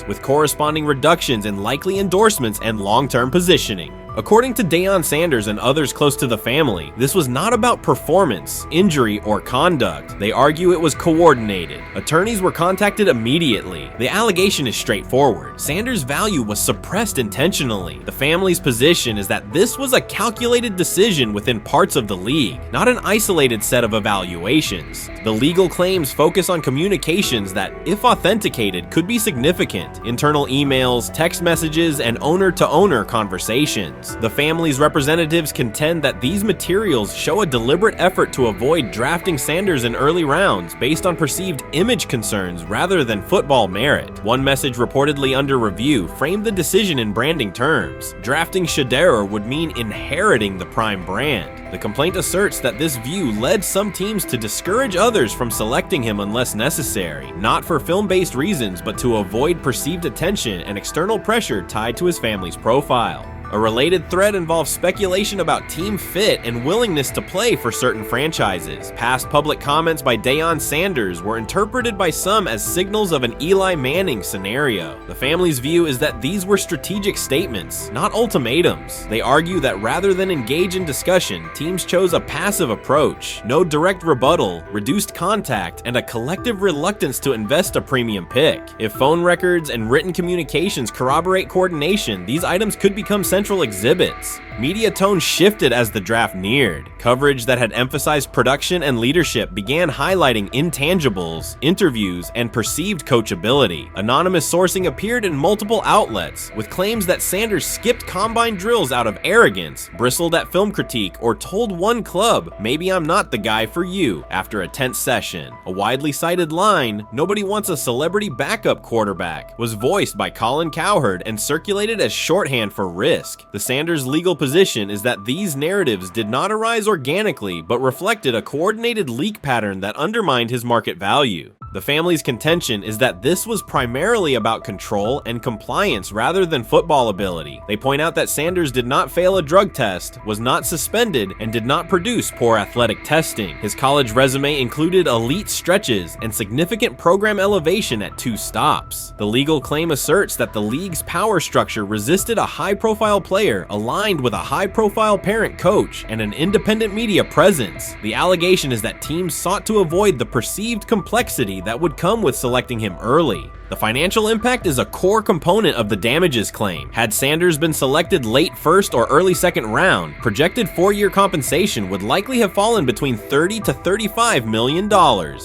with corresponding reductions in likely endorsements and long-term positioning. According to Deion Sanders and others close to the family, this was not about performance, injury, or conduct. They argue it was coordinated. Attorneys were contacted immediately. The allegation is straightforward. Sanders' value was suppressed intentionally. The family's position is that this was a calculated decision within parts of the league, not an isolated set of evaluations. The legal claims focus on communications that, if authenticated, could be significant. Internal emails, text messages, and owner-to-owner conversations. The family's representatives contend that these materials show a deliberate effort to avoid drafting Sanders in early rounds based on perceived image concerns rather than football merit. One message reportedly under review framed the decision in branding terms. Drafting Shedeur would mean inheriting the Prime brand. The complaint asserts that this view led some teams to discourage others from selecting him unless necessary, not for film-based reasons, but to avoid perceived attention and external pressure tied to his family's profile. A related thread involves speculation about team fit and willingness to play for certain franchises. Past public comments by Deion Sanders were interpreted by some as signals of an Eli Manning scenario. The family's view is that these were strategic statements, not ultimatums. They argue that rather than engage in discussion, teams chose a passive approach, no direct rebuttal, reduced contact, and a collective reluctance to invest a premium pick. If phone records and written communications corroborate coordination, these items could become central exhibits. Media tone shifted as the draft neared. Coverage that had emphasized production and leadership began highlighting intangibles, interviews, and perceived coachability. Anonymous sourcing appeared in multiple outlets, with claims that Sanders skipped combine drills out of arrogance, bristled at film critique, or told one club, "Maybe I'm not the guy for you," after a tense session. A widely cited line, "Nobody wants a celebrity backup quarterback," was voiced by Colin Cowherd and circulated as shorthand for risk. The Sanders legal position is that these narratives did not arise organically, but reflected a coordinated leak pattern that undermined his market value. The family's contention is that this was primarily about control and compliance rather than football ability. They point out that Sanders did not fail a drug test, was not suspended, and did not produce poor athletic testing. His college resume included elite stretches and significant program elevation at 2 stops. The legal claim asserts that the league's power structure resisted a high-profile player aligned with a high-profile parent coach and an independent media presence. The allegation is that teams sought to avoid the perceived complexity that would come with selecting him early. The financial impact is a core component of the damages claim. Had Sanders been selected late first or early second round, projected 4-year compensation would likely have fallen between $30 to $35 million,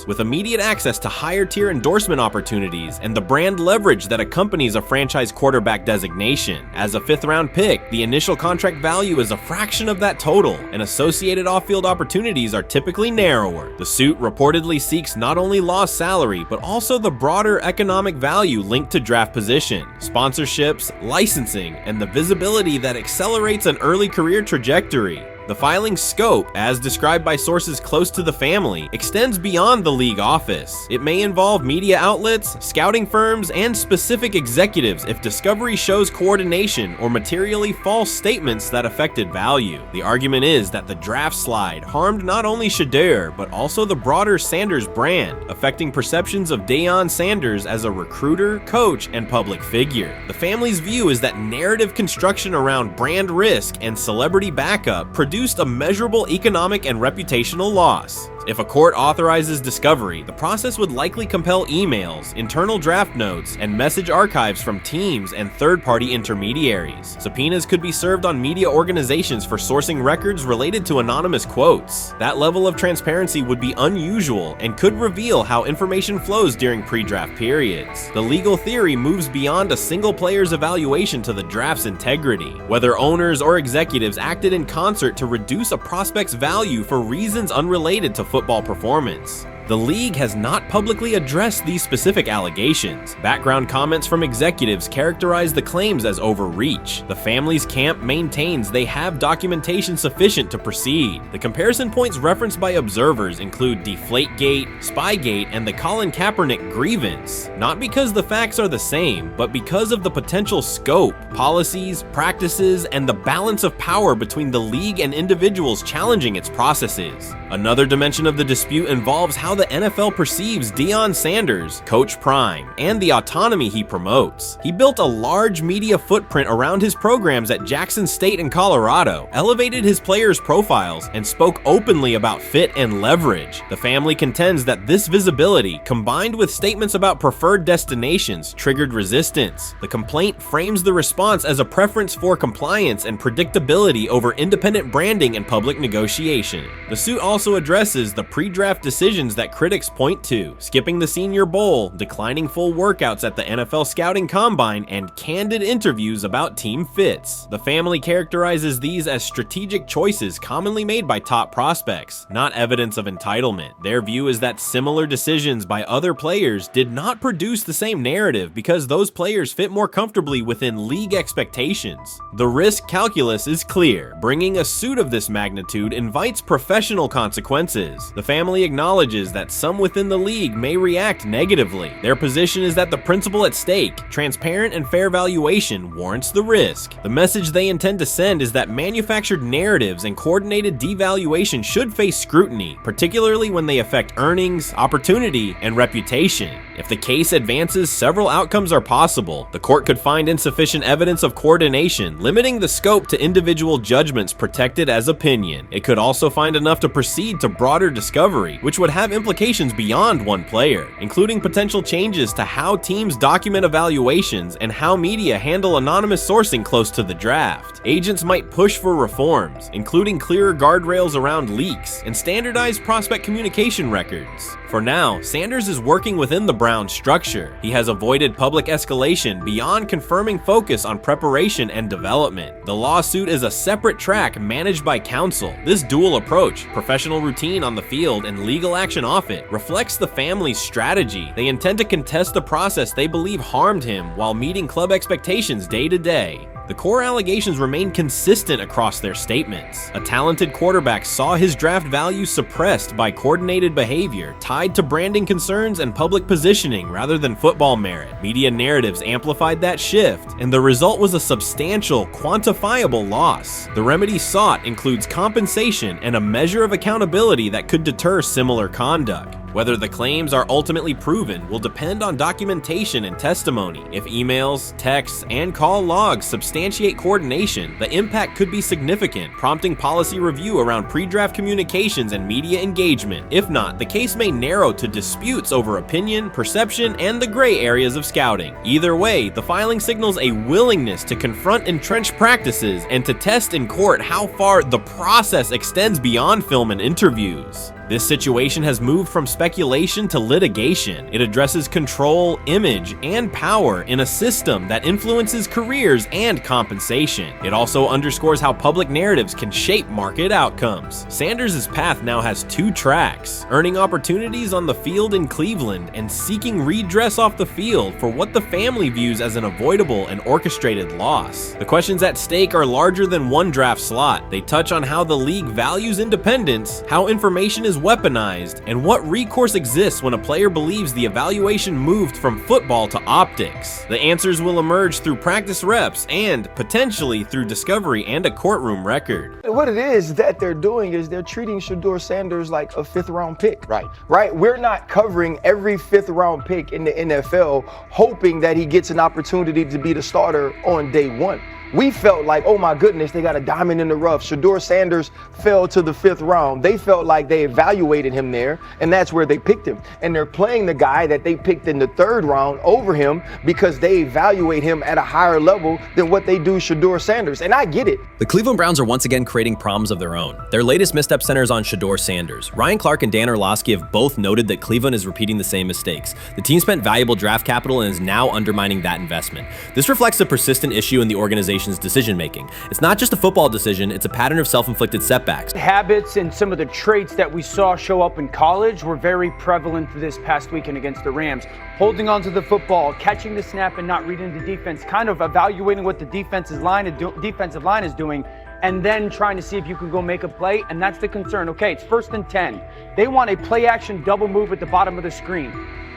with immediate access to higher tier endorsement opportunities and the brand leverage that accompanies a franchise quarterback designation. As a 5th round pick, the initial contract value is a fraction of that total, and associated off-field opportunities are typically narrower. The suit reportedly seeks not only lost salary, but also the broader economic economic value linked to draft position, sponsorships, licensing, and the visibility that accelerates an early career trajectory. The filing's scope, as described by sources close to the family, extends beyond the league office. It may involve media outlets, scouting firms, and specific executives if discovery shows coordination or materially false statements that affected value. The argument is that the draft slide harmed not only Shedeur, but also the broader Sanders brand, affecting perceptions of Deion Sanders as a recruiter, coach, and public figure. The family's view is that narrative construction around brand risk and celebrity backup produced a measurable economic and reputational loss. If a court authorizes discovery, the process would likely compel emails, internal draft notes, and message archives from teams and third-party intermediaries. Subpoenas could be served on media organizations for sourcing records related to anonymous quotes. That level of transparency would be unusual and could reveal how information flows during pre-draft periods. The legal theory moves beyond a single player's evaluation to the draft's integrity, whether owners or executives acted in concert to reduce a prospect's value for reasons unrelated to football performance. The league has not publicly addressed these specific allegations. Background comments from executives characterize the claims as overreach. The family's camp maintains they have documentation sufficient to proceed. The comparison points referenced by observers include Deflategate, Spygate, and the Colin Kaepernick grievance, not because the facts are the same, but because of the potential scope, policies, practices, and the balance of power between the league and individuals challenging its processes. Another dimension of the dispute involves how the NFL perceives Deion Sanders, Coach Prime, and the autonomy he promotes. He built a large media footprint around his programs at Jackson State and Colorado, elevated his players' profiles, and spoke openly about fit and leverage. The family contends that this visibility, combined with statements about preferred destinations, triggered resistance. The complaint frames the response as a preference for compliance and predictability over independent branding and public negotiation. The suit also addresses the pre-draft decisions that critics point to, skipping the Senior Bowl, declining full workouts at the NFL Scouting Combine, and candid interviews about team fits. The family characterizes these as strategic choices commonly made by top prospects, not evidence of entitlement. Their view is that similar decisions by other players did not produce the same narrative because those players fit more comfortably within league expectations. The risk calculus is clear. Bringing a suit of this magnitude invites professional consequences. The family acknowledges that some within the league may react negatively. Their position is that the principle at stake, transparent and fair valuation, warrants the risk. The message they intend to send is that manufactured narratives and coordinated devaluation should face scrutiny, particularly when they affect earnings, opportunity, and reputation. If the case advances, several outcomes are possible. The court could find insufficient evidence of coordination, limiting the scope to individual judgments protected as opinion. It could also find enough to proceed to broader discovery, which would have implications beyond one player, including potential changes to how teams document evaluations and how media handle anonymous sourcing close to the draft. Agents might push for reforms, including clearer guardrails around leaks and standardized prospect communication records. For now, Sanders is working within the Browns structure. He has avoided public escalation beyond confirming focus on preparation and development. The lawsuit is a separate track managed by counsel. This dual approach, professional routine on the field and legal action off it, reflects the family's strategy. They intend to contest the process they believe harmed him while meeting club expectations day to day. The core allegations remain consistent across their statements. A talented quarterback saw his draft value suppressed by coordinated behavior tied to branding concerns and public positioning rather than football merit. Media narratives amplified that shift, and the result was a substantial, quantifiable loss. The remedy sought includes compensation and a measure of accountability that could deter similar conduct. Whether the claims are ultimately proven will depend on documentation and testimony. If emails, texts, and call logs substantiate coordination, the impact could be significant, prompting policy review around pre-draft communications and media engagement. If not, the case may narrow to disputes over opinion, perception, and the gray areas of scouting. Either way, the filing signals a willingness to confront entrenched practices and to test in court how far the process extends beyond film and interviews. This situation has moved from speculation to litigation. It addresses control, image, and power in a system that influences careers and compensation. It also underscores how public narratives can shape market outcomes. Sanders' path now has two tracks: earning opportunities on the field in Cleveland and seeking redress off the field for what the family views as an avoidable and orchestrated loss. The questions at stake are larger than one draft slot. They touch on how the league values independence, how information is weaponized, and what recourse exists when a player believes the evaluation moved from football to optics. The answers will emerge through practice reps and, potentially, through discovery and a courtroom record. What it is that they're doing is they're treating Shedeur Sanders like a 5th round pick. Right? We're not covering every 5th round pick in the NFL hoping that he gets an opportunity to be the starter on day one. We felt like, oh my goodness, they got a diamond in the rough. Shedeur Sanders fell to the 5th round. They felt like they evaluated him there, and that's where they picked him. And they're playing the guy that they picked in the 3rd round over him because they evaluate him at a higher level than what they do Shedeur Sanders. And I get it. The Cleveland Browns are once again creating problems of their own. Their latest misstep centers on Shedeur Sanders. Ryan Clark and Dan Orlovsky have both noted that Cleveland is repeating the same mistakes. The team spent valuable draft capital and is now undermining that investment. This reflects a persistent issue in the organization's decision-making. It's not just a football decision, it's a pattern of self-inflicted setbacks. Habits and some of the traits that we saw show up in college were very prevalent this past weekend against the Rams. Holding onto the football, catching the snap and not reading the defense, kind of evaluating what the defensive line is doing, and then trying to see if you can go make a play, and that's the concern. Okay, it's 1st and 10. They want a play-action double move at the bottom of the screen.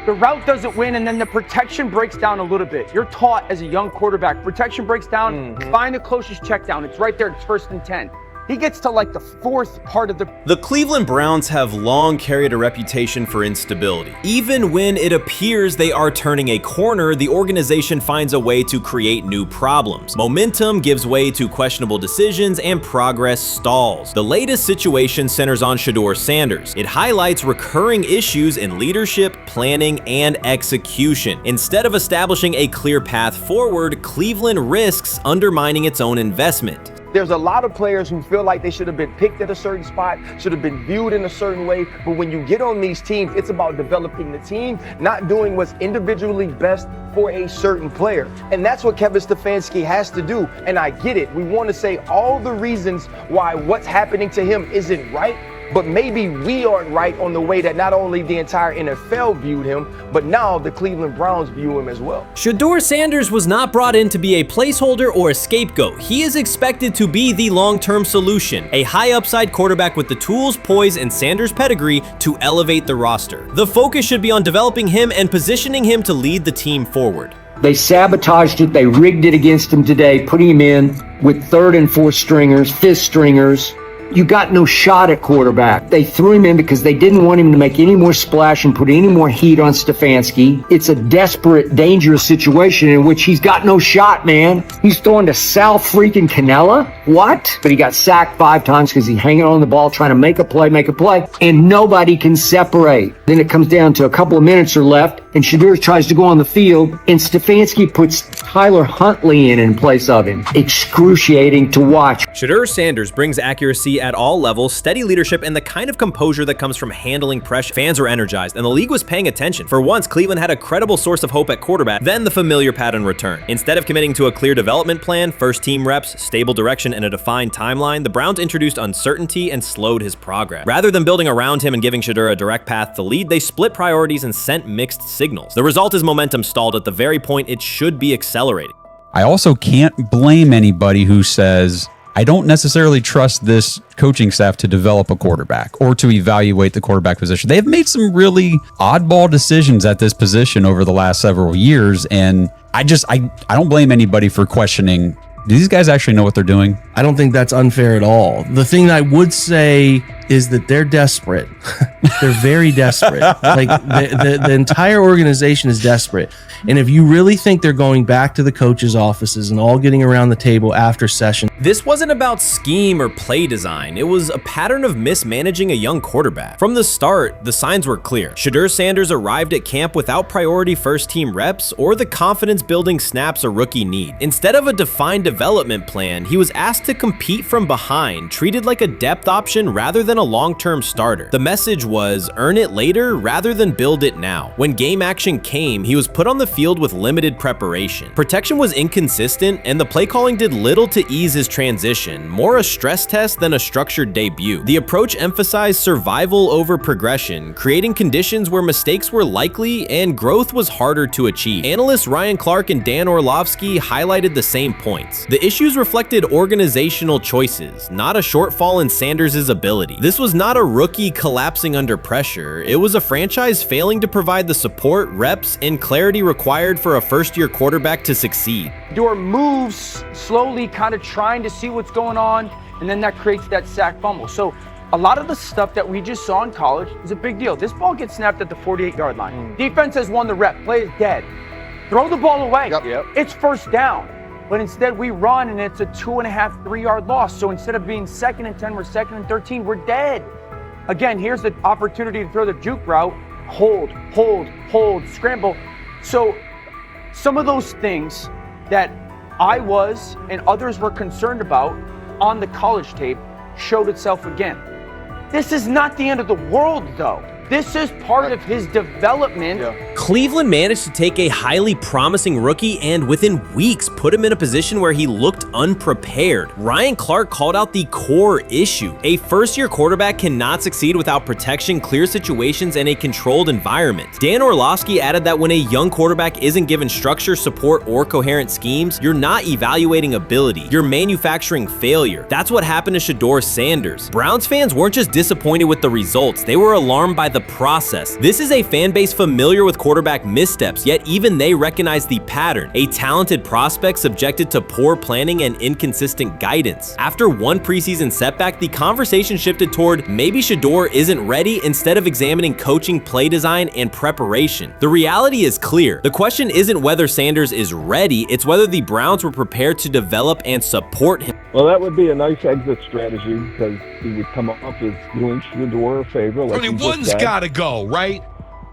The route doesn't win, and then the protection breaks down a little bit. You're taught as a young quarterback, protection breaks down, find the closest check down. It's right there, it's 1st and 10. He gets to like the 4th part of the... The Cleveland Browns have long carried a reputation for instability. Even when it appears they are turning a corner, the organization finds a way to create new problems. Momentum gives way to questionable decisions and progress stalls. The latest situation centers on Shedeur Sanders. It highlights recurring issues in leadership, planning, and execution. Instead of establishing a clear path forward, Cleveland risks undermining its own investment. There's a lot of players who feel like they should have been picked at a certain spot, should have been viewed in a certain way. But when you get on these teams, it's about developing the team, not doing what's individually best for a certain player. And that's what Kevin Stefanski has to do. And I get it. We want to say all the reasons why what's happening to him isn't right. But maybe we aren't right on the way that not only the entire NFL viewed him, but now the Cleveland Browns view him as well. Shedeur Sanders was not brought in to be a placeholder or a scapegoat. He is expected to be the long-term solution, a high-upside quarterback with the tools, poise, and Sanders' pedigree to elevate the roster. The focus should be on developing him and positioning him to lead the team forward. They sabotaged it. They rigged it against him today, putting him in with 3rd and 4th stringers, 5th stringers. You got no shot at quarterback. They threw him in because they didn't want him to make any more splash and put any more heat on Stefanski. It's a desperate, dangerous situation in which he's got no shot, man. He's throwing to Sal freaking Canella. What? But he got sacked 5 times because he's hanging on the ball trying to make a play, and nobody can separate. Then it comes down to a couple of minutes are left, and Shedeur tries to go on the field, and Stefanski puts Tyler Huntley in place of him. Excruciating to watch. Shedeur Sanders brings accuracy at all levels, steady leadership, and the kind of composure that comes from handling pressure. Fans were energized, and the league was paying attention. For once, Cleveland had a credible source of hope at quarterback, then the familiar pattern returned. Instead of committing to a clear development plan, first-team reps, stable direction, and a defined timeline, the Browns introduced uncertainty and slowed his progress. Rather than building around him and giving Shedeur a direct path to lead, they split priorities and sent mixed signals. The result is momentum stalled at the very point it should be accelerating. I also can't blame anybody who says, I don't necessarily trust this coaching staff to develop a quarterback or to evaluate the quarterback position. They've made some really oddball decisions at this position over the last several years, and I don't blame anybody for questioning, do these guys actually know what they're doing? I don't think that's unfair at all. The thing I would say is that they're desperate. They're very desperate. Like the entire organization is desperate. And if you really think they're going back to the coaches' offices and all getting around the table after session. This wasn't about scheme or play design. It was a pattern of mismanaging a young quarterback. From the start, the signs were clear. Shedeur Sanders arrived at camp without priority first-team reps or the confidence-building snaps a rookie need. Instead of a defined development plan, he was asked to compete from behind, treated like a depth option rather than a long-term starter. The message was earn it later rather than build it now. When game action came, he was put on the field with limited preparation. Protection was inconsistent, and the play calling did little to ease his transition, more a stress test than a structured debut. The approach emphasized survival over progression, creating conditions where mistakes were likely and growth was harder to achieve. Analysts Ryan Clark and Dan Orlovsky highlighted the same points. The issues reflected organizational choices, not a shortfall in Sanders' ability. This was not a rookie collapsing under pressure. It was a franchise failing to provide the support, reps, and clarity required for a first-year quarterback to succeed. Shedeur moves slowly, kind of trying to see what's going on, and then that creates that sack fumble. So a lot of the stuff that we just saw in college is a big deal. This ball gets snapped at the 48-yard line. Defense has won the rep. Play is dead. Throw the ball away. It's first down. But instead we run and it's a 2.5, 3-yard loss. So instead of being 2nd and 10, we're 2nd and 13. We're dead. Again, here's the opportunity to throw the juke route. Hold, scramble. So some of those things that I was and others were concerned about on the college tape showed itself again. This is not the end of the world, though. This is part of his development. Cleveland managed to take a highly promising rookie and within weeks put him in a position where he looked unprepared. Ryan Clark called out the core issue. A first-year quarterback cannot succeed without protection, clear situations, and a controlled environment. Dan Orlovsky added that when a young quarterback isn't given structure, support, or coherent schemes, you're not evaluating ability, you're manufacturing failure. That's what happened to Shedeur Sanders. Browns fans weren't just disappointed with the results, they were alarmed by the process. This is a fan base familiar with quarterback missteps, yet even they recognize the pattern. A talented prospect subjected to poor planning and inconsistent guidance. After one preseason setback, the conversation shifted toward maybe Shedeur isn't ready instead of examining coaching, play design, and preparation. The reality is clear. The question isn't whether Sanders is ready, it's whether the Browns were prepared to develop and support him. Well, that would be a nice exit strategy because he would come up as doing Shedeur a favor. Like I mean, one's got to go, right?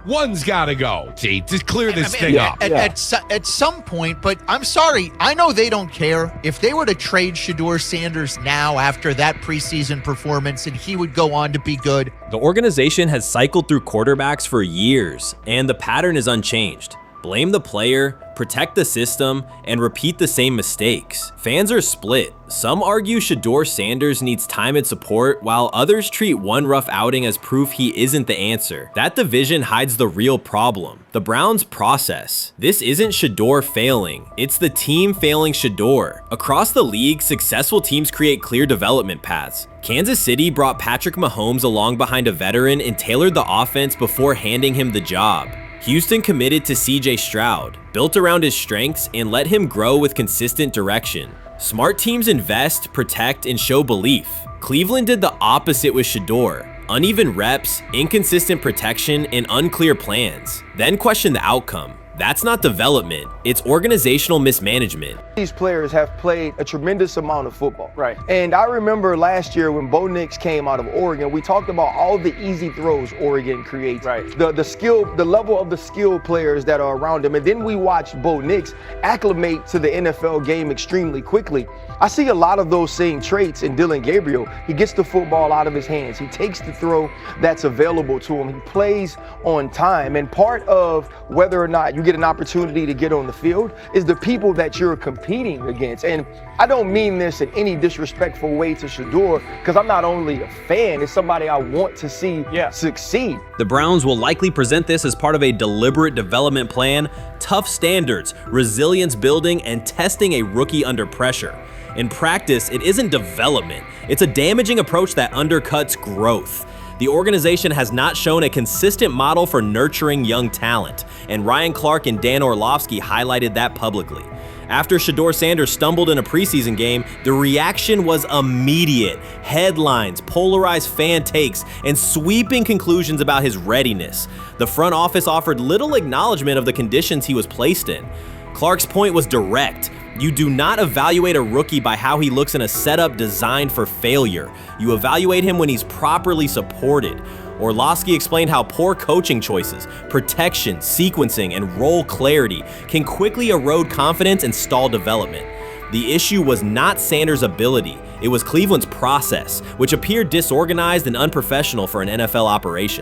One's got to go, to clear this thing up. At some point, but I'm sorry, I know they don't care. If they were to trade Shedeur Sanders now after that preseason performance and he would go on to be good. The organization has cycled through quarterbacks for years, and the pattern is unchanged. Blame the player, protect the system, and repeat the same mistakes. Fans are split. Some argue Shedeur Sanders needs time and support, while others treat one rough outing as proof he isn't the answer. That division hides the real problem, the Browns' process. This isn't Shedeur failing, it's the team failing Shedeur. Across the league, successful teams create clear development paths. Kansas City brought Patrick Mahomes along behind a veteran and tailored the offense before handing him the job. Houston committed to CJ Stroud, built around his strengths, and let him grow with consistent direction. Smart teams invest, protect, and show belief. Cleveland did the opposite with Shedeur. Uneven reps, inconsistent protection, and unclear plans. Then question the outcome. That's not development, it's organizational mismanagement. These players have played a tremendous amount of football. Right. And I remember last year when Bo Nix came out of Oregon, we talked about all the easy throws Oregon creates. Right. The level of the skill players that are around him. And then we watched Bo Nix acclimate to the NFL game extremely quickly. I see a lot of those same traits in Dillon Gabriel. He gets the football out of his hands. He takes the throw that's available to him. He plays on time. And part of whether or not you get an opportunity to get on the field is the people that you're competing against. And I don't mean this in any disrespectful way to Shedeur, because I'm not only a fan, it's somebody I want to see succeed. The Browns will likely present this as part of a deliberate development plan, tough standards, resilience building, and testing a rookie under pressure. In practice, it isn't development. It's a damaging approach that undercuts growth. The organization has not shown a consistent model for nurturing young talent, and Ryan Clark and Dan Orlovsky highlighted that publicly. After Shedeur Sanders stumbled in a preseason game, the reaction was immediate. Headlines, polarized fan takes, and sweeping conclusions about his readiness. The front office offered little acknowledgement of the conditions he was placed in. Clark's point was direct. You do not evaluate a rookie by how he looks in a setup designed for failure. You evaluate him when he's properly supported. Orlovsky explained how poor coaching choices, protection, sequencing, and role clarity can quickly erode confidence and stall development. The issue was not Sanders' ability, it was Cleveland's process, which appeared disorganized and unprofessional for an NFL operation.